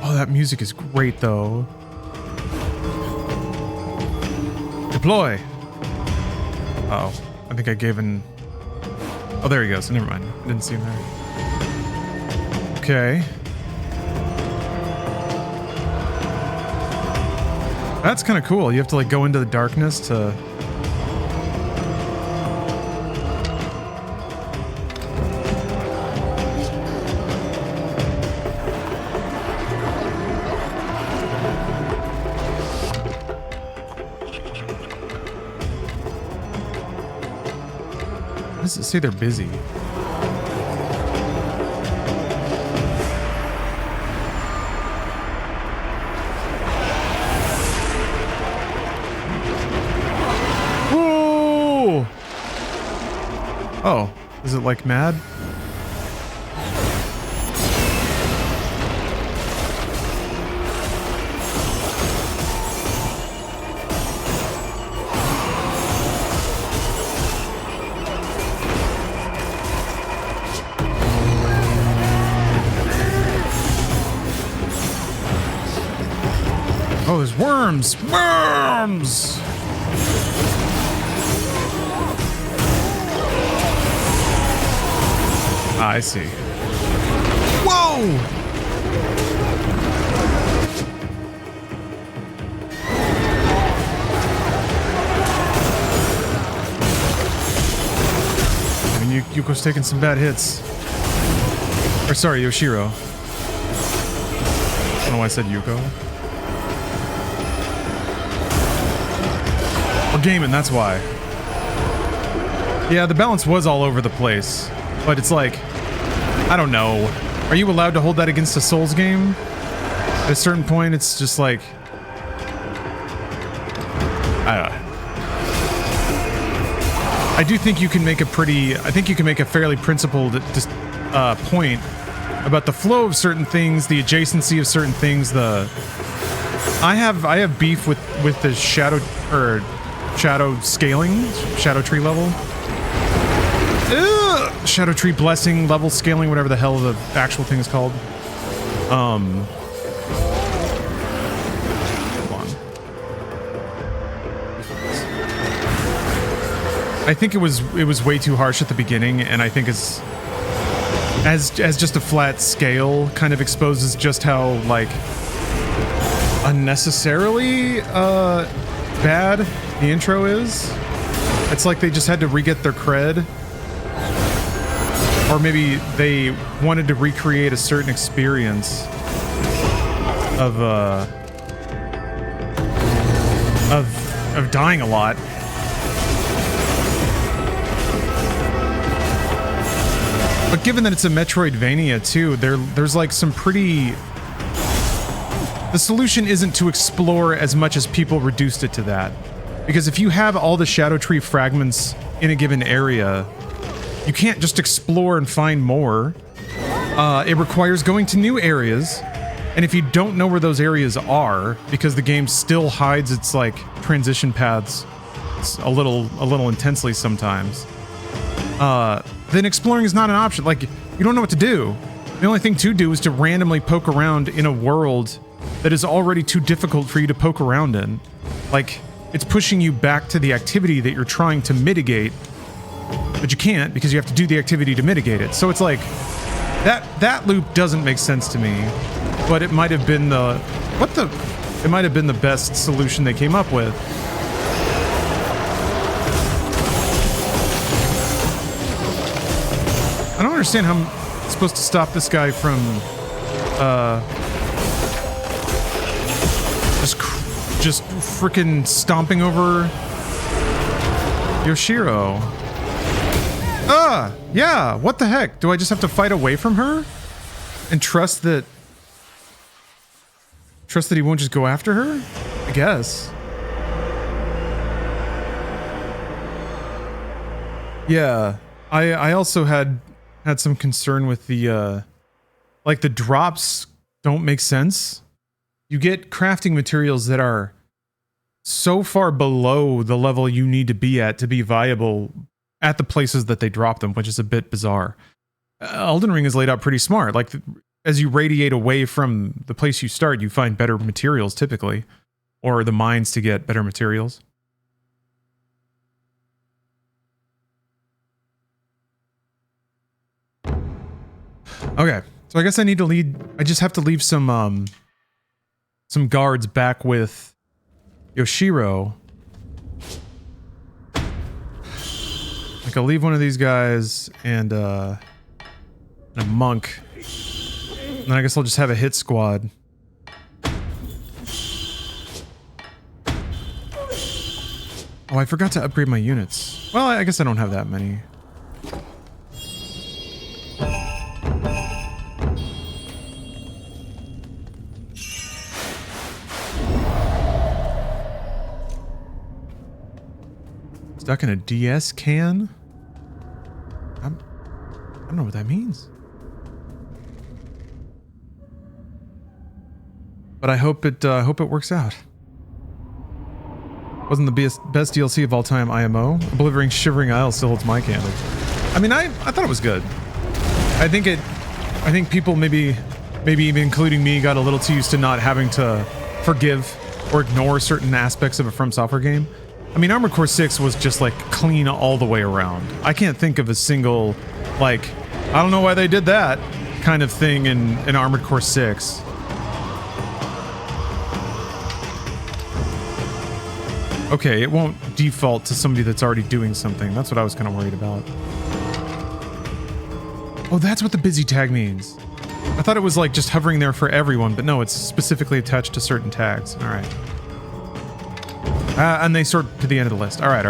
Oh, that music is great, though. Deploy! Uh-oh. I think I gave an... Oh, there he goes. Never mind. Didn't see him there. Okay. That's kind of cool. You have to, like, go into the darkness to... Does it say they're busy? Whoa! Oh, is it like mad? Oh, there's worms! Worms! Ah, I see. Whoa! I mean, Yuko's taking some bad hits. Or sorry, Yoshiro. I don't know why I said Yuko. We're gaming, that's why. Yeah, the balance was all over the place. But it's like, I don't know. Are you allowed to hold that against a Souls game? At a certain point, it's just like, I do think you can make a fairly principled point about the flow of certain things, the adjacency of certain things. I have beef with the shadow scaling, shadow tree level. Shadow tree blessing level scaling, whatever the hell the actual thing is called. Hold on. I think it was way too harsh at the beginning, and I think as just a flat scale kind of exposes just how like unnecessarily bad the intro is. It's like they just had to re-get their cred. Or maybe they wanted to recreate a certain experience of dying a lot. But given that it's a Metroidvania too, there's like some pretty... The solution isn't to explore as much as people reduced it to that. Because if you have all the Shadow Tree fragments in a given area, you can't just explore and find more. It requires going to new areas, and if you don't know where those areas are, because the game still hides its like transition paths a little intensely sometimes, then exploring is not an option. Like, you don't know what to do. The only thing to do is to randomly poke around in a world that is already too difficult for you to poke around in. Like, it's pushing you back to the activity that you're trying to mitigate. But you can't, because you have to do the activity to mitigate it. So it's like, that loop doesn't make sense to me, but it might have been the best solution they came up with. I don't understand how I'm supposed to stop this guy from, just freaking stomping over Yoshiro. Yeah, what the heck? Do I just have to fight away from her? And trust that he won't just go after her? I guess. Yeah, I also had some concern with the, like the drops don't make sense. You get crafting materials that are so far below the level you need to be at to be viable at the places that they drop them, which is a bit bizarre. Elden Ring is laid out pretty smart. Like, as you radiate away from the place you start, you find better materials typically, or the mines to get better materials. Okay, so I guess I just have to leave some guards back with Yoshiro. Like, I'll leave one of these guys and a monk. And then I guess I'll just have a hit squad. Oh, I forgot to upgrade my units. Well, I guess I don't have that many. Stuck in a DS can? I don't know what that means. But I hope it works out. Wasn't the best DLC of all time IMO? Oblivering Shivering Isle still holds my candle. I mean, I thought it was good. I think people maybe even including me got a little too used to not having to forgive or ignore certain aspects of a From Software game. I mean, Armored Core 6 was just like clean all the way around. I can't think of a single, like, I don't know why they did that kind of thing in Armored Core 6. Okay, it won't default to somebody that's already doing something. That's what I was kind of worried about. Oh, that's what the busy tag means. I thought it was like just hovering there for everyone, but no, it's specifically attached to certain tags. All right. And they sort to the end of the list. All right.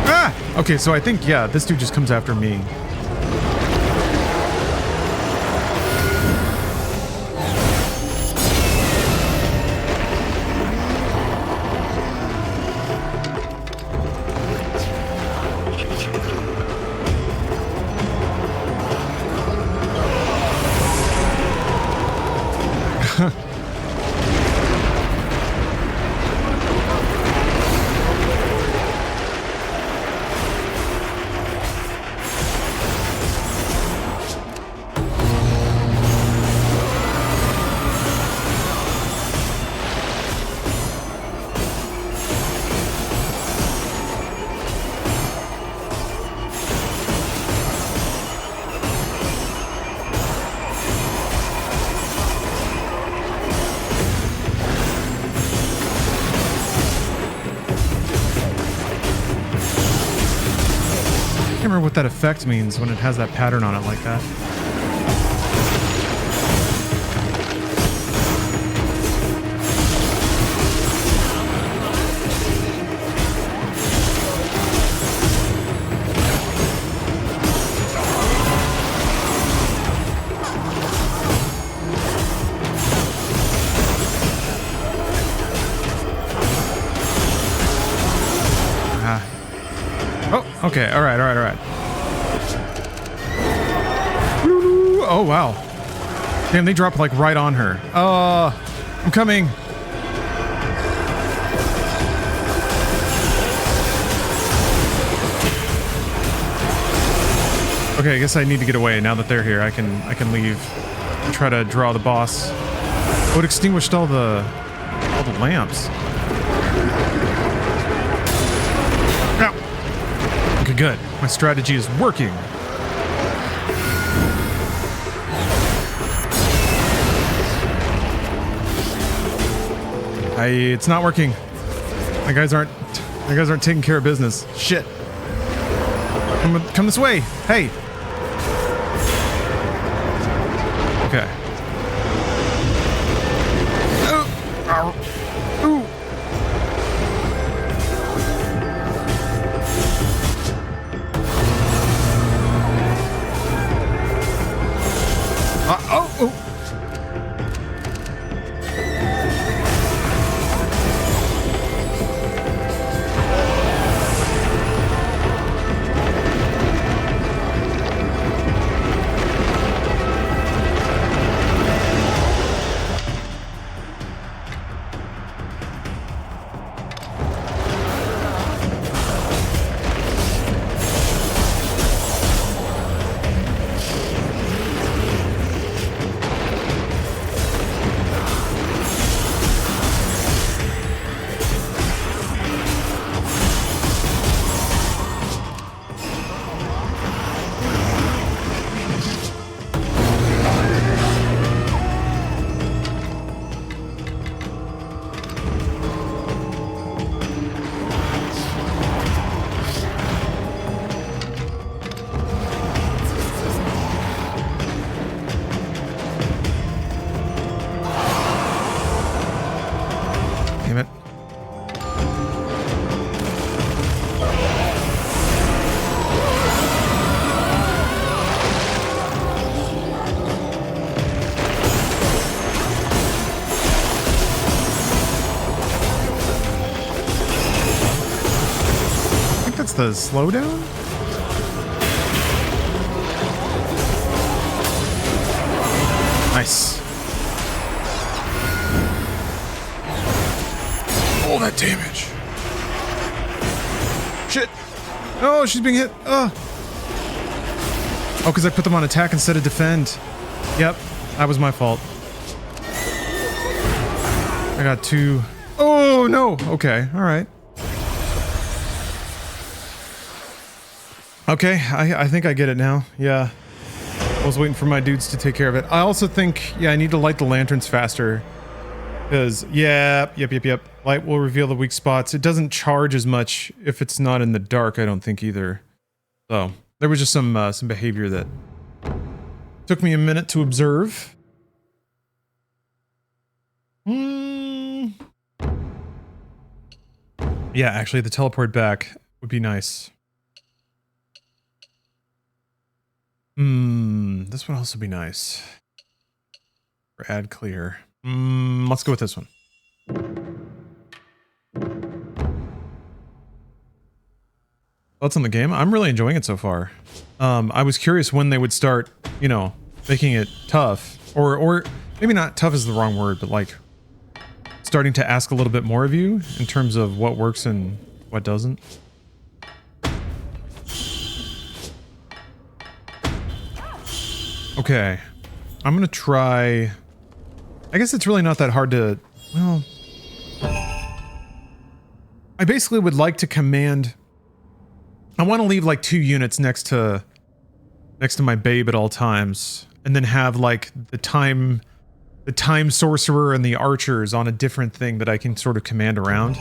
Ah! Okay, so I think, yeah, this dude just comes after me. I can't remember what that effect means when it has that pattern on it like that. Okay, all right. Oh, wow. Damn, they dropped like right on her. I'm coming. Okay, I guess I need to get away now that they're here. I can leave and try to draw the boss. Oh, it extinguished all the lamps. Okay, good. My strategy is working. It's not working. My guys aren't taking care of business. Shit. Come this way. Hey. Okay. Ooh. Oh. Damn it. I think that's the slowdown? Nice. All that damage. Shit. Oh, she's being hit. Oh, because I put them on attack instead of defend. Yep, that was my fault. I got two. Oh, no. Okay, all right. Okay, I think I get it now. Yeah. I was waiting for my dudes to take care of it. I also think, yeah, I need to light the lanterns faster. Because, yep. Light will reveal the weak spots. It doesn't charge as much if it's not in the dark, I don't think, either. So, there was just some behavior that took me a minute to observe. Yeah, actually, the teleport back would be nice. This would also be nice. Or add clear. Let's go with this one. Thoughts on the game? I'm really enjoying it so far. I was curious when they would start, you know, making it tough. Or maybe not tough is the wrong word, but like starting to ask a little bit more of you in terms of what works and what doesn't. Okay, I'm gonna try. I guess it's really not that hard to, well, I basically would like to command. I want to leave like 2 units next to my babe at all times, and then have like the time sorcerer and the archers on a different thing that I can sort of command around.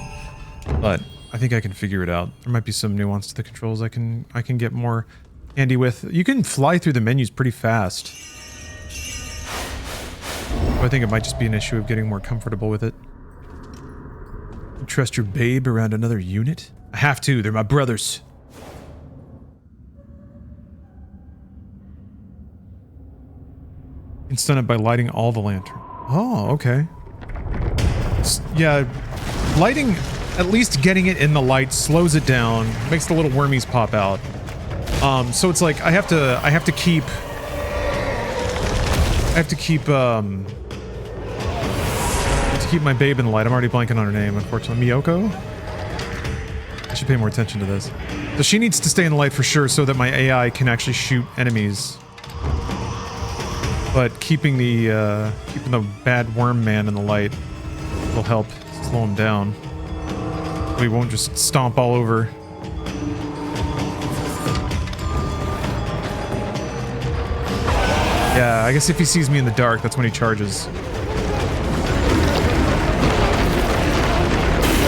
But I think I can figure it out. There might be some nuance to the controls I can get more handy with. You can fly through the menus pretty fast. I think it might just be an issue of getting more comfortable with it. You trust your babe around another unit? I have to, they're my brothers. You can stun it by lighting all the lanterns. Oh, okay. Yeah, lighting, at least getting it in the light slows it down, makes the little wormies pop out. So it's like I have to keep my babe in the light. I'm already blanking on her name, unfortunately. Miyoko? I should pay more attention to this. So she needs to stay in the light for sure so that my AI can actually shoot enemies. But keeping the bad worm man in the light will help slow him down. We won't just stomp all over. Yeah, I guess if he sees me in the dark, that's when he charges.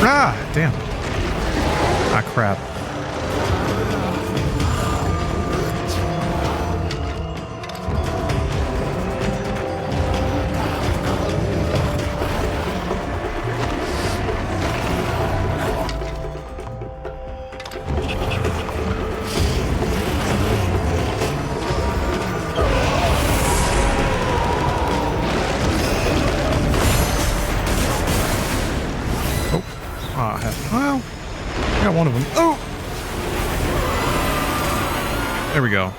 Ah, damn. Ah, crap. Well, I got one of them. Oh! There we go.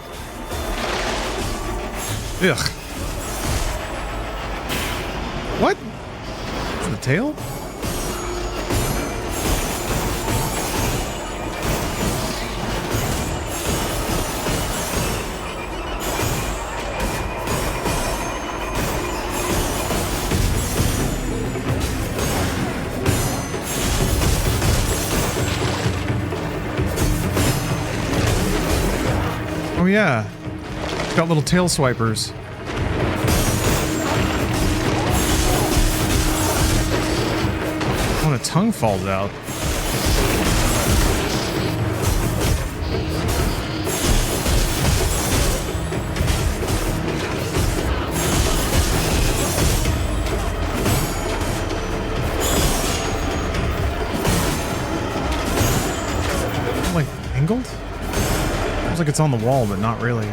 Ugh. What? Is it the tail? Oh yeah, it's got little tail swipers. When a tongue falls out. Like angled? Looks like it's on the wall, but not really.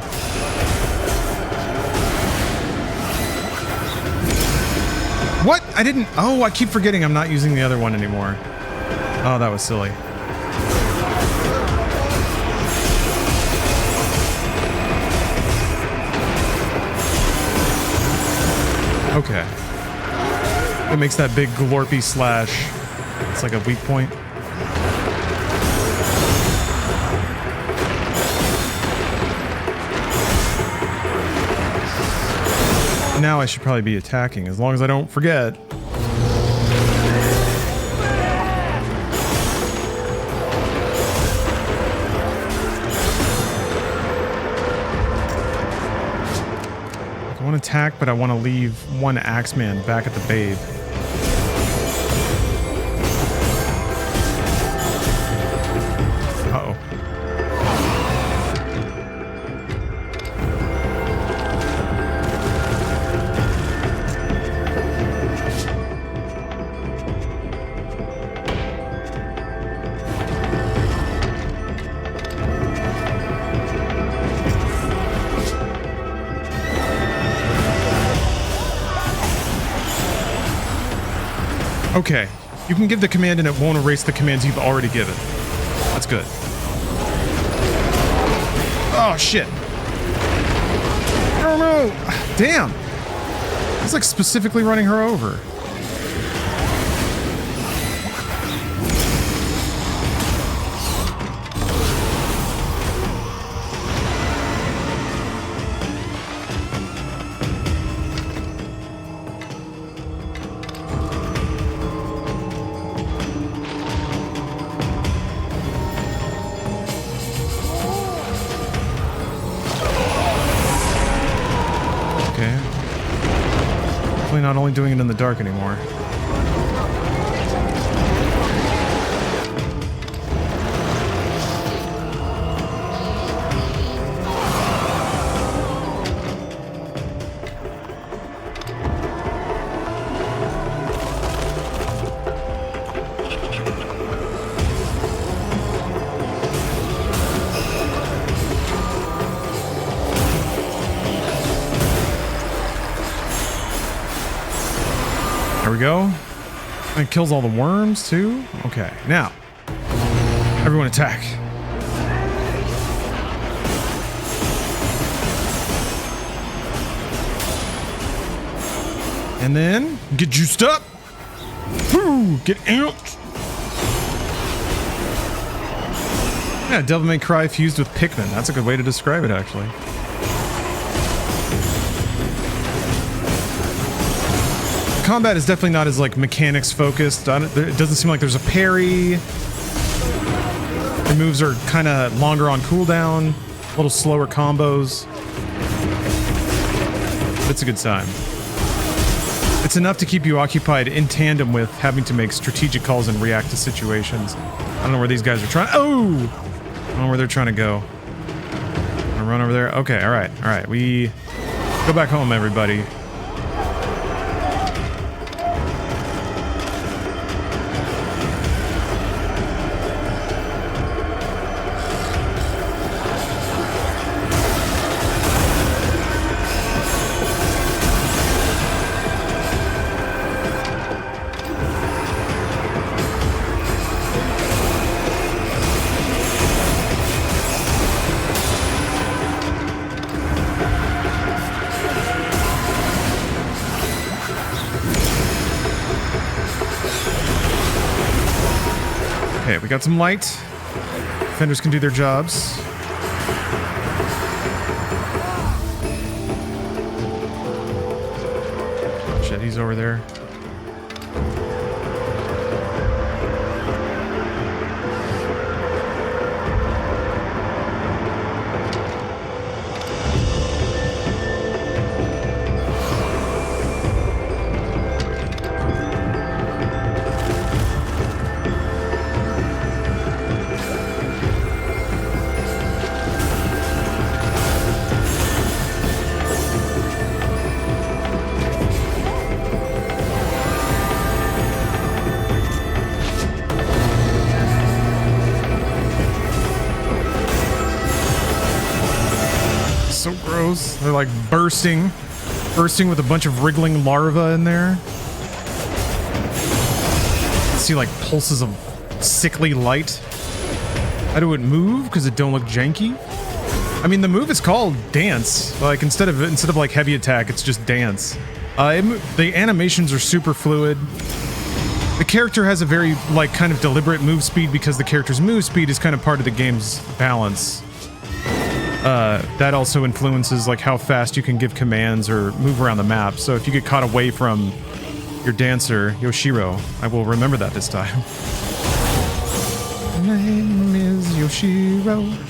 What? I didn't... Oh, I keep forgetting I'm not using the other one anymore. Oh, that was silly. Okay. It makes that big glorpy slash. It's like a weak point. Now I should probably be attacking, as long as I don't forget. I want to attack, but I want to leave one Axeman back at the babe. Uh-oh. Okay, you can give the command and it won't erase the commands you've already given. That's good. Oh, shit. Oh, no. Damn. It's like specifically running her over. Not only doing it in the dark anymore. There we go. And kills all the worms too. Okay, now everyone attack. And then get juiced up. Woo, get amped. Yeah, Devil May Cry fused with Pikmin. That's a good way to describe it, actually. Combat is definitely not as like mechanics focused. It doesn't seem like there's a parry. The moves are kind of longer on cooldown, a little slower combos. It's a good time. It's enough to keep you occupied in tandem with having to make strategic calls and react to situations. I don't know where these guys are trying. Oh! I don't know where they're trying to go. I'm gonna run over there. Okay, all right. We go back home, everybody. Okay, we got some light. Defenders can do their jobs. Shit, he's over there. So gross. They're like bursting with a bunch of wriggling larvae in there. See like pulses of sickly light. How do it move? Because it don't look janky. I mean, the move is called dance. Like instead of like heavy attack, it's just dance. The animations are super fluid. The character has a very like kind of deliberate move speed because the character's move speed is kind of part of the game's balance. That also influences like how fast you can give commands or move around the map. So if you get caught away from your dancer, Yoshiro, I will remember that this time. My name is Yoshiro.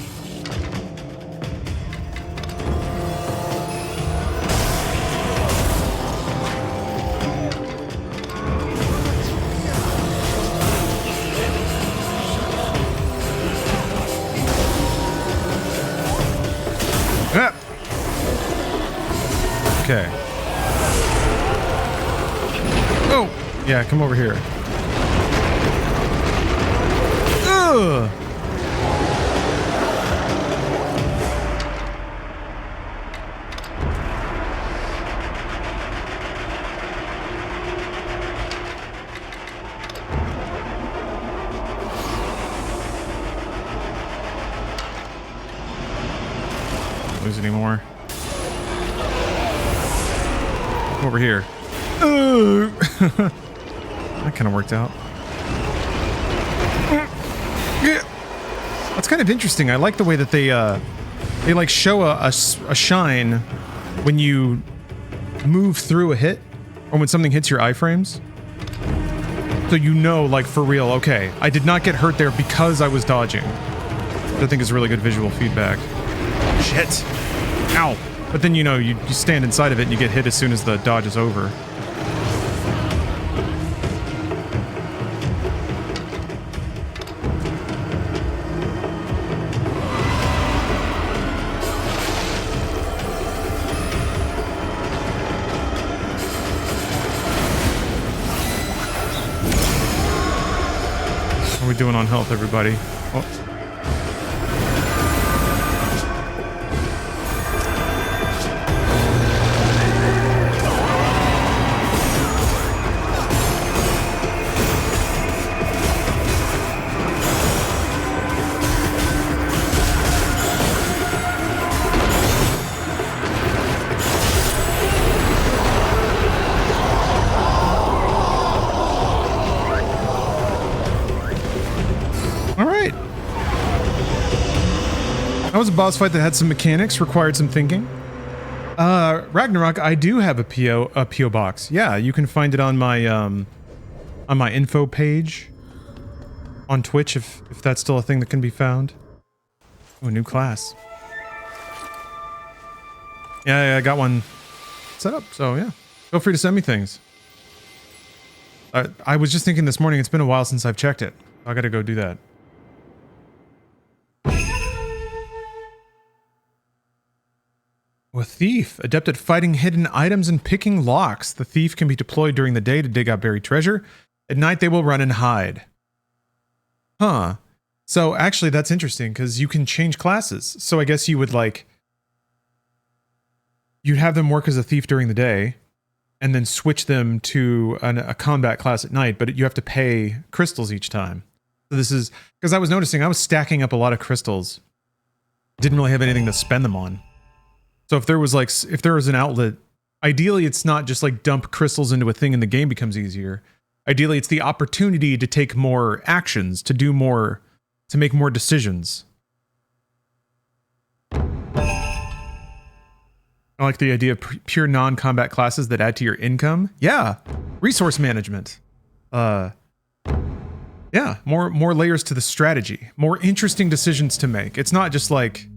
Okay. Oh! Yeah, come over here. Ugh! Don't lose anymore. Over here. That kind of worked out. That's kind of interesting. I like the way that they like show a shine when you move through a hit or when something hits your iframes. So you know, like, for real, okay, I did not get hurt there because I was dodging. I think is really good visual feedback. Shit. Ow. But then, you know, you stand inside of it and you get hit as soon as the dodge is over. How are we doing on health, everybody? Oh. That was a boss fight that had some mechanics, required some thinking. Ragnarok, I do have a PO box. Yeah, you can find it on my info page on Twitch if that's still a thing that can be found. Oh, a new class. Yeah, I got one set up, so yeah. Feel free to send me things. I was just thinking this morning, it's been a while since I've checked it. I gotta go do that. A thief, adept at fighting hidden items and picking locks. The thief can be deployed during the day to dig out buried treasure. At night, they will run and hide. Huh. So actually, that's interesting because you can change classes. So I guess you would like... You'd have them work as a thief during the day and then switch them to a combat class at night, but you have to pay crystals each time. So this is... Because I was noticing I was stacking up a lot of crystals. Didn't really have anything to spend them on. So if there was an outlet, ideally it's not just like dump crystals into a thing and the game becomes easier. Ideally it's the opportunity to take more actions, to do more, to make more decisions. I like the idea of pure non-combat classes that add to your income. Yeah, resource management. Yeah, more layers to the strategy, more interesting decisions to make. It's not just like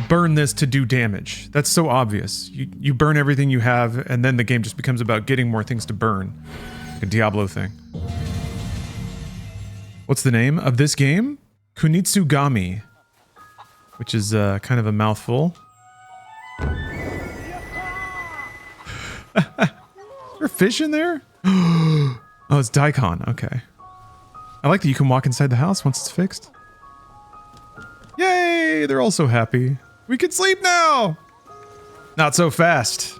burn this to do damage. That's so obvious. You burn everything you have, and then the game just becomes about getting more things to burn. Like a Diablo thing. What's the name of this game? Kunitsu-Gami. Which is kind of a mouthful. Is there a fish in there? Oh, it's Daikon. Okay. I like that you can walk inside the house once it's fixed. Yay! They're all so happy. We can sleep now! Not so fast.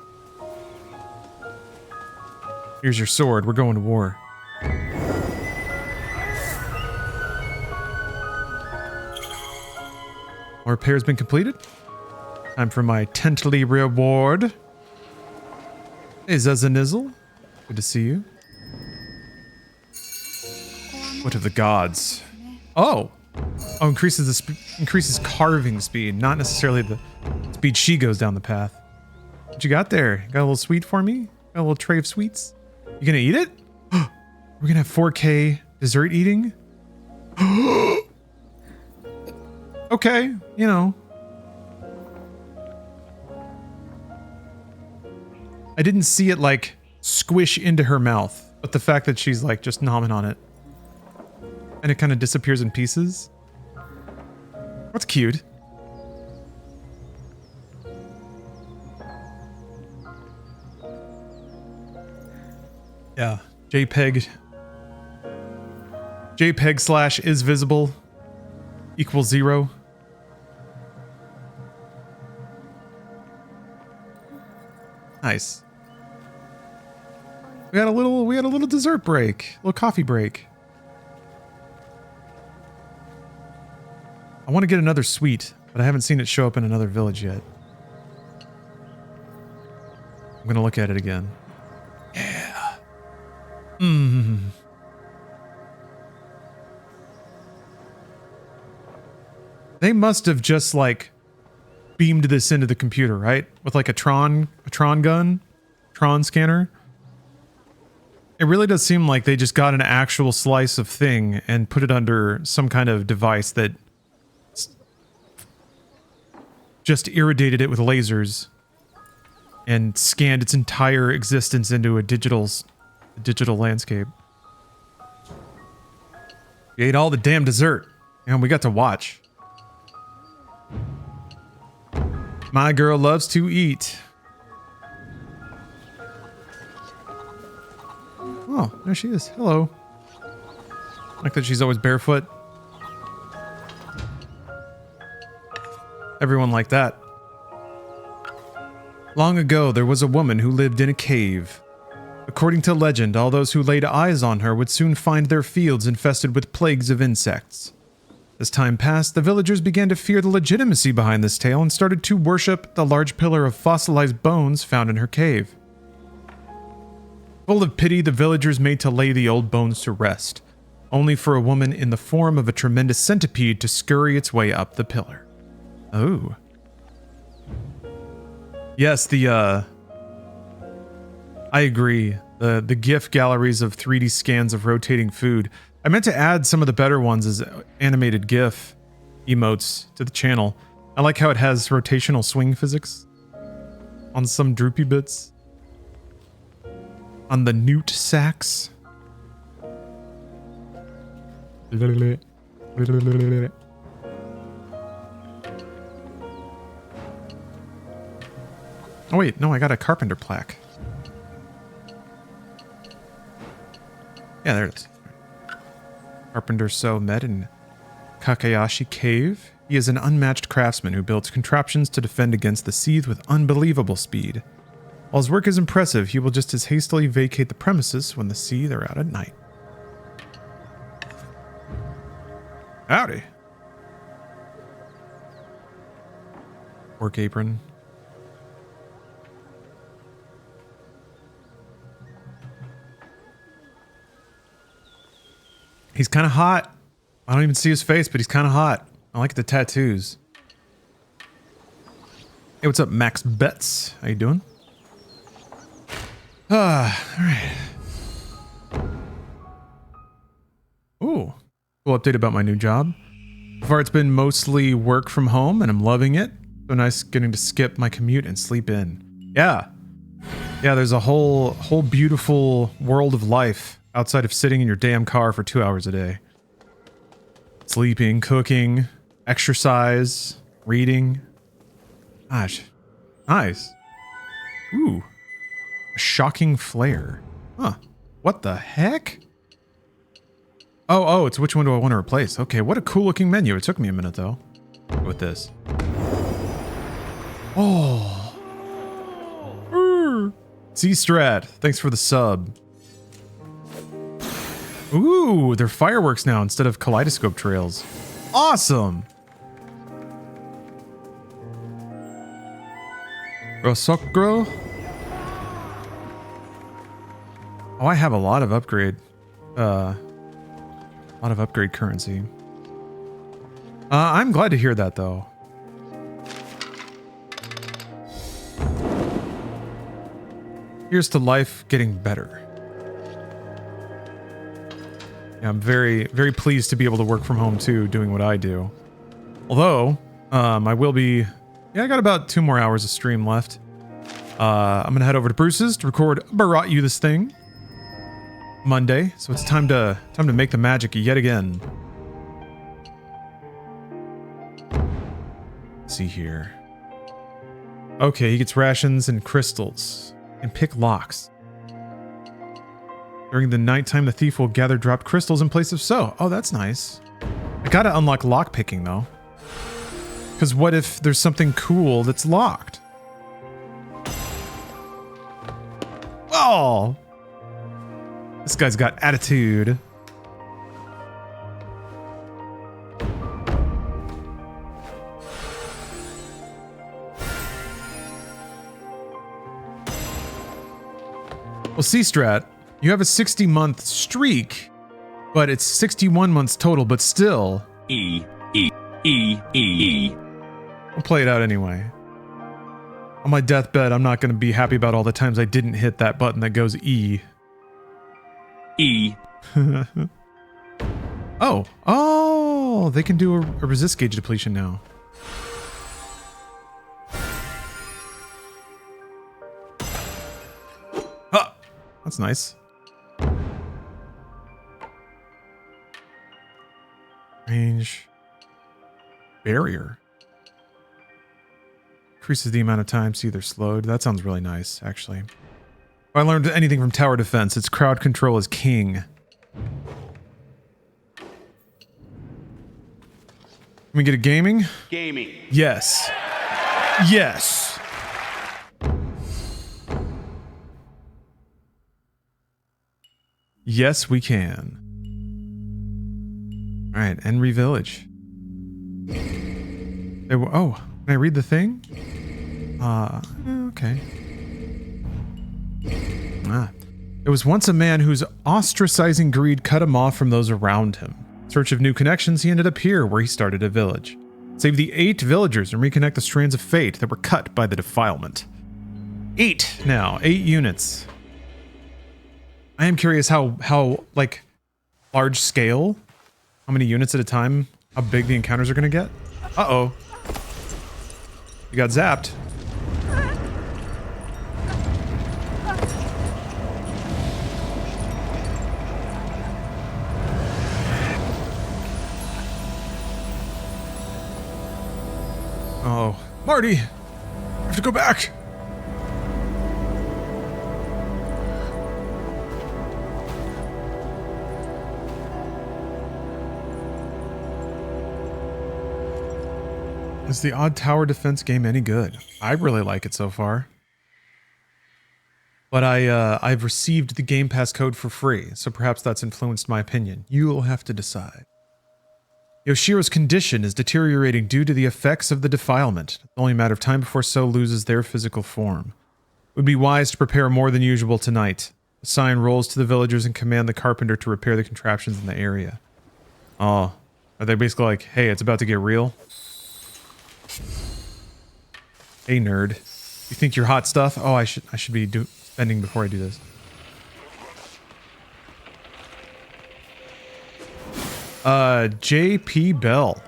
Here's your sword. We're going to war. Our repair's been completed. Time for my tently reward. Hey, Zazanizzle. Good to see you. What of the gods? Oh! Oh, increases carving speed, not necessarily the speed she goes down the path. What you got there? Got a little sweet for me? Got a little tray of sweets? You gonna eat it? We're gonna have 4K dessert eating? Okay, you know. I didn't see it like squish into her mouth, but the fact that she's like just nomming on it. And it kind of disappears in pieces. That's cute. Yeah, JPEG / is visible equals 0. Nice. We had a little dessert break, a little coffee break. I want to get another sweet, but I haven't seen it show up in another village yet. I'm gonna look at it again. Mm. They must have just like beamed this into the computer, right? With like a Tron gun, Tron scanner. It really does seem like they just got an actual slice of thing and put it under some kind of device that just irradiated it with lasers and scanned its entire existence into a digital landscape. We ate all the damn dessert, and we got to watch. My girl loves to eat. Oh, there she is. Hello. Like that she's always barefoot. Everyone like that. Long ago, there was a woman who lived in a cave. According to legend, all those who laid eyes on her would soon find their fields infested with plagues of insects. As time passed, the villagers began to fear the legitimacy behind this tale and started to worship the large pillar of fossilized bones found in her cave. Full of pity, the villagers made to lay the old bones to rest, only for a woman in the form of a tremendous centipede to scurry its way up the pillar. Oh. Yes, I agree. The GIF galleries of 3D scans of rotating food. I meant to add some of the better ones as animated GIF emotes to the channel. I like how it has rotational swing physics on some droopy bits. On the newt sacks. Oh wait, no, I got a carpenter plaque. Yeah, there it is. Carpenter So met in Kakayashi Cave. He is an unmatched craftsman who builds contraptions to defend against the seed with unbelievable speed. While his work is impressive, he will just as hastily vacate the premises when the seed are out at night. Howdy. Work apron. He's kind of hot. I don't even see his face, but he's kind of hot. I like the tattoos. Hey, what's up, Max Betts? How you doing? All right. Ooh, cool update about my new job. So far, it's been mostly work from home, and I'm loving it. So nice getting to skip my commute and sleep in. Yeah. Yeah, there's a whole beautiful world of life outside of sitting in your damn car for 2 hours a day. Sleeping, cooking, exercise, reading. Gosh. Nice. Ooh. A shocking flare. Huh. What the heck? Oh, it's which one do I want to replace? Okay, what a cool looking menu. It took me a minute though. With this. Oh. C-Strat, thanks for the sub. Ooh, they're fireworks now instead of kaleidoscope trails. Awesome! Rosokro? Oh, I have a lot of upgrade. Currency. I'm glad to hear that though. Here's to life getting better. Yeah, I'm very, very pleased to be able to work from home too, doing what I do. Although, I will be... Yeah, I got about 2 more hours of stream left. I'm gonna head over to Bruce's to record Brought You This Thing. Monday, so it's time to make the magic yet again. Let's see here. Okay, he gets rations and crystals. And pick locks. During the nighttime, the thief will gather dropped crystals in place of so. Oh, that's nice. I gotta unlock lock picking though. Because what if there's something cool that's locked? Oh! This guy's got attitude. Well, C-Strat, You have a 60-month streak, but it's 61 months total, but still. E. We'll play it out anyway. On my deathbed, I'm not going to be happy about all the times I didn't hit that button that goes E. Oh, they can do a resist gauge depletion now. Ah, that's nice. Range. Barrier. Increases the amount of time see they're slowed. That sounds really nice, actually. If I learned anything from tower defense, it's crowd control is king. Can we get a gaming? Gaming. Yes. Yes. Yes, we can. All right, Enry Village. Oh, can I read the thing? Okay. There was once a man whose ostracizing greed cut him off from those around him. In search of new connections, he ended up here, where he started a village. Save the 8 villagers and reconnect the strands of fate that were cut by the defilement. 8 now, 8 units. I am curious how like large scale, how many units at a time, how big the encounters are going to get. Uh-oh. You got zapped. Oh, Marty! I have to go back! Is the odd tower defense game any good? I really like it so far. But I've received the Game Pass code for free, so perhaps that's influenced my opinion. You will have to decide. Yoshiro's condition is deteriorating due to the effects of the defilement. It's only a matter of time before So loses their physical form. It would be wise to prepare more than usual tonight. Assign roles to the villagers and command the carpenter to repair the contraptions in the area. Oh, are they basically like, hey, it's about to get real? Hey, nerd. You think you're hot stuff? Oh, I should be spending before I do this. JP Bell.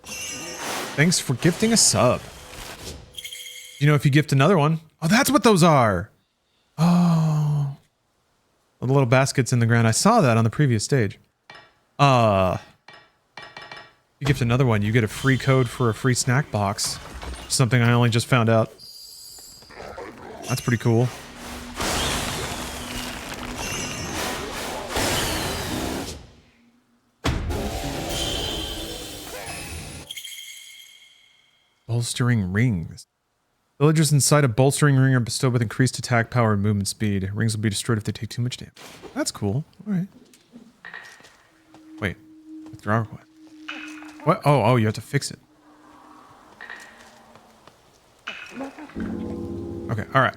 Thanks for gifting a sub. You know, if you gift another one. Oh, that's what those are. Oh. The little baskets in the ground. I saw that on the previous stage. You gift another one, you get a free code for a free snack box. Something I only just found out. That's pretty cool. Bolstering rings. Villagers inside a bolstering ring are bestowed with increased attack power and movement speed. Rings will be destroyed if they take too much damage. That's cool. Alright. Wait. Withdraw request. What? Oh, you have to fix it. Okay, alright.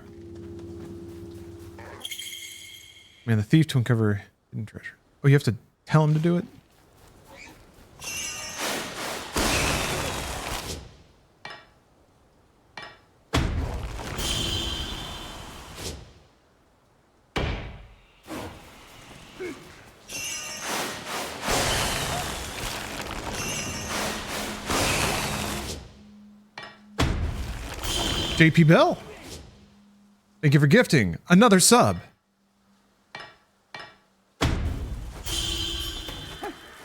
Man, the thief to uncover hidden treasure. Oh, you have to tell him to do it? JP Bell. Thank you for gifting another sub.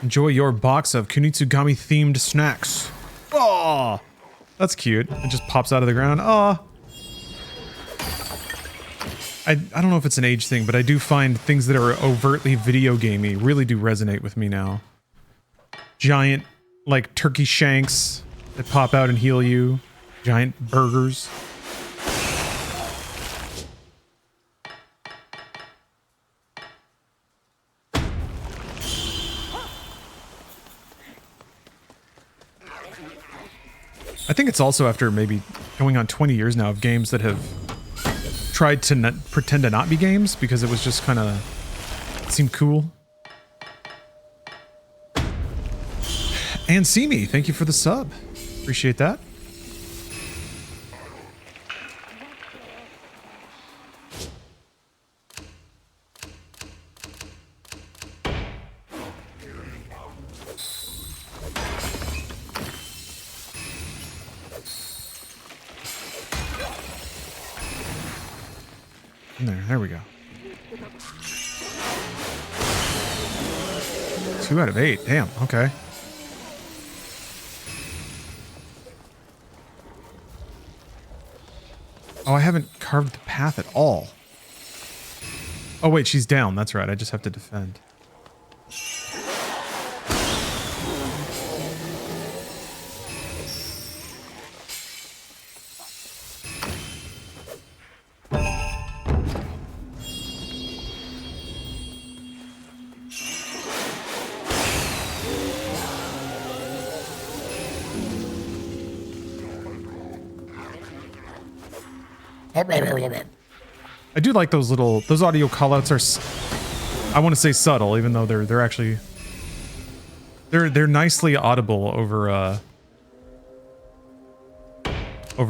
Enjoy your box of Kunitsu-Gami themed snacks. Oh, that's cute. It just pops out of the ground. Oh. I don't know if it's an age thing, but I do find things that are overtly video gamey really do resonate with me now. Giant, like, turkey shanks that pop out and heal you. Giant burgers. I think it's also after maybe going on 20 years now of games that have tried to pretend to not be games because it was just kind of seemed cool. And see me, thank you for the sub. Appreciate that. There we go. 2 out of 8. Damn, okay. Oh, I haven't carved the path at all. Oh wait, she's down. That's right. I just have to defend. I do like those audio callouts are, I want to say subtle, even though they're actually, they're nicely audible over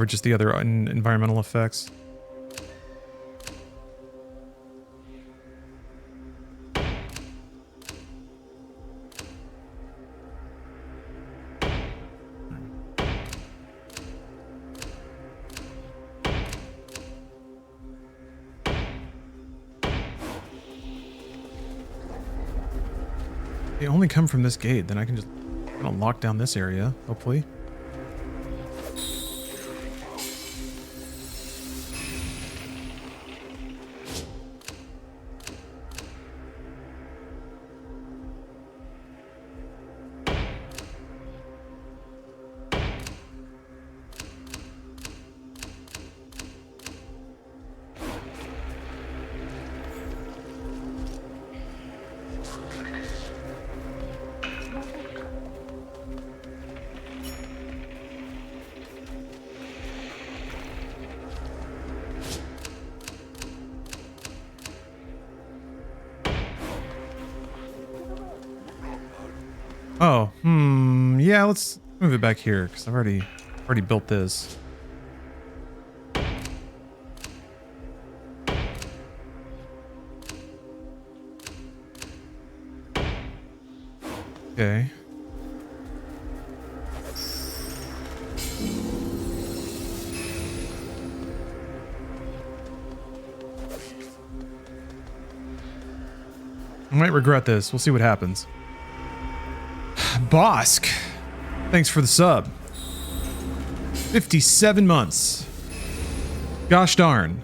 just the other environmental effects. They only come from this gate, then I can just lock down this area, hopefully. Oh, yeah, let's move it back here, because I've already built this. Okay. I might regret this. We'll see what happens. Bosk, thanks for the sub. 57 months. Gosh darn.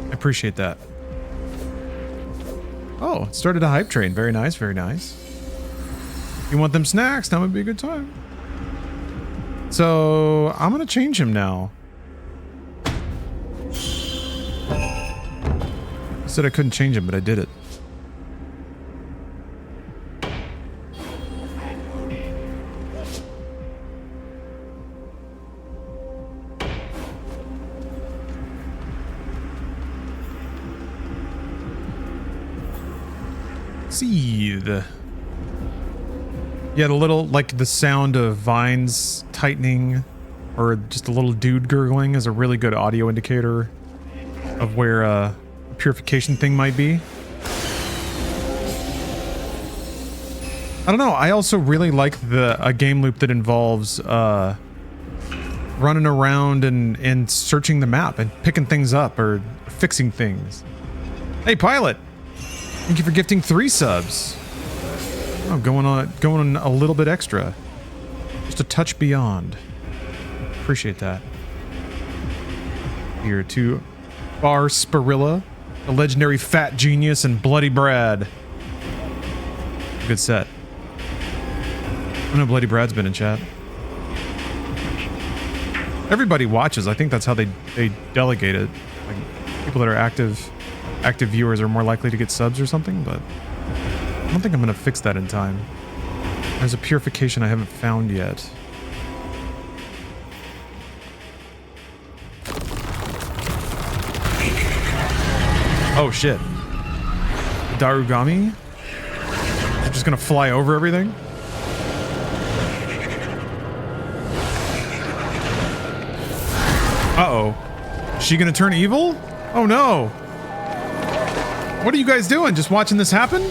I appreciate that. Oh, it started a hype train. Very nice, very nice. If you want them snacks, that would be a good time. So, I'm going to change him now. I said I couldn't change him, but I did it. Seethe. Yeah, the little, like the sound of vines tightening or just a little dude gurgling is a really good audio indicator of where a purification thing might be. I don't know, I also really like a game loop that involves running around and searching the map and picking things up or fixing things. Hey, Pilot! Thank you for gifting 3 subs. Oh, going on a little bit extra. Just a touch beyond. Appreciate that. Here to Bar Spirilla, the legendary Fat Genius, and Bloody Brad. Good set. I know Bloody Brad's been in chat. Everybody watches. I think that's how they delegate it. Like, people that are active viewers are more likely to get subs or something, but I don't think I'm going to fix that in time. There's a purification I haven't found yet. Oh shit. Darugami? They're just gonna fly over everything? Uh-oh. Is she gonna turn evil? Oh no. What are you guys doing? Just watching this happen?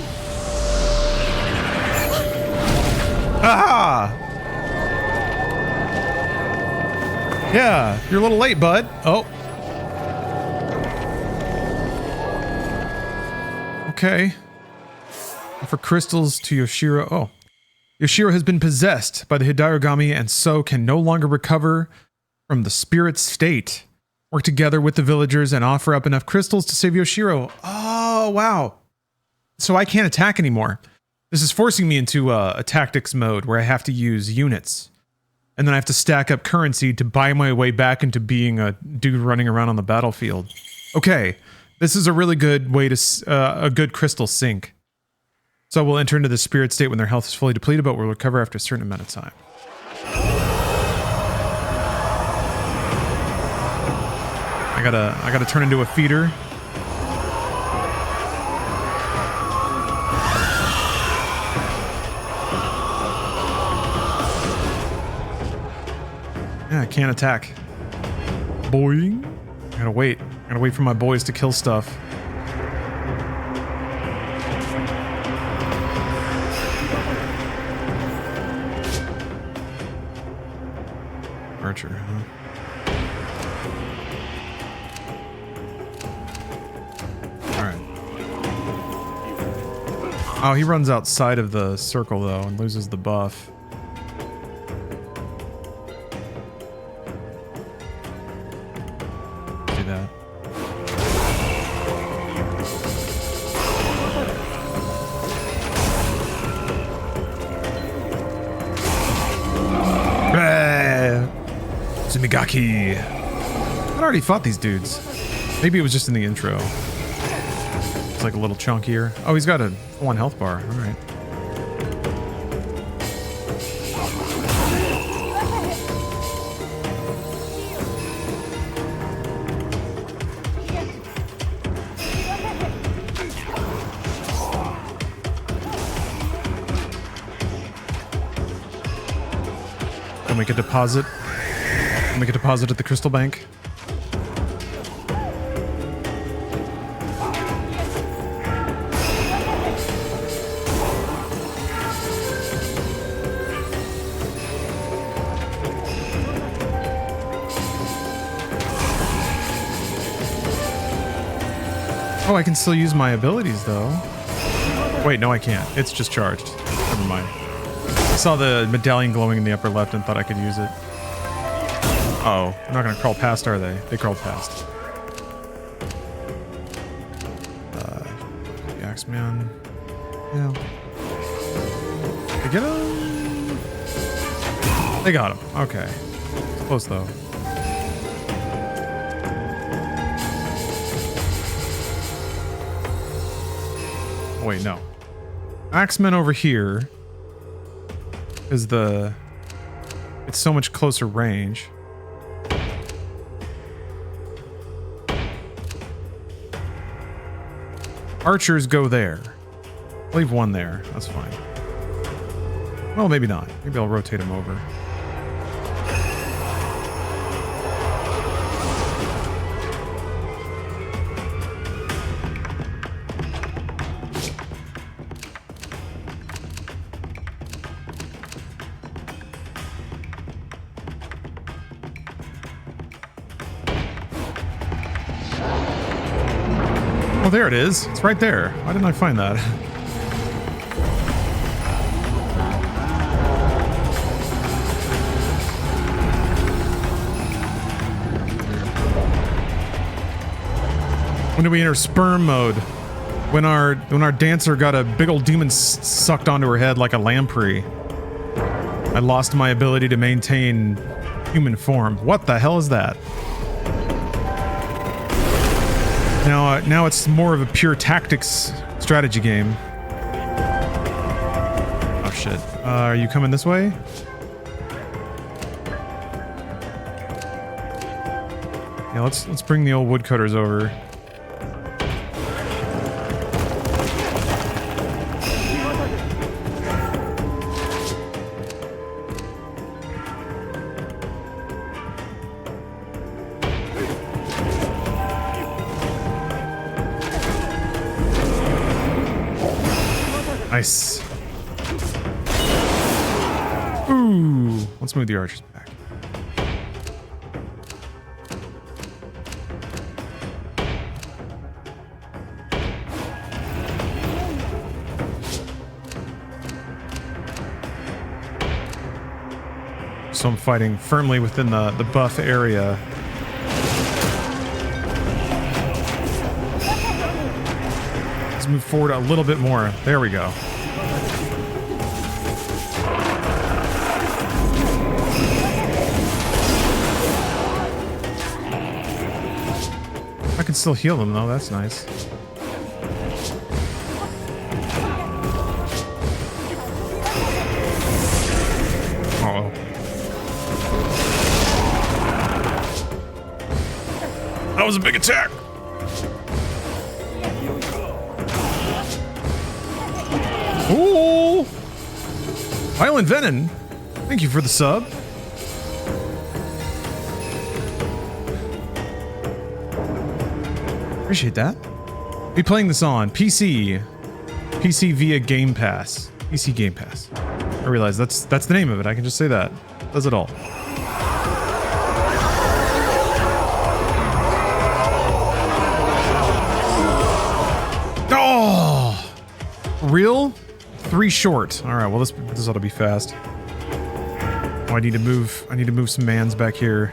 Ah! Yeah, you're a little late, bud. Oh. Okay. For crystals to Yoshiro. Oh. Yoshiro has been possessed by the Hidarugami and so can no longer recover from the spirit state. Work together with the villagers and offer up enough crystals to save Yoshiro. Oh, wow. So I can't attack anymore. This is forcing me into a tactics mode where I have to use units. And then I have to stack up currency to buy my way back into being a dude running around on the battlefield. Okay, this is a really good way to, a good crystal sink. So we'll enter into the spirit state when their health is fully depleted, but we'll recover after a certain amount of time. I gotta turn into a feeder. Yeah, I can't attack. Boing. I gotta wait. I gotta wait for my boys to kill stuff. Archer, huh? Alright. Oh, he runs outside of the circle though and loses the buff. That. Sumigaki. I already fought these dudes. Maybe it was just in the intro. It's like a little chunkier. Oh, he's got a 1 health bar. All right. Make a deposit. Make a deposit at the crystal bank. Oh, I can still use my abilities though. Wait, no I can't. It's just charged. Never mind. I saw the medallion glowing in the upper left and thought I could use it. Uh-oh. They're not gonna crawl past, are they? They crawled past. The Axeman. Yeah. They get him? They got him. Okay. It's close though. Wait, no. Axeman over here. Is it's so much closer range. Archers go there. Leave one there. That's fine. Well, maybe not. Maybe I'll rotate him over. Oh, there it is. It's right there. Why didn't I find that? When do we enter sperm mode? When our dancer got a big old demon sucked onto her head like a lamprey. I lost my ability to maintain human form. What the hell is that? Now it's more of a pure tactics strategy game. Oh shit. Are you coming this way? Yeah, let's bring the old woodcutters over. Nice. Ooh. Let's move the archers back. So I'm fighting firmly within the buff area. Let's move forward a little bit more. There we go. I can still heal them though, that's nice. Uh-oh. That was a big attack! Ooh! Violent Venom, thank you for the sub. Appreciate that. Be playing this on PC. PC via Game Pass. PC Game Pass. I realize that's the name of it. I can just say that. Does it all. Oh! Real? 3 short. All right, well this ought to be fast. Oh, I need to move some mans back here.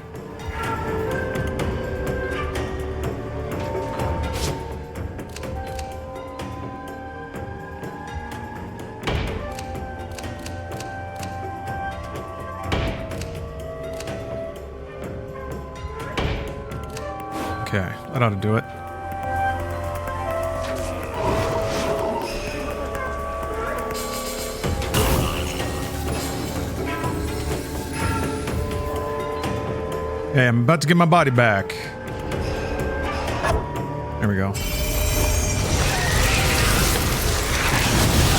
Okay, that ought to do it. Hey, I'm about to get my body back. There we go.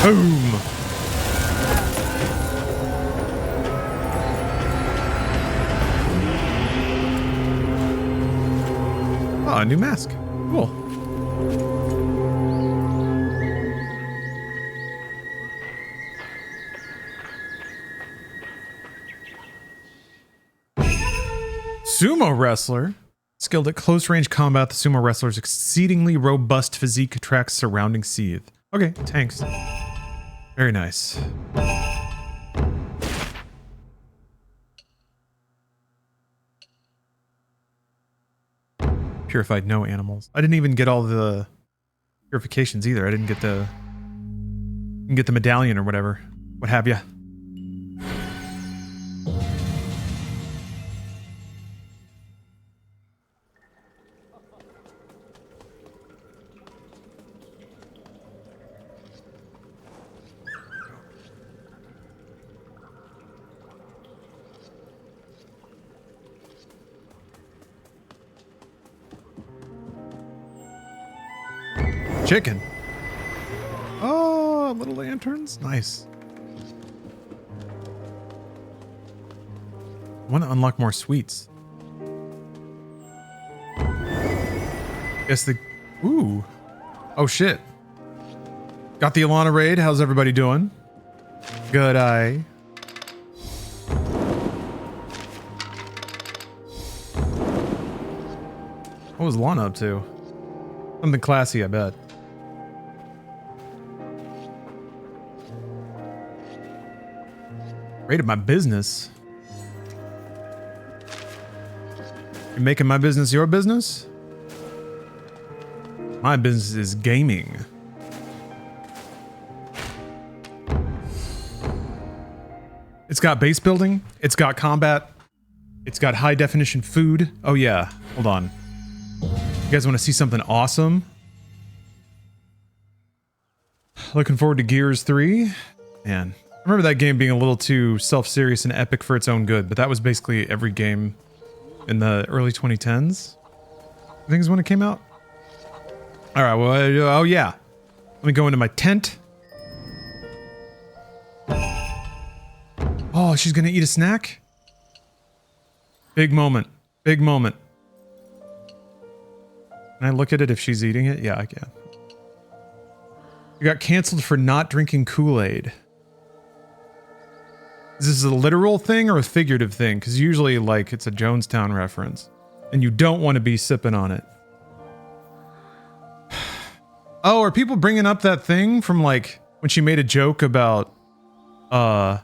Boom! Oh, a new mask. Cool. Sumo wrestler. Skilled at close range combat, the sumo wrestler's exceedingly robust physique attracts surrounding seethe. Okay, tanks. Very nice. Purified no animals. I didn't even get all the purifications either. I didn't get the medallion or whatever. What have you? Chicken. Oh, little lanterns. Nice. I want to unlock more sweets. Guess the... Ooh. Oh, shit. Got the Alana raid. How's everybody doing? Good eye. What was Lana up to? Something classy, I bet. Rated my business. You're making my business your business? My business is gaming. It's got base building. It's got combat. It's got high definition food. Oh yeah, hold on. You guys want to see something awesome? Looking forward to Gears 3. Man, I remember that game being a little too self-serious and epic for its own good, but that was basically every game in the early 2010s. I think is when it came out. All right, well, oh yeah. Let me go into my tent. Oh, she's gonna eat a snack? Big moment. Big moment. Can I look at it if she's eating it? Yeah, I can. You got canceled for not drinking Kool-Aid. Is this a literal thing or a figurative thing? Because usually, like, it's a Jonestown reference. And you don't want to be sipping on it. Oh, are people bringing up that thing from, like, when she made a joke about, how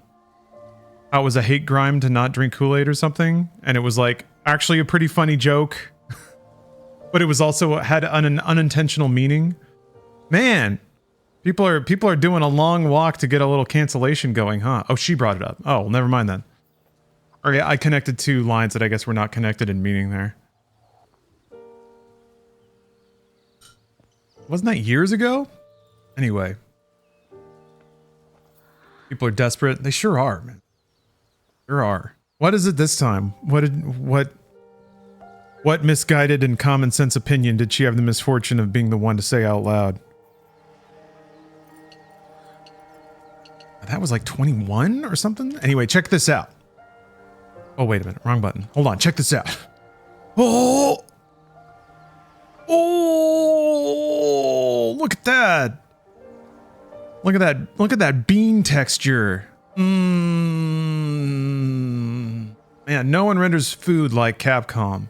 it was a hate crime to not drink Kool-Aid or something? And it was, like, actually a pretty funny joke. But it was also had an unintentional meaning. Man, people are doing a long walk to get a little cancellation going, huh? Oh, she brought it up. Oh, well, never mind then. Or yeah, I connected two lines that I guess were not connected in meaning there. Wasn't that years ago? Anyway. People are desperate. They sure are, man. Sure are. What is it this time? What misguided and common sense opinion did she have the misfortune of being the one to say out loud? That was like 21 or something? Anyway, check this out. Oh, wait a minute. Wrong button. Hold on. Check this out. Oh! Oh! Look at that. Look at that. Look at that bean texture. Man, no one renders food like Capcom.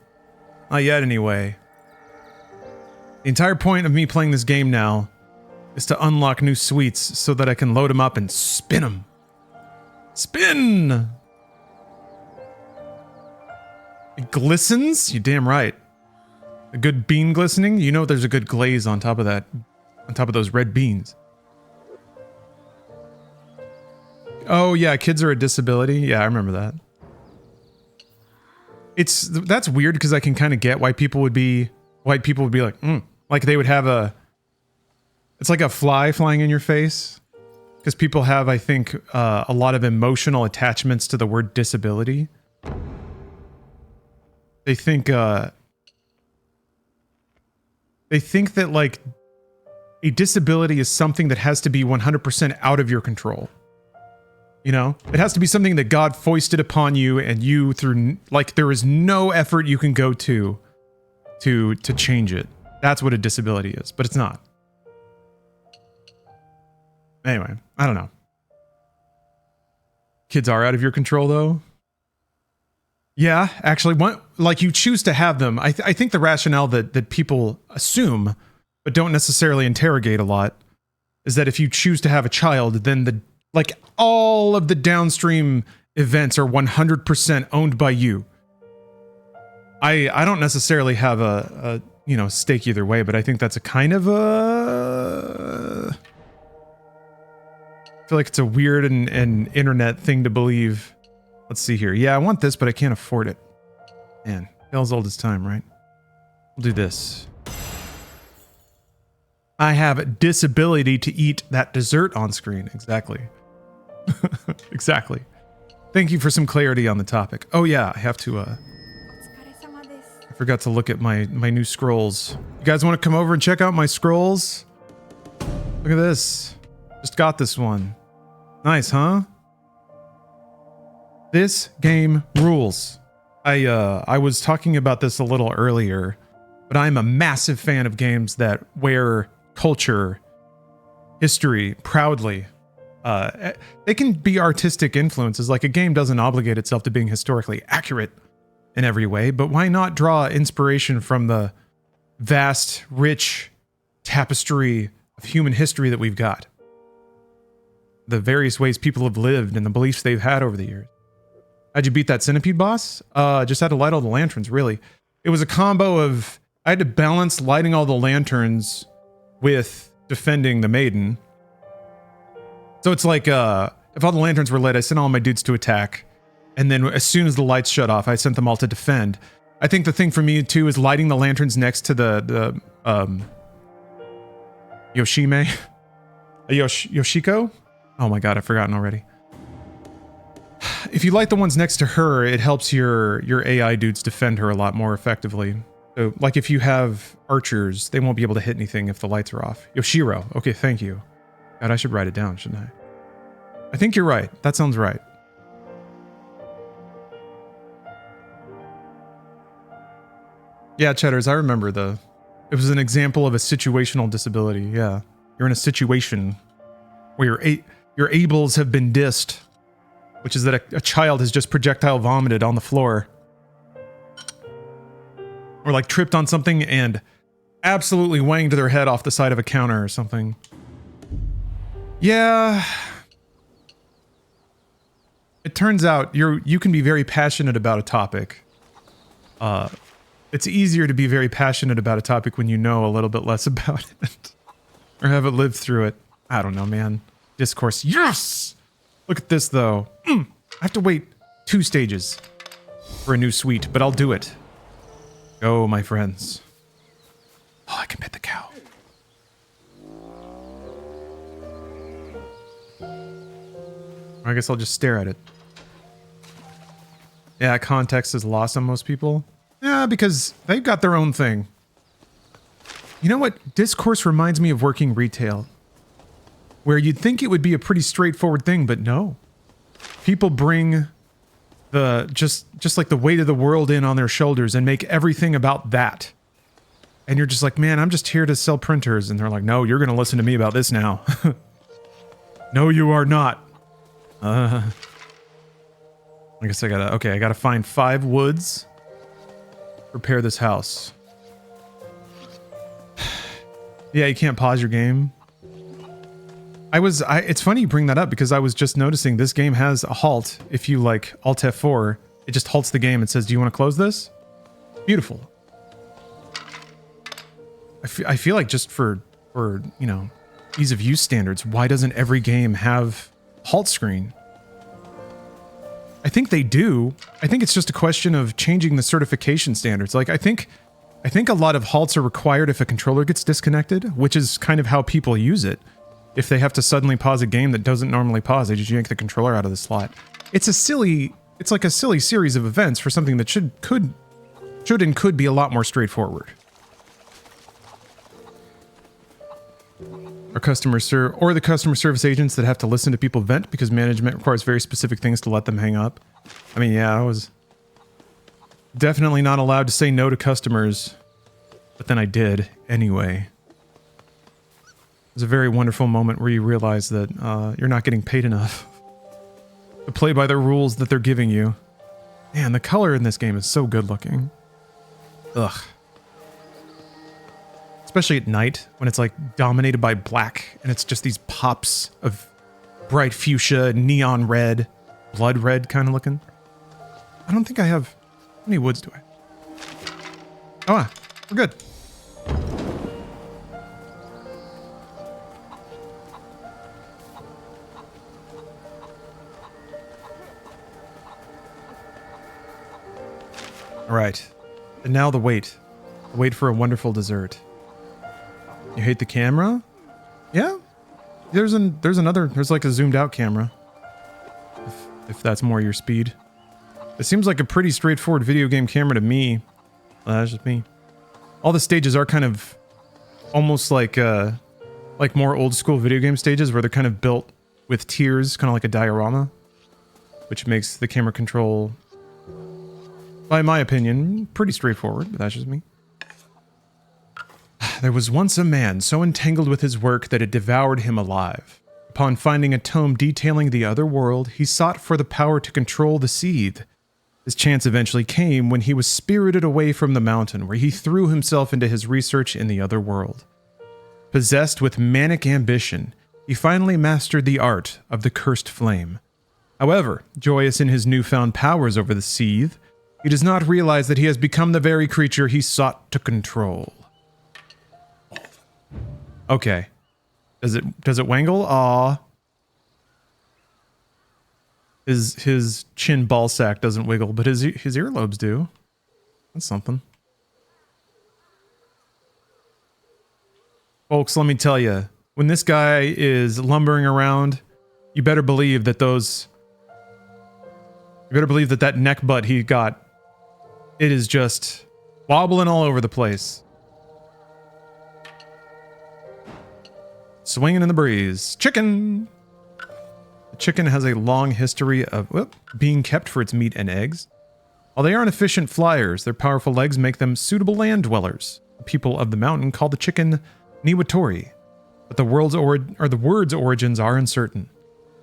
Not yet, anyway. The entire point of me playing this game now is to unlock new sweets so that I can load them up and spin them. Spin! It glistens? You damn right. A good bean glistening? You know there's a good glaze on top of that, on top of those red beans. Oh yeah, kids are a disability. Yeah, I remember that. That's weird because I can kind of get why people would be like, like they would have a, it's like a fly flying in your face. Because people have, I think, a lot of emotional attachments to the word disability. They think that like a disability is something that has to be 100% out of your control. You know, it has to be something that God foisted upon you, and you through like there is no effort you can go to change it. That's what a disability is, but it's not. Anyway, I don't know. Kids are out of your control, though. Yeah, actually, like you choose to have them. I think the rationale that people assume, but don't necessarily interrogate a lot, is that if you choose to have a child, then like all of the downstream events are 100% owned by you. I don't necessarily have a stake either way, but I think that's a kind of a. I feel like it's a weird and internet thing to believe. Let's see here. Yeah, I want this, but I can't afford it. Man, tale's old as time, right? We'll do this. I have a disability to eat that dessert on screen. Exactly. Exactly. Thank you for some clarity on the topic. Oh yeah, I have to, I forgot to look at my new scrolls. You guys want to come over and check out my scrolls? Look at this. Just got this one. Nice, huh? This game rules. I was talking about this a little earlier, but I'm a massive fan of games that wear culture, history proudly. They can be artistic influences. Like a game doesn't obligate itself to being historically accurate in every way, but why not draw inspiration from the vast, rich tapestry of human history that we've got? The various ways people have lived and the beliefs they've had over the years. How'd you beat that centipede boss? Just had to light all the lanterns, really. It was a combo of, I had to balance lighting all the lanterns with defending the maiden. So it's like, if all the lanterns were lit, I sent all my dudes to attack. And then as soon as the lights shut off, I sent them all to defend. I think the thing for me too is lighting the lanterns next to the Yoshime? Yoshiko? Oh my god, I've forgotten already. If you light the ones next to her, it helps your AI dudes defend her a lot more effectively. So, like if you have archers, they won't be able to hit anything if the lights are off. Yoshiro. Okay, thank you. God, I should write it down, shouldn't I? I think you're right. That sounds right. Yeah, Cheddars, I remember it was an example of a situational disability, yeah. You're in a situation where your ables have been dissed, which is that a child has just projectile vomited on the floor. Or like tripped on something and absolutely wanged their head off the side of a counter or something. Yeah. It turns out you can be very passionate about a topic. It's easier to be very passionate about a topic when you know a little bit less about it. Or haven't lived through it. I don't know, man. Discourse. Yes! Look at this, though. I have to wait 2 stages for a new suite, but I'll do it. Go, my friends. Oh, I can pet the cow. I guess I'll just stare at it. Yeah, context is lost on most people. Yeah, because they've got their own thing. You know what? Discourse reminds me of working retail. Where you'd think it would be a pretty straightforward thing, but no. People bring the just like the weight of the world in on their shoulders and make everything about that. And you're just like, man, I'm just here to sell printers. And they're like, no, you're going to listen to me about this now. No, you are not. I guess I gotta find 5 woods. Repair this house. Yeah, you can't pause your game. It's funny you bring that up because I was just noticing this game has a halt. If you like Alt F4, it just halts the game and says, do you want to close this? Beautiful. I feel like just for, you know, ease of use standards, why doesn't every game have halt screen? I think they do. I think it's just a question of changing the certification standards. Like, I think a lot of halts are required if a controller gets disconnected, which is kind of how people use it. If they have to suddenly pause a game that doesn't normally pause, they just yank the controller out of the slot. It's like a silly series of events for something that should and could be a lot more straightforward. Or the customer service agents that have to listen to people vent because management requires very specific things to let them hang up. I mean, yeah, I was definitely not allowed to say no to customers, but then I did anyway. It was a very wonderful moment where you realize that you're not getting paid enough to play by the rules that they're giving you. Man, the color in this game is so good looking. Ugh. Especially at night, when it's like dominated by black, and it's just these pops of bright fuchsia, neon red, blood red kind of looking. I don't think I have... How many woods do I? Oh, we're good. All right. And now the wait. The wait for a wonderful dessert. You hate the camera? Yeah. There's like a zoomed out camera. If that's more your speed. It seems like a pretty straightforward video game camera to me. Well, that's just me. All the stages are kind of almost like more old school video game stages where they're kind of built with tiers, kind of like a diorama, which makes the camera control, by my opinion, pretty straightforward, but that's just me. There was once a man so entangled with his work that it devoured him alive. Upon finding a tome detailing the other world, he sought for the power to control the seed. His chance eventually came when he was spirited away from the mountain, where he threw himself into his research in the other world. Possessed with manic ambition, he finally mastered the art of the cursed flame. However, joyous in his newfound powers over the seed, he does not realize that he has become the very creature he sought to control. Okay. Does it wangle? Aw. His chin ball sack doesn't wiggle, but his earlobes do. That's something. Folks, let me tell you, when this guy is lumbering around, you better believe that that neck butt he got, it is just wobbling all over the place. Swinging in the breeze. Chicken! The chicken has a long history of being kept for its meat and eggs. While they aren't efficient flyers, their powerful legs make them suitable land dwellers. The people of the mountain call the chicken Niwatori. but the word's origins are uncertain.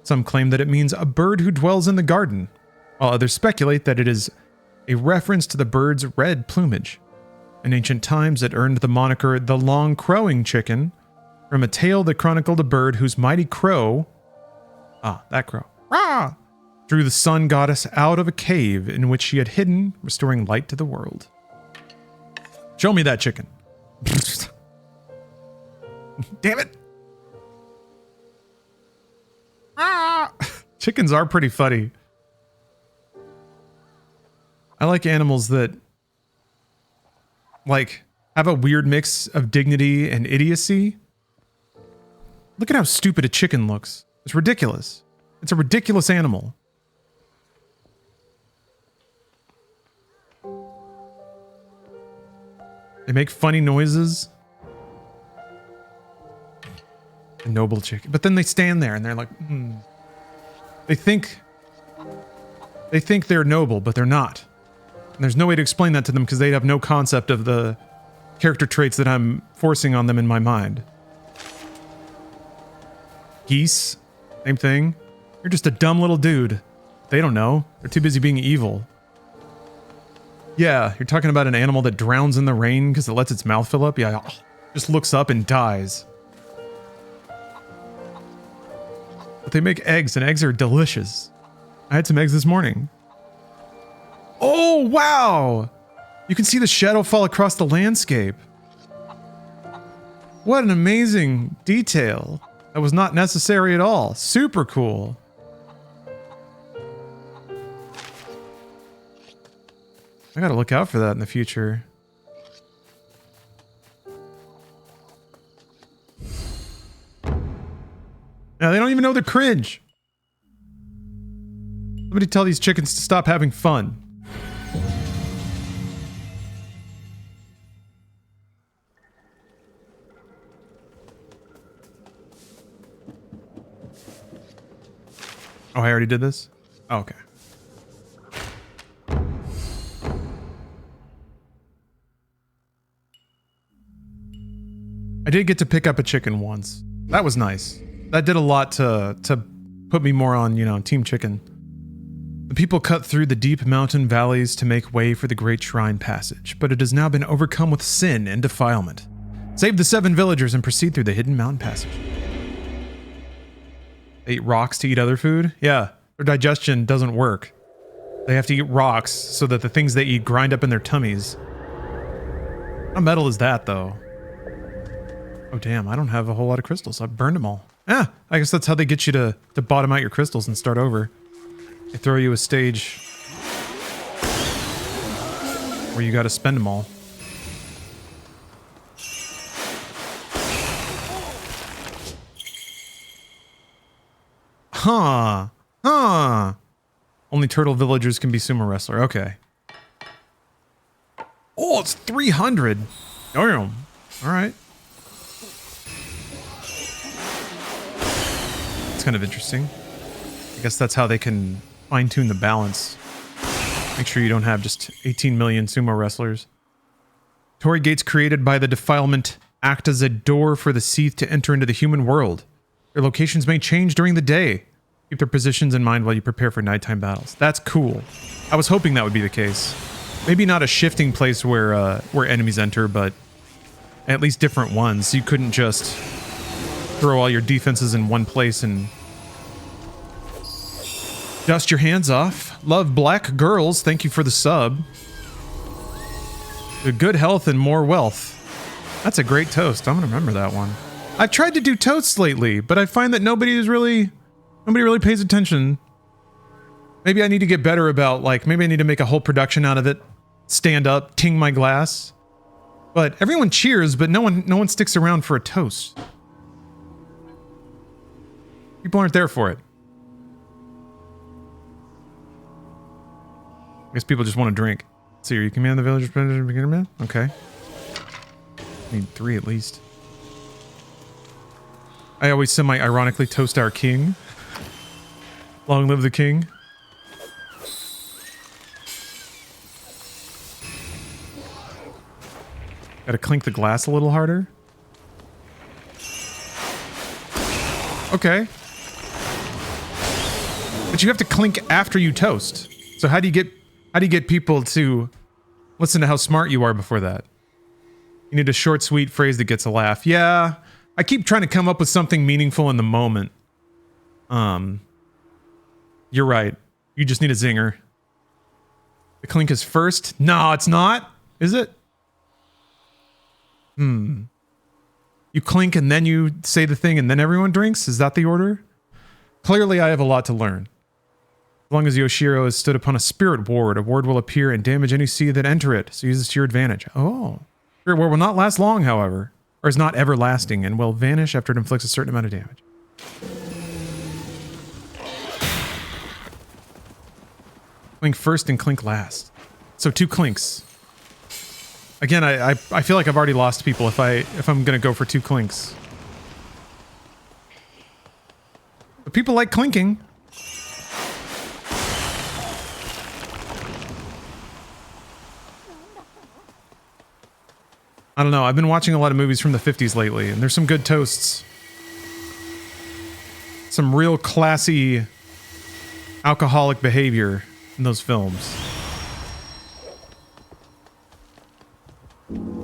Some claim that it means a bird who dwells in the garden, while others speculate that it is a reference to the bird's red plumage. In ancient times, it earned the moniker the long crowing chicken from a tale that chronicled a bird whose mighty crow, that crow, drew the sun goddess out of a cave in which she had hidden, restoring light to the world. Show me that chicken. Damn it. Chickens are pretty funny. I like animals that have a weird mix of dignity and idiocy. Look at how stupid a chicken looks. It's ridiculous. It's a ridiculous animal. They make funny noises. A noble chicken. But then they stand there and they're like, They think they're noble, but they're not. And there's no way to explain that to them because they have no concept of the character traits that I'm forcing on them in my mind. Geese, same thing. You're just a dumb little dude. They don't know. They're too busy being evil. Yeah, you're talking about an animal that drowns in the rain because it lets its mouth fill up? Yeah, just looks up and dies. But they make eggs, and eggs are delicious. I had some eggs this morning. Oh, wow! You can see the shadow fall across the landscape. What an amazing detail. That was not necessary at all. Super cool. I gotta look out for that in the future. Now they don't even know they're cringe. Somebody tell these chickens to stop having fun. Oh, I already did this? Oh, okay. I did get to pick up a chicken once. That was nice. That did a lot to put me more on, Team Chicken. The people cut through the deep mountain valleys to make way for the great shrine passage, but it has now been overcome with sin and defilement. Save the 7 villagers and proceed through the hidden mountain passage. They eat rocks to eat other food? Yeah, their digestion doesn't work. They have to eat rocks so that the things they eat grind up in their tummies. How metal is that, though? Oh, damn, I don't have a whole lot of crystals. I burned them all. I guess that's how they get you to bottom out your crystals and start over. They throw you a stage where you gotta spend them all. Huh. Only turtle villagers can be sumo wrestler. Okay. Oh, it's 300. Damn. Alright. It's kind of interesting. I guess that's how they can fine-tune the balance. Make sure you don't have just 18 million sumo wrestlers. Torii gates created by the defilement act as a door for the Seath to enter into the human world. Their locations may change during the day. Keep their positions in mind while you prepare for nighttime battles. That's cool. I was hoping that would be the case. Maybe not a shifting place where enemies enter, but at least different ones. You couldn't just throw all your defenses in one place and dust your hands off. Love black girls. Thank you for the sub. Good health and more wealth. That's a great toast. I'm gonna remember that one. I've tried to do toasts lately, but I find that nobody really pays attention. Maybe I need to get better about, maybe I need to make a whole production out of it. Stand up, ting my glass. But everyone cheers, but no one sticks around for a toast. People aren't there for it. I guess people just want to drink. So you command the villagers beginner man? Okay. Need 3 at least. I always semi-ironically toast our king. Long live the king. Gotta clink the glass a little harder. Okay. But you have to clink after you toast. So how do you get people to listen to how smart you are before that? You need a short, sweet phrase that gets a laugh. Yeah, I keep trying to come up with something meaningful in the moment. You're right. You just need a zinger. The clink is first? No, it's not. Is it? You clink and then you say the thing and then everyone drinks? Is that the order? Clearly, I have a lot to learn. As long as Yoshiro has stood upon a spirit ward, a ward will appear and damage any sea that enter it, so use this to your advantage. Oh. Spirit ward will not last long, however, or is not everlasting, and will vanish after it inflicts a certain amount of damage. Clink first and clink last. So 2 clinks. Again, I feel like I've already lost people if I'm gonna go for 2 clinks. But people like clinking. I don't know, I've been watching a lot of movies from the 50s lately, and there's some good toasts. Some real classy alcoholic behavior in those films.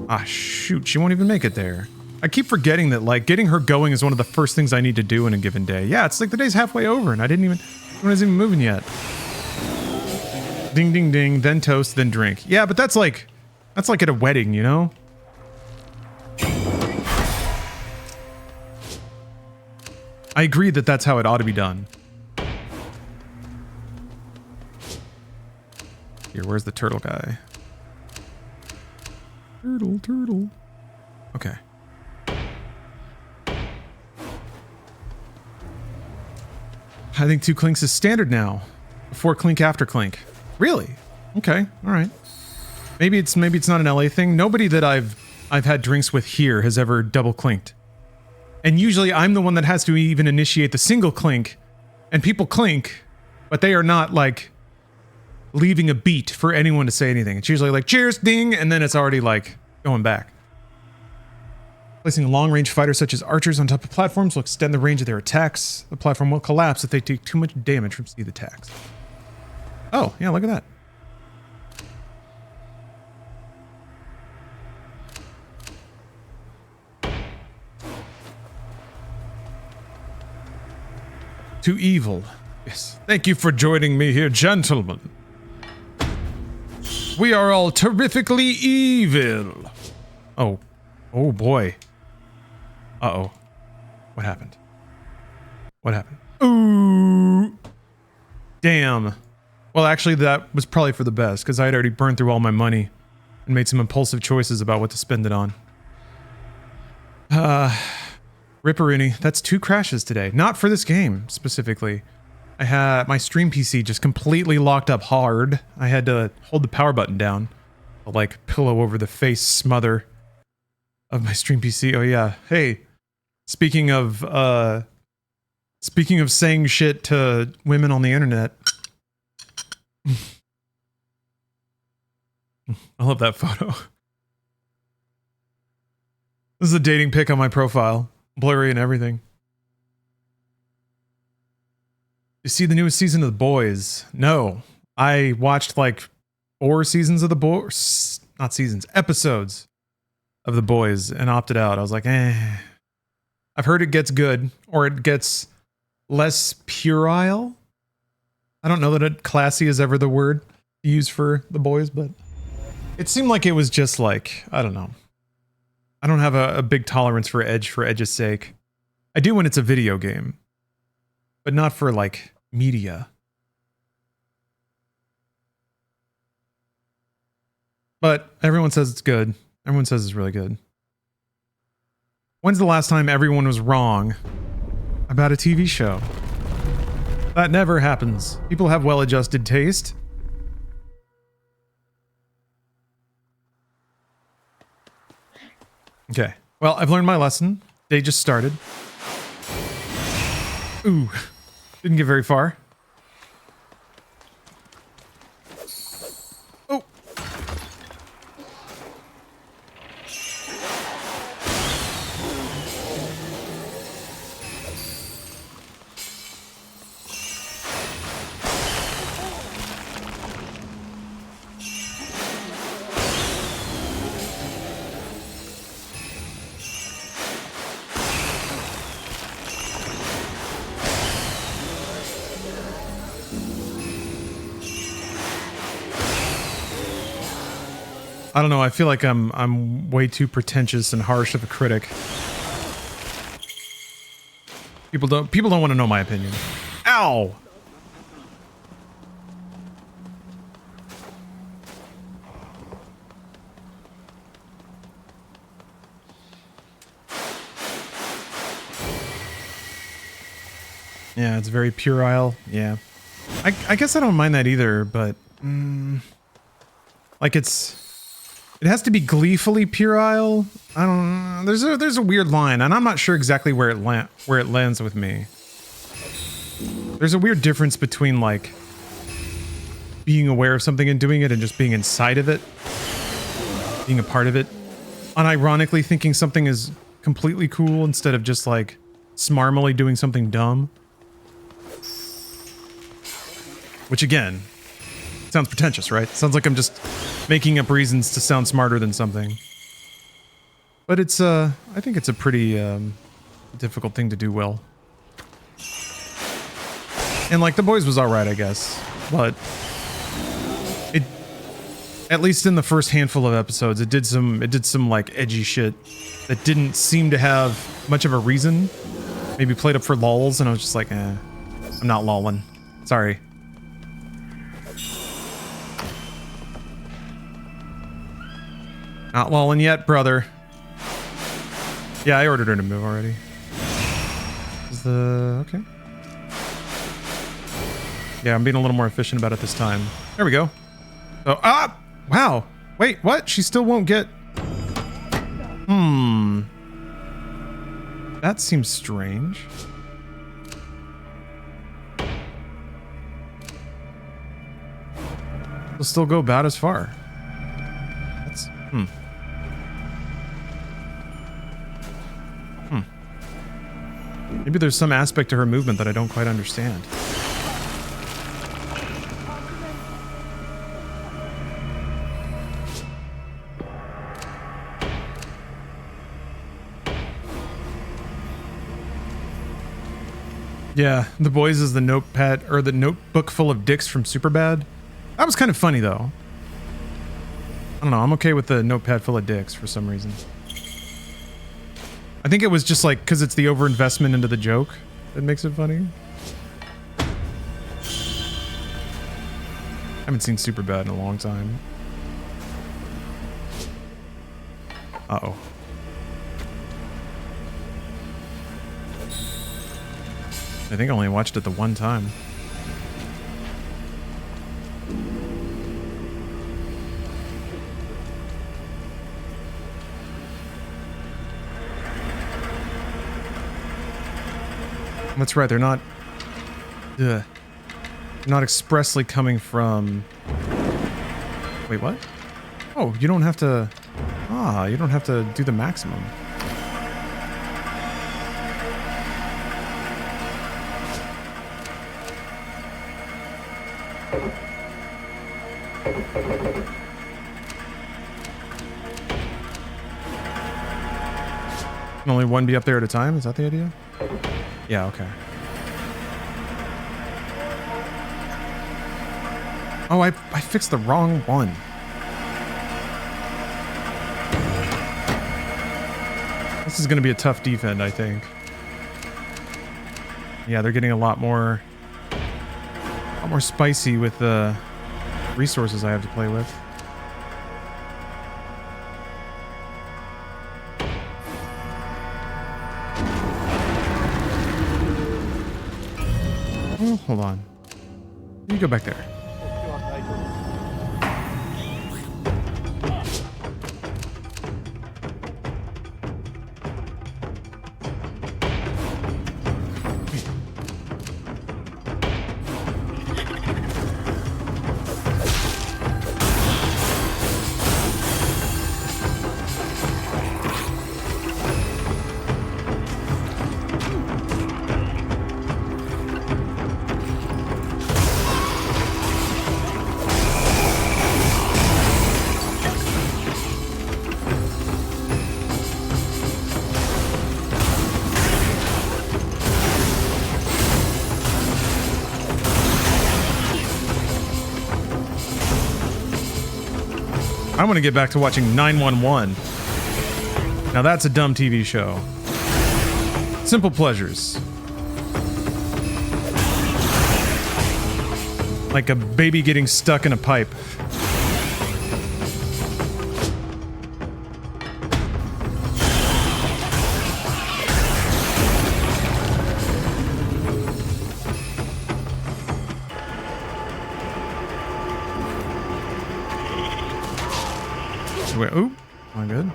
Ah, shoot, she won't even make it there. I keep forgetting that, like, getting her going is one of the first things I need to do in a given day. Yeah, it's like the day's halfway over, and I wasn't even moving yet. Ding, ding, ding, then toast, then drink. Yeah, but that's like at a wedding, you know? I agree that that's how it ought to be done. Here, where's the turtle guy? Turtle. Okay. I think 2 clinks is standard now. 4 clink after clink. Really? Okay, alright. Maybe it's not an LA thing. Nobody that I've had drinks with here has ever double clinked. And usually I'm the one that has to even initiate the single clink, and people clink, but they are not like leaving a beat for anyone to say anything. It's usually like cheers, ding, and then it's already like going back. Placing long-range fighters such as archers on top of platforms will extend the range of their attacks. The platform will collapse if they take too much damage from speed attacks. Oh, yeah, look at that. To evil. Yes. Thank you for joining me here, gentlemen. We are all terrifically evil. Oh. Oh boy. Uh-oh. What happened? What happened? Ooh. Damn. Well, actually, that was probably for the best, because I had already burned through all my money and made some impulsive choices about what to spend it on. Ripperoonie, that's 2 crashes today. Not for this game, specifically. I had my stream PC just completely locked up hard. I had to hold the power button down. To, like, pillow over the face smother of my stream PC. Oh yeah. Hey, speaking of saying shit to women on the internet. I love that photo. This is a dating pic on my profile. Blurry and everything. You see the newest season of The Boys? No. I watched like 4 seasons of The Boys. Not seasons, episodes of The Boys and opted out. I was like, eh. I've heard it gets good, or it gets less puerile. I don't know that classy is ever the word to use for The Boys, but it seemed like it was just like, I don't know. I don't have a big tolerance for edge's sake. I do when it's a video game, but not for like media. But everyone says it's good. Everyone says it's really good. When's the last time everyone was wrong about a TV show? That never happens. People have well-adjusted taste. Okay. Well, I've learned my lesson. Day just started. Ooh. Didn't get very far. Oh. I don't know. I feel like I'm way too pretentious and harsh of a critic. People don't want to know my opinion. Ow! Yeah, it's very puerile. Yeah. I guess I don't mind that either, but like it has to be gleefully puerile. I don't know. There's a weird line, and I'm not sure exactly where it lands with me. There's a weird difference between like being aware of something and doing it and just being inside of it, being a part of it, unironically thinking something is completely cool instead of just like smarmily doing something dumb. Which again, sounds pretentious, right? Sounds like I'm just making up reasons to sound smarter than something. But it's, I think it's a pretty difficult thing to do well. And like The Boys was alright, I guess. But it, at least in the first handful of episodes, it did some like edgy shit that didn't seem to have much of a reason. Maybe played up for lulls, and I was just like, I'm not lulling. Sorry. Not lolling yet, brother. Yeah, I ordered her to move already. Okay. Yeah, I'm being a little more efficient about it this time. There we go. Oh, wow. Wait, what? She still won't get... That seems strange. She'll still go about as far. That's... Maybe there's some aspect to her movement that I don't quite understand. Yeah, The Boys is the notepad, or the notebook full of dicks from Superbad. That was kind of funny, though. I don't know, I'm okay with the notepad full of dicks for some reason. I think it was just like, because it's the overinvestment into the joke that makes it funny. I haven't seen Superbad in a long time. Uh-oh. I think I only watched it the one time. That's right, they're not... not expressly coming from... Wait, what? Oh, you don't have to... you don't have to do the maximum. Can only one be up there at a time? Is that the idea? Yeah, okay. Oh, I fixed the wrong one. This is going to be a tough defend, I think. Yeah, they're getting a lot more spicy with the resources I have to play with. Oh, hold on. You go back there. I want to get back to watching 911. Now that's a dumb TV show. Simple pleasures. Like a baby getting stuck in a pipe. Wait, ooh, am I good?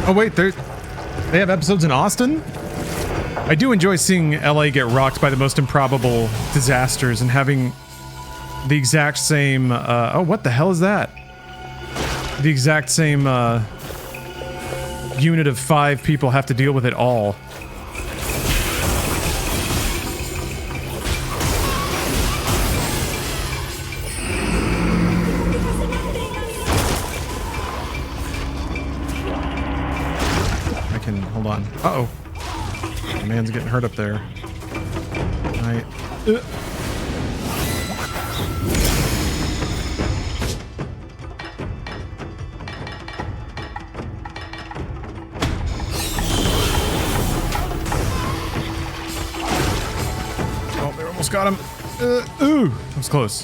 Oh wait, they have episodes in Austin? I do enjoy seeing LA get rocked by the most improbable disasters and having the exact same, oh, what the hell is that? The exact same, unit of 5 people have to deal with it all. I can, hold on. Uh-oh. The man's getting hurt up there. Got him. Ooh, that was close.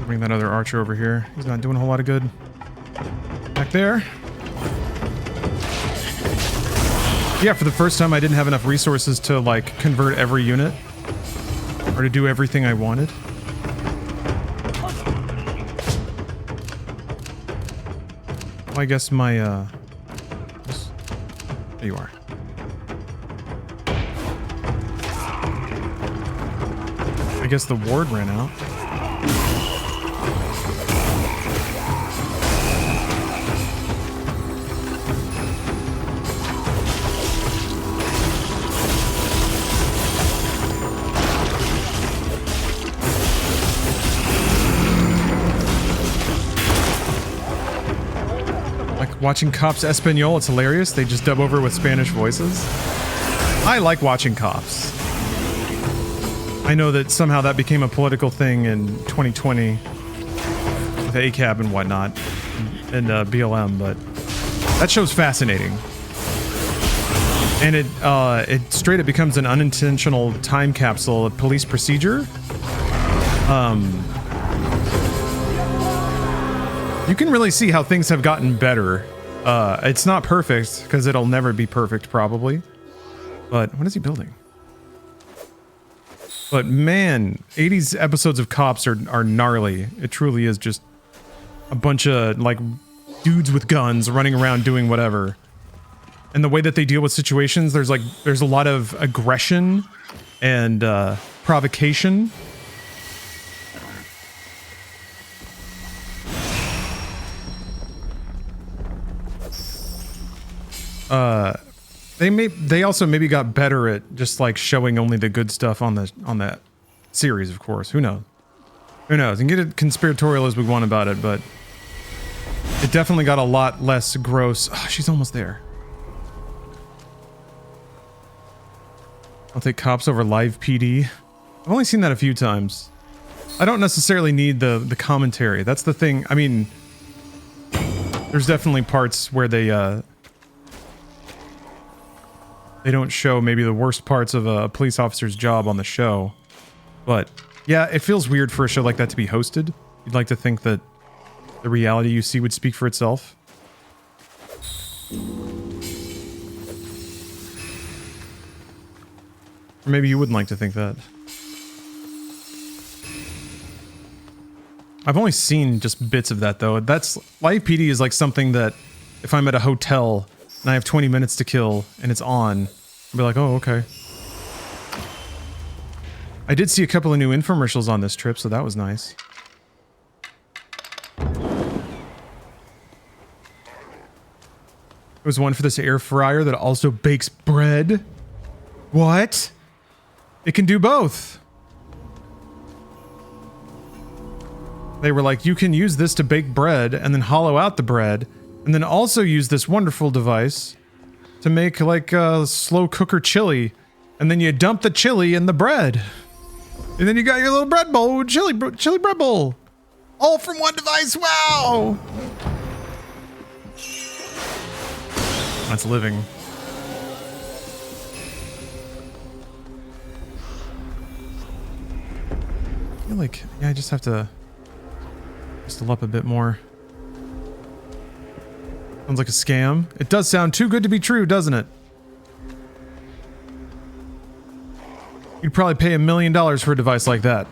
Bring that other archer over here. He's not doing a whole lot of good. Back there. Yeah, for the first time I didn't have enough resources to, like, convert every unit. Or to do everything I wanted. Well, I guess my, there you are. I guess the ward ran out. Watching Cops Espanol, it's hilarious. They just dub over with Spanish voices. I like watching Cops. I know that somehow that became a political thing in 2020 with ACAB and whatnot, and BLM, but that show's fascinating. And it straight up becomes an unintentional time capsule of police procedure. You can really see how things have gotten better. It's not perfect, because it'll never be perfect, probably. But, what is he building? But man, 80s episodes of Cops are gnarly. It truly is just a bunch of, like, dudes with guns running around doing whatever. And the way that they deal with situations, there's a lot of aggression and, provocation. They also maybe got better at just like showing only the good stuff on that series, of course. Who knows? Who knows? And get it conspiratorial as we want about it, but it definitely got a lot less gross. Oh, she's almost there. I'll take Cops over Live PD. I've only seen that a few times. I don't necessarily need the commentary. That's the thing. I mean, there's definitely parts where they don't show maybe the worst parts of a police officer's job on the show. But yeah, it feels weird for a show like that to be hosted. You'd like to think that the reality you see would speak for itself. Or maybe you wouldn't like to think that. I've only seen just bits of that though. That's Live PD is like something that if I'm at a hotel and I have 20 minutes to kill and it's on, I'll be like, oh, okay. I did see a couple of new infomercials on this trip, so that was nice. was one for this air fryer that also bakes bread. What? It can do both. They were like, you can use this to bake bread and then hollow out the bread, and then also use this wonderful device to make like a slow cooker chili, and then you dump the chili in the bread, and then you got your little bread bowl, chili bread bowl, all from one device. Wow, that's living. I feel like, yeah, I just have to pistol up a bit more. Sounds like a scam. It does sound too good to be true, doesn't it? You'd probably pay $1 million for a device like that.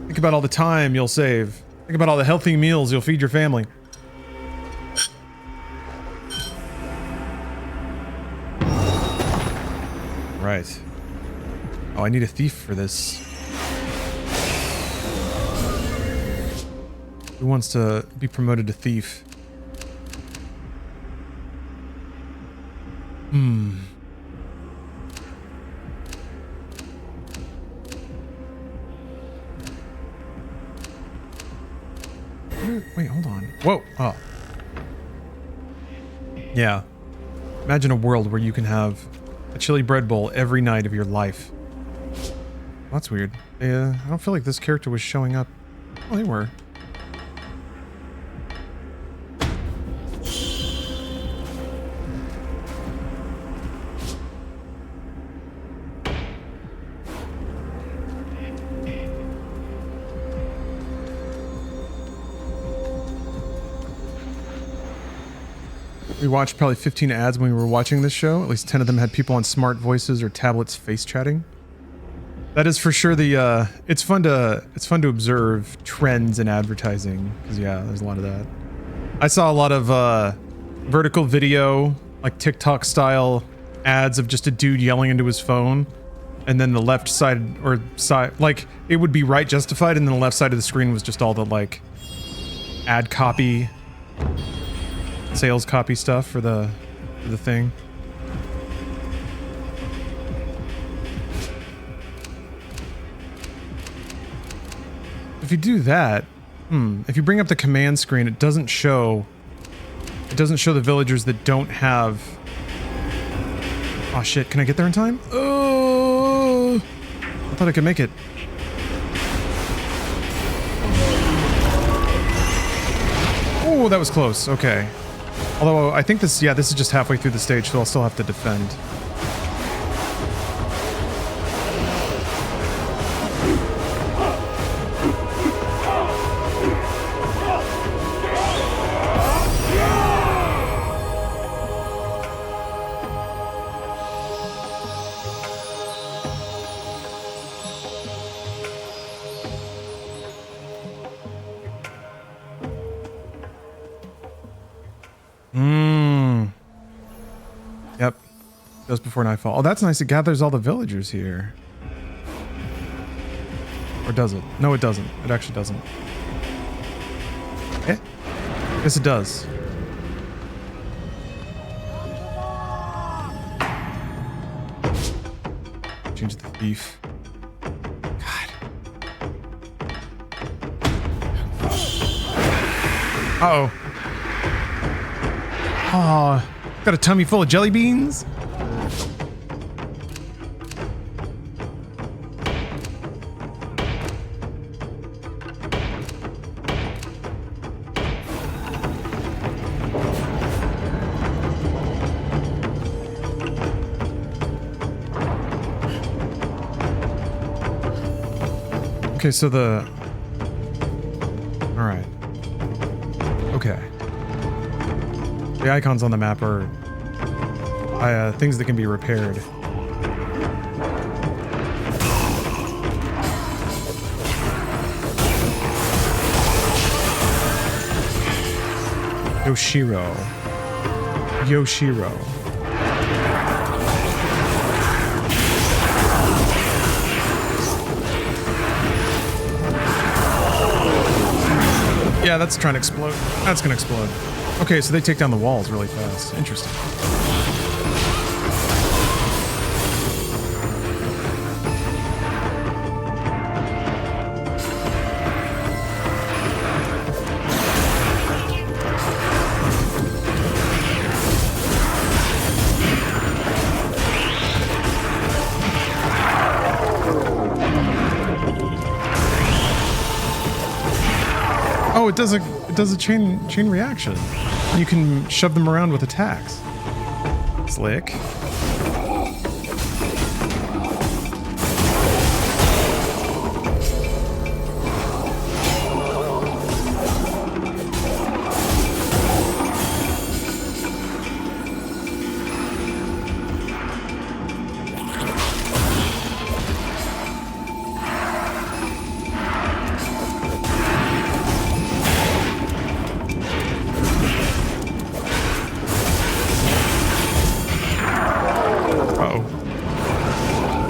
Think about all the time you'll save. Think about all the healthy meals you'll feed your family. Right. Oh, I need a thief for this. Who wants to be promoted to thief? Wait, hold on. Whoa. Oh. Yeah. Imagine a world where you can have a chili bread bowl every night of your life. That's weird. I don't feel like this character was showing up. Oh, they were. We watched probably 15 ads when we were watching this show. At least 10 of them had people on smart voices or tablets face chatting. That is for sure the it's fun to observe trends in advertising, because yeah, there's a lot of that. I saw a lot of vertical video, like TikTok style ads of just a dude yelling into his phone, and then the left side or side, like it would be right justified, and then the left side of the screen was just all the like ad copy, sales copy stuff for the thing. If you do that, if you bring up the command screen, it doesn't show the villagers that don't have... Oh shit, can I get there in time? Oh, I thought I could make it. Oh, that was close. Okay. Although I think this is just halfway through the stage, so I'll still have to defend. Yep. Just before nightfall. Oh, that's nice. It gathers all the villagers here. Or does it? No, it doesn't. It actually doesn't. Eh? Yes, it does. Change the thief. God. Uh-oh. Oh, got a tummy full of jelly beans? Okay, so the... Alright. Okay. The icons on the map are things that can be repaired. Yoshiro. Yeah, that's trying to explode. That's gonna explode. Okay, so they take down the walls really fast. Interesting. Oh, it does a chain reaction. You can shove them around with attacks. Slick.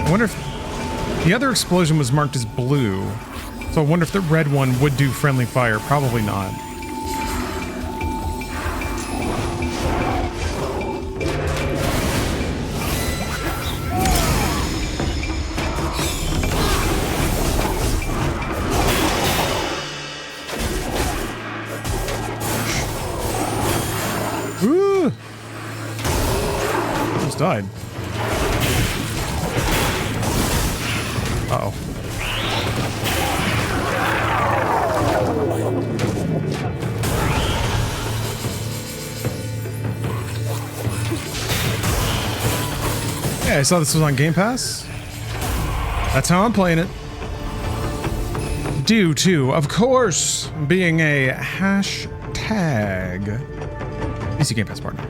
I wonder if the other explosion was marked as blue, so I wonder if the red one would do friendly fire. Probably not. Ooh! Almost died. Uh-oh. Yeah, I saw this was on Game Pass. That's how I'm playing it. Due to, of course, being a hashtag PC Game Pass partner.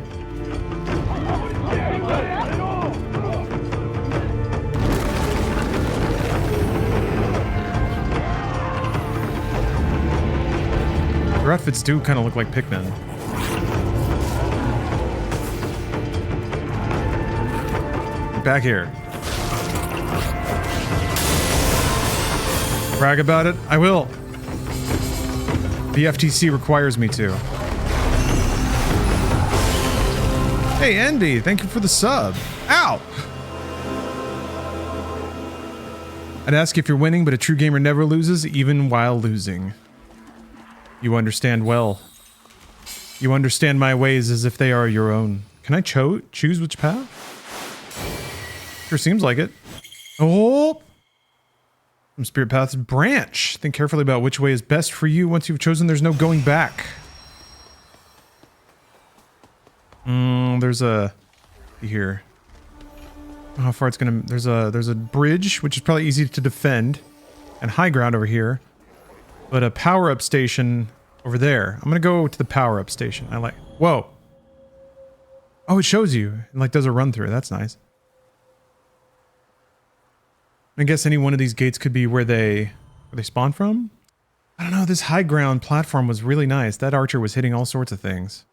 Their outfits do kind of look like Pikmin. Back here. Brag about it? I will. The FTC requires me to. Hey, Andy, thank you for the sub. Ow! I'd ask if you're winning, but a true gamer never loses, even while losing. You understand well. You understand my ways as if they are your own. Can I choose which path? Sure seems like it. Oh! Some spirit paths branch. Think carefully about which way is best for you. Once you've chosen, there's no going back. There's a... here. How far it's gonna... There's a bridge, which is probably easy to defend. And high ground over here. But a power-up station over there. I'm gonna go to the power-up station. I like... Whoa! Oh, it shows you. It like does a run-through. That's nice. I guess any one of these gates could be where they spawn from? I don't know. This high ground platform was really nice. That archer was hitting all sorts of things.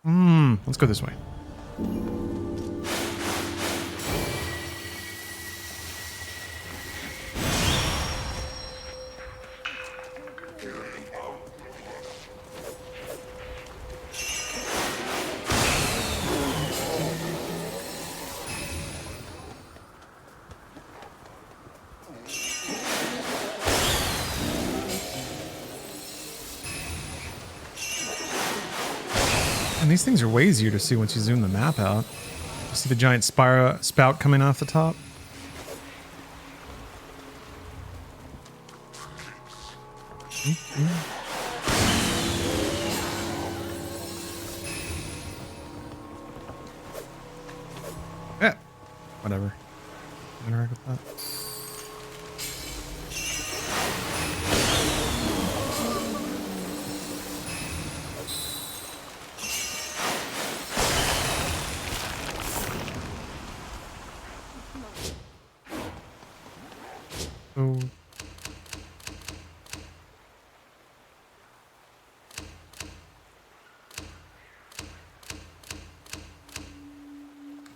Let's go this way. And these things are way easier to see once you zoom the map out. You see the giant spout coming off the top? Yeah, whatever. Interact with that. So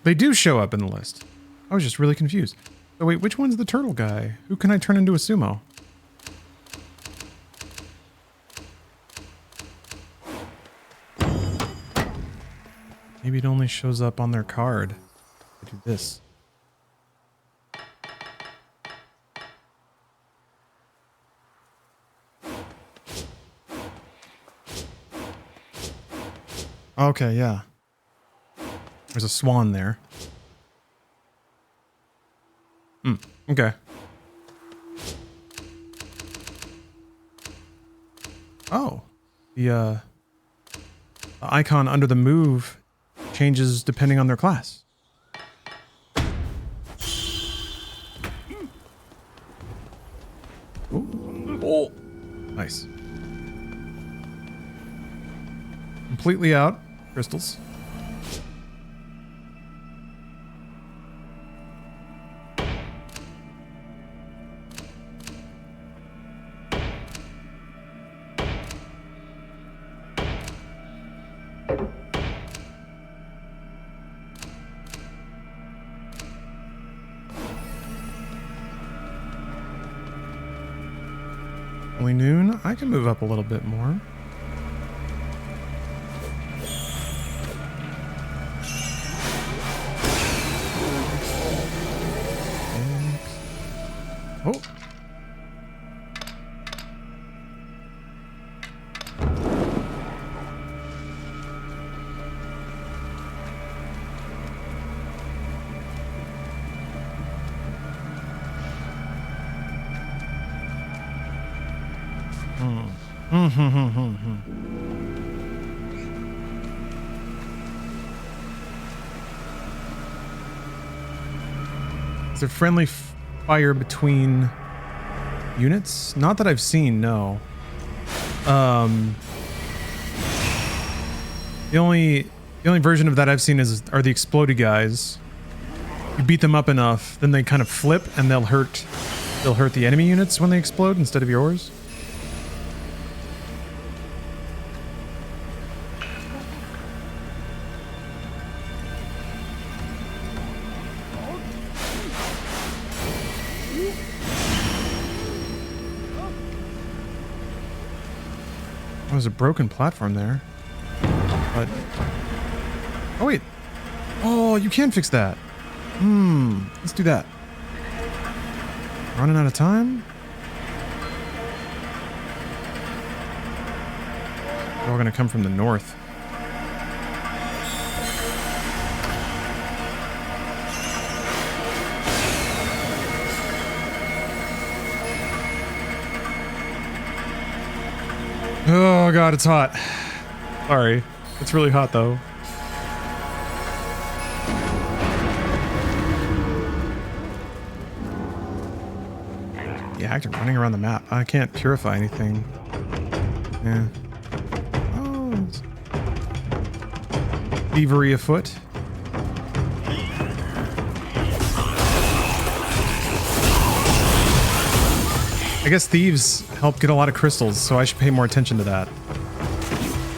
they do show up in the list. I was just really confused. So wait, which one's the turtle guy? Who can I turn into a sumo? Maybe it only shows up on their card. I do this. Okay, yeah. There's a swan there. Okay. Oh. The icon under the move changes depending on their class. Ooh. Oh. Nice. Completely out. Crystals. Only noon. I can move up a little bit more. Oh. Is there friendly fire between units? Not that I've seen, no. The only version of that I've seen are the explodey guys. You beat them up enough, then they kind of flip and they'll hurt the enemy units when they explode instead of yours. There's a broken platform there. But... oh, wait. Oh, you can fix that. Let's do that. Running out of time? They're all gonna come from the north. Oh god, it's hot. Sorry. It's really hot though. The actor running around the map. I can't purify anything. Yeah. Oh. Thievery afoot. I guess thieves help get a lot of crystals, so I should pay more attention to that.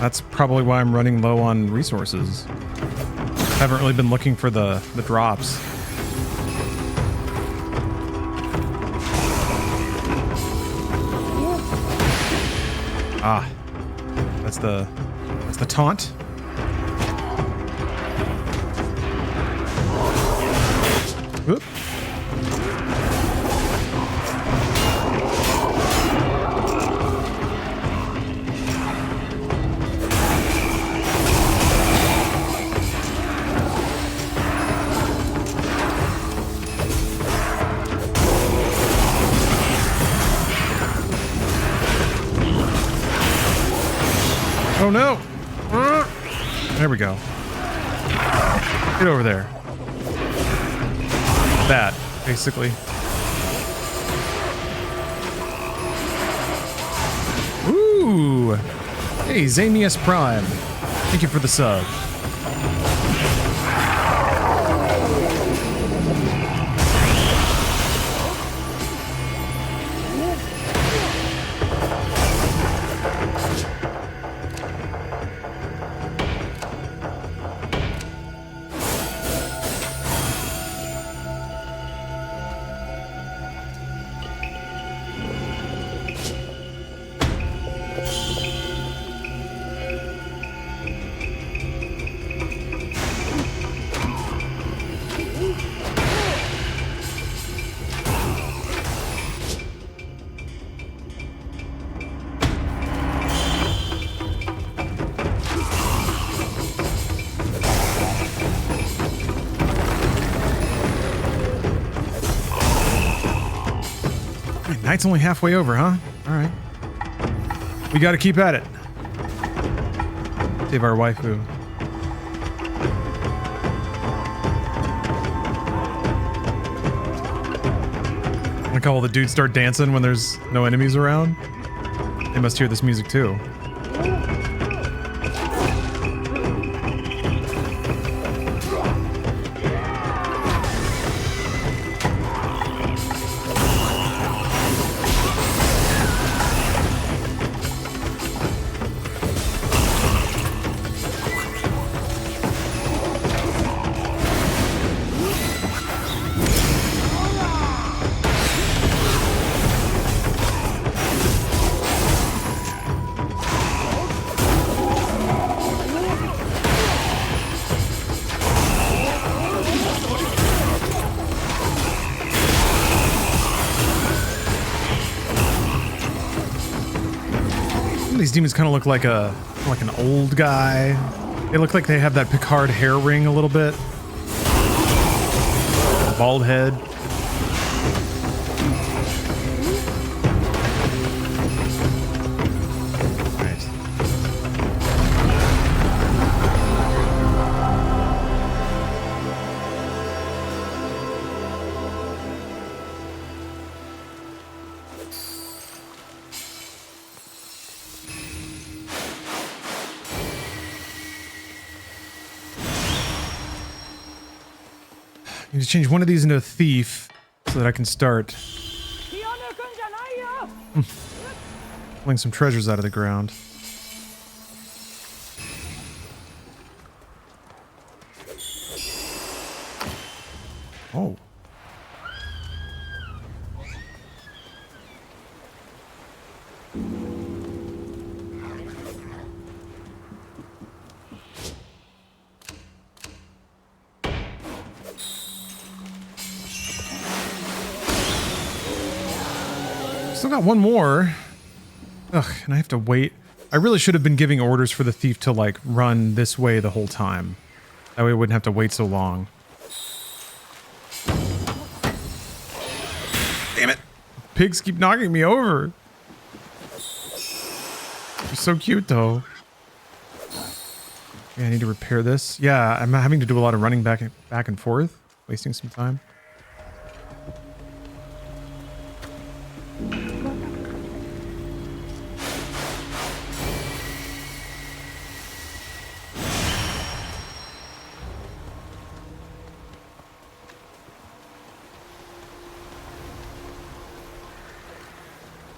That's probably why I'm running low on resources. I haven't really been looking for the drops. Ah. That's the taunt. Whoop. Oh no! There we go. Get over there. That, basically. Ooh! Hey, Zamius Prime. Thank you for the sub. Night's only halfway over, huh? All right. We got to keep at it. Save our waifu. Like how all the dudes start dancing when there's no enemies around. They must hear this music too. These demons kind of look like an old guy. They look like they have that Picard hair ring a little bit. Bald head. Nice. I need to change one of these into a thief so that I can start pulling some treasures out of the ground. Oh. Still got one more. Ugh, and I have to wait. I really should have been giving orders for the thief to, like, run this way the whole time. That way I wouldn't have to wait so long. Damn it. Pigs keep knocking me over. They're so cute, though. Yeah, I need to repair this. Yeah, I'm having to do a lot of running back and forth. Wasting some time.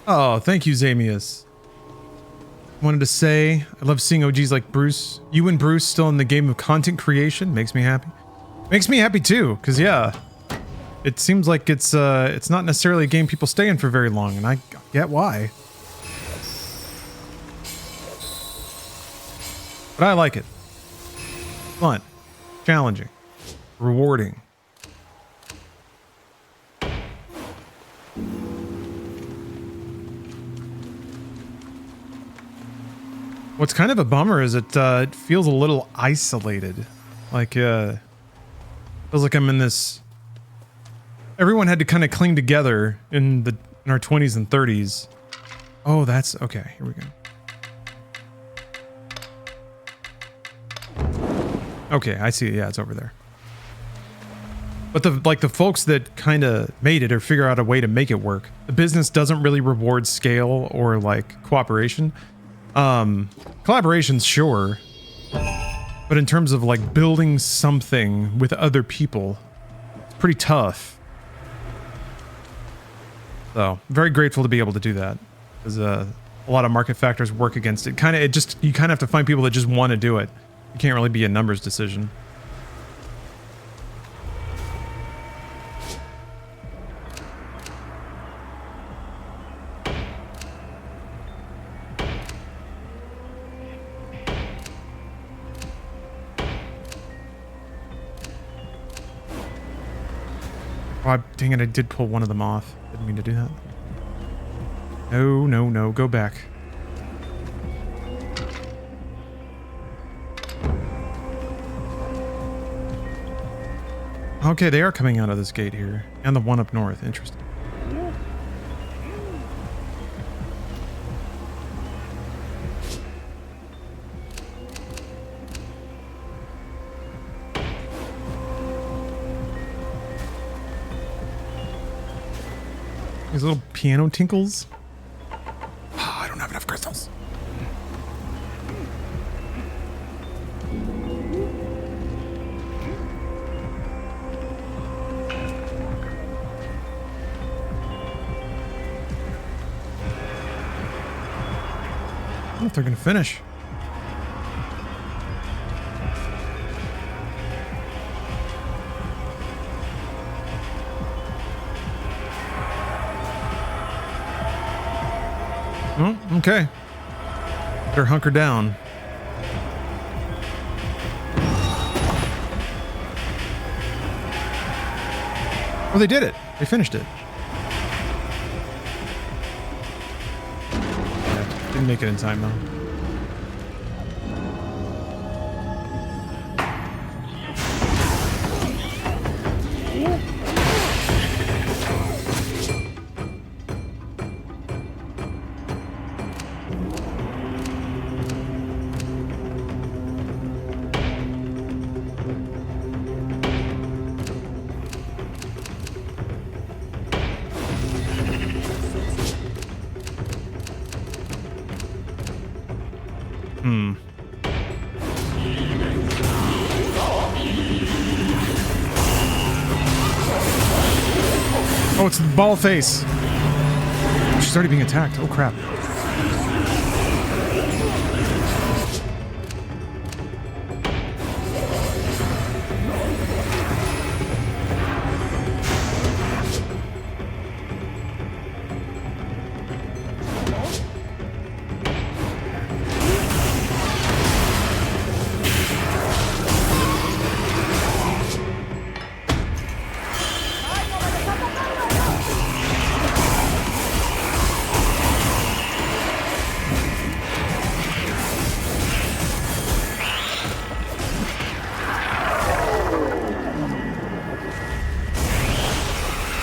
Oh, thank you, Zamius. Wanted to say, I love seeing OGs like Bruce. You and Bruce still in the game of content creation. Makes me happy. Makes me happy too, because yeah, it seems like it's not necessarily a game people stay in for very long, and I get why. But I like it. Fun. Challenging. Rewarding. What's kind of a bummer is it feels a little isolated. Like, feels like I'm in this... Everyone had to kind of cling together in our 20s and 30s. Oh, that's... Okay, here we go. Okay, I see. Yeah, it's over there. But the folks that kind of made it or figure out a way to make it work, the business doesn't really reward scale or, like, cooperation. Collaborations, sure. But in terms of, like, building something with other people, it's pretty tough. So, very grateful to be able to do that. Because a lot of market factors work against it. You kind of have to find people that just want to do it. It can't really be a numbers decision. Oh, dang it, I did pull one of them off. Didn't mean to do that. No, no, no, go back. Okay, they are coming out of this gate here. And the one up north, interesting. These little piano tinkles. Oh, I don't have enough crystals. I don't know if they're gonna finish. Oh, okay. Better hunker down. Oh, they did it. They finished it. Yeah, didn't make it in time, though. Oh, it's the ball face. She's already being attacked. Oh, crap.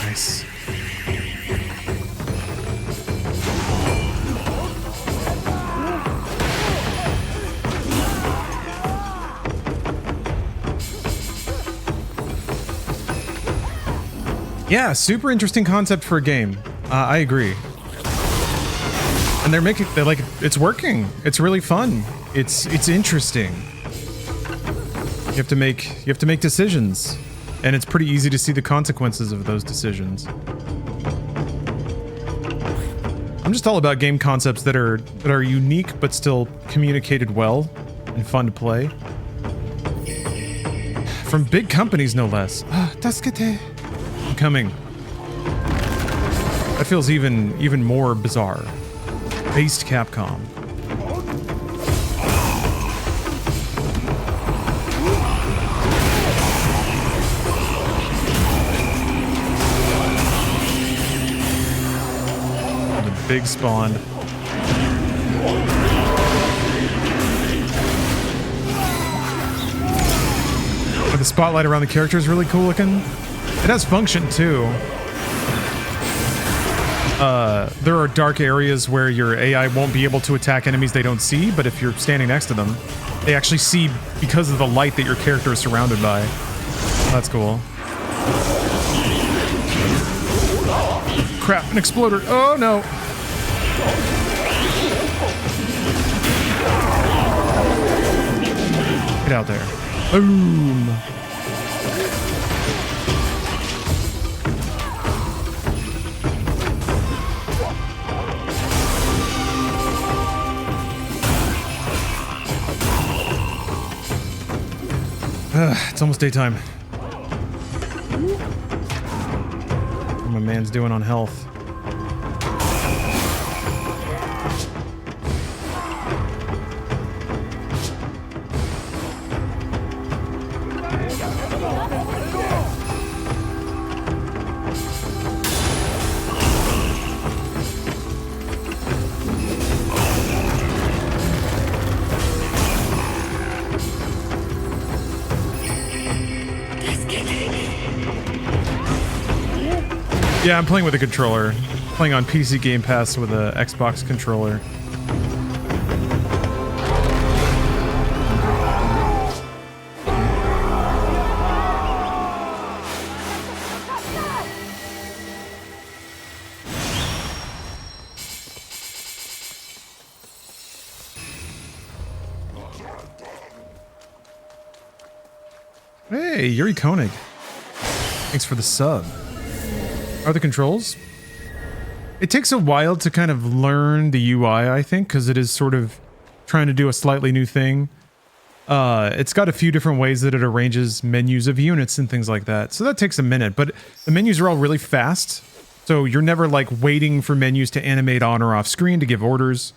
Nice. Yeah, super interesting concept for a game. I agree. And they're like, it's working. It's really fun. It's interesting. You have to make decisions, and it's pretty easy to see the consequences of those decisions. I'm just all about game concepts that are unique but still communicated well and fun to play. From big companies, no less. Tasukete. I'm coming. That feels even more bizarre. Based Capcom. The big spawn. The spotlight around the character is really cool looking. It has function too. There are dark areas where your AI won't be able to attack enemies they don't see, but if you're standing next to them, they actually see because of the light that your character is surrounded by. That's cool. Crap, an exploder. Oh no. Get out there. Boom. It's almost daytime. What my man's doing on health. Yeah, I'm playing with a controller. Playing on PC Game Pass with a Xbox controller. Hey, Yuri Koenig. Thanks for the sub. Are the controls? It takes a while to kind of learn the UI, I think, because it is sort of trying to do a slightly new thing. It's got a few different ways that it arranges menus of units and things like that. So that takes a minute, but the menus are all really fast. So you're never like waiting for menus to animate on or off screen to give orders.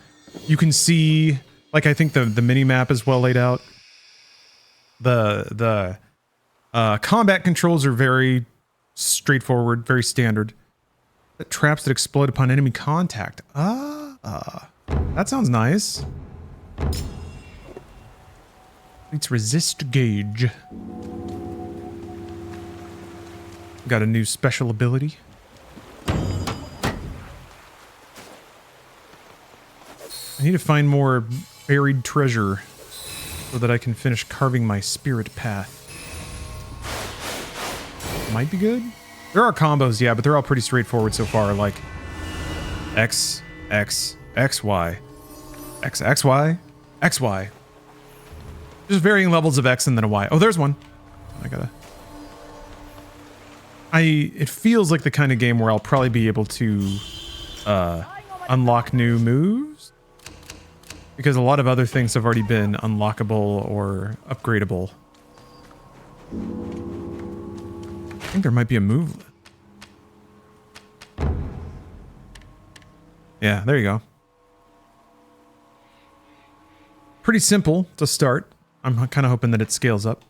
You can see, like, I think the mini map is well laid out. The combat controls are very straightforward, very standard. The traps that explode upon enemy contact. That sounds nice. It's resist gauge. Got a new special ability. I need to find more buried treasure so that I can finish carving my spirit path. Might be good. There are combos, yeah, but they're all pretty straightforward so far, like X, X, X, Y, X, X, Y, X, Y. Just varying levels of X and then a Y. Oh, there's one. It feels like the kind of game where I'll probably be able to unlock new moves, because a lot of other things have already been unlockable or upgradable. I think there might be a move. Yeah, there you go. Pretty simple to start. I'm kind of hoping that it scales up.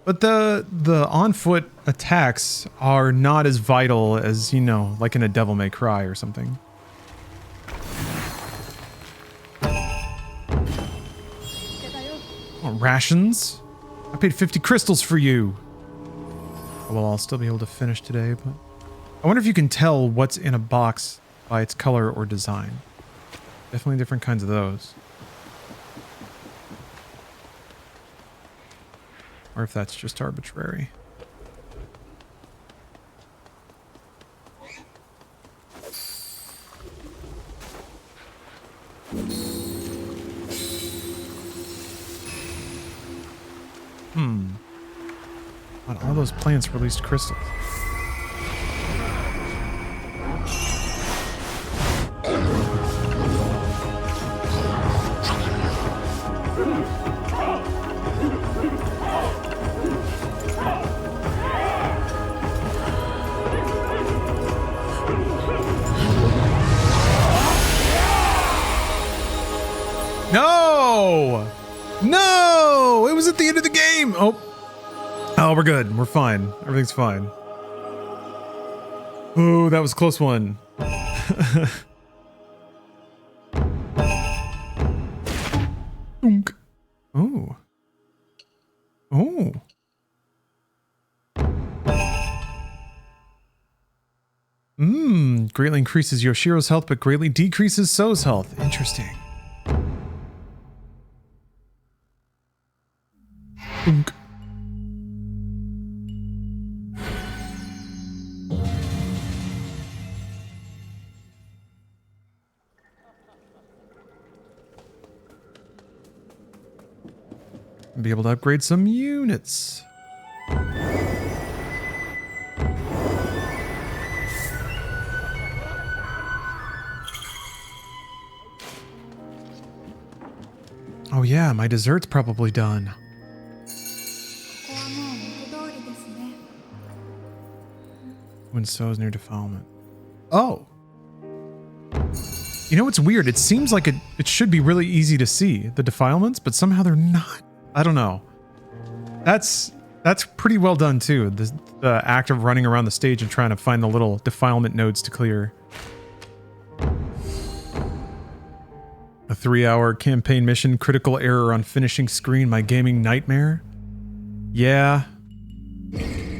But the on-foot attacks are not as vital as, you know, like in a Devil May Cry or something. Oh, rations? I paid 50 crystals for you. Well, I'll still be able to finish today, but I wonder if you can tell what's in a box by its color or design. Definitely different kinds of those. Or if that's just arbitrary. On all those plants released crystals. No! No! It was at the end of the game! Oh, we're good. We're fine. Everything's fine. Ooh, that was a close one. Oh. Oh. Greatly increases Yoshiro's health, but greatly decreases So's health. Interesting. Be able to upgrade some units. Oh yeah, my dessert's probably done. When So's near defilement. Oh. You know what's weird? It seems like it should be really easy to see, the defilements, but somehow they're not. I don't know. That's pretty well done too. The act of running around the stage and trying to find the little defilement nodes to clear. A 3-hour campaign mission, critical error on finishing screen, my gaming nightmare. Yeah.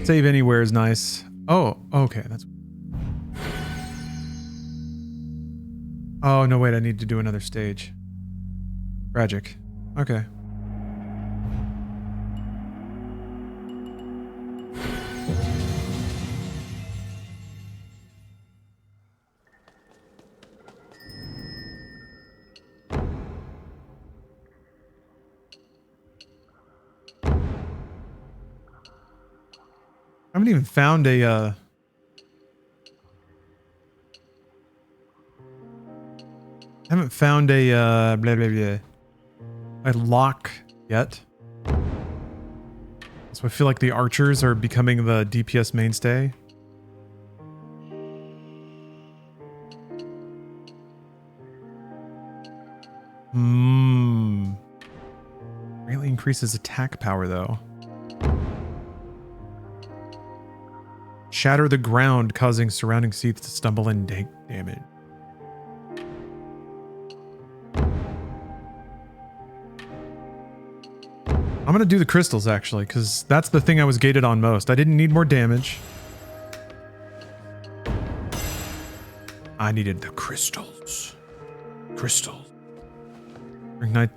Save anywhere is nice. Oh, okay. That's. Oh, no, wait. I need to do another stage. Tragic. Okay. haven't even found a, blah, blah, blah, a lock yet. So I feel like the archers are becoming the DPS mainstay. Greatly increases attack power though. Shatter the ground, causing surrounding seats to stumble and take damage. I'm gonna do the crystals actually, because that's the thing I was gated on most. I didn't need more damage. I needed the crystals. Crystals.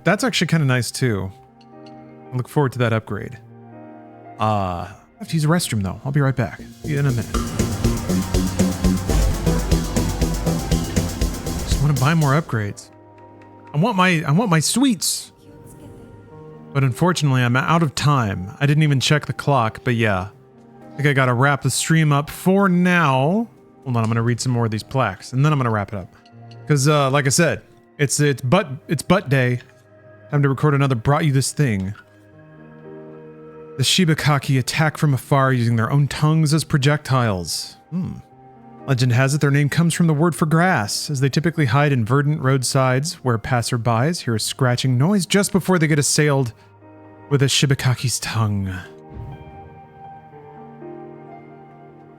That's actually kind of nice too. I look forward to that upgrade. I have to use a restroom though. I'll be right back. See you in a minute. Just want to buy more upgrades. I want my sweets. But unfortunately, I'm out of time. I didn't even check the clock, but yeah. I think I gotta wrap the stream up for now. Hold on, I'm gonna read some more of these plaques, and then I'm gonna wrap it up. Because, like I said, it's butt day. Time to record another Brought You This Thing. The Shibakaki attack from afar using their own tongues as projectiles. Legend has it their name comes from the word for grass, as they typically hide in verdant roadsides where passerbys hear a scratching noise just before they get assailed with a Shibakaki's tongue.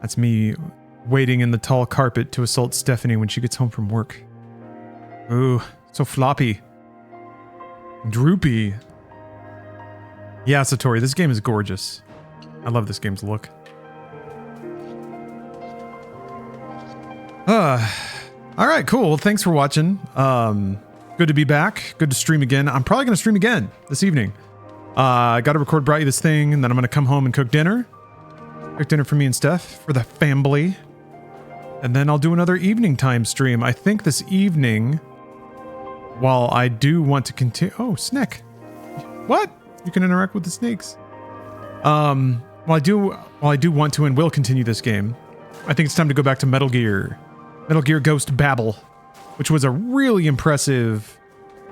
That's me waiting in the tall carpet to assault Stephanie when she gets home from work. Ooh, so floppy. Droopy. Yeah, Satori, this game is gorgeous. I love this game's look. Alright, cool. Well, thanks for watching. Good to be back. Good to stream again. I'm probably going to stream again this evening. I got to record Brought You This Thing, and then I'm going to come home and cook dinner. Cook dinner for me and Steph, for the family. And then I'll do another evening time stream. I think this evening, while I do want to continue... Oh, snake. What? You can interact with the snakes. While I do want to and will continue this game, I think it's time to go back to Metal Gear. Metal Gear Ghost Babel, which was a really impressive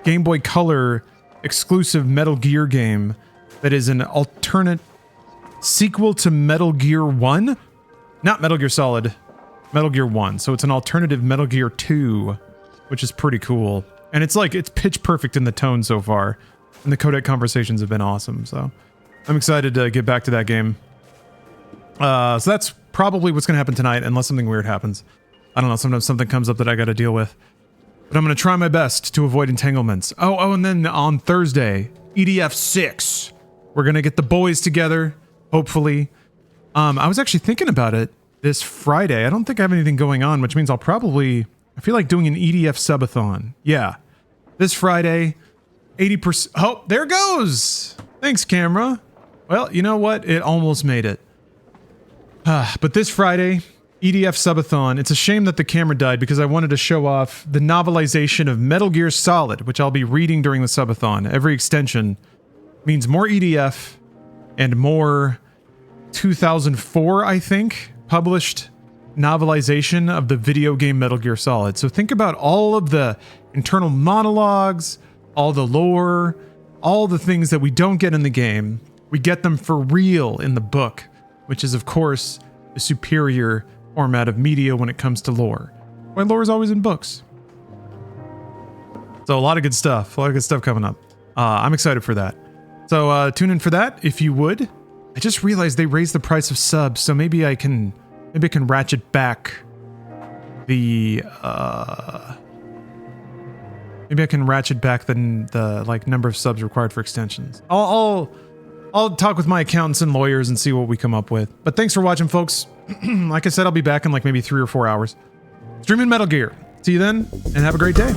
Game Boy Color exclusive Metal Gear game that is an alternate sequel to Metal Gear 1? Not Metal Gear Solid, Metal Gear 1. So it's an alternative Metal Gear 2, which is pretty cool. And it's pitch perfect in the tone so far. And the codec conversations have been awesome, so I'm excited to get back to that game. So that's probably what's going to happen tonight, unless something weird happens. I don't know, sometimes something comes up that I got to deal with. But I'm going to try my best to avoid entanglements. Oh, and then on Thursday, EDF 6. We're going to get the boys together, hopefully. I was actually thinking about it this Friday. I don't think I have anything going on, which means I feel like doing an EDF subathon. Yeah. This Friday, 80%. Oh, there it goes. Thanks, camera. Well, you know what? It almost made it. But this Friday, EDF subathon. It's a shame that the camera died because I wanted to show off the novelization of Metal Gear Solid, which I'll be reading during the subathon. Every extension means more EDF and more 2004, I think, published novelization of the video game Metal Gear Solid. So think about all of the internal monologues, all the lore, all the things that we don't get in the game. We get them for real in the book, which is, of course, the superior format of media when it comes to lore. Why lore is always in books. So a lot of good stuff. Coming up. I'm excited for that. So tune in for that if you would. I just realized they raised the price of subs, so maybe I can ratchet back the maybe I can ratchet back the like number of subs required for extensions. I'll talk with my accountants and lawyers and see what we come up with. But thanks for watching, folks. Like I said, I'll be back in like maybe 3 or 4 hours. Streaming Metal Gear. See you then, and have a great day.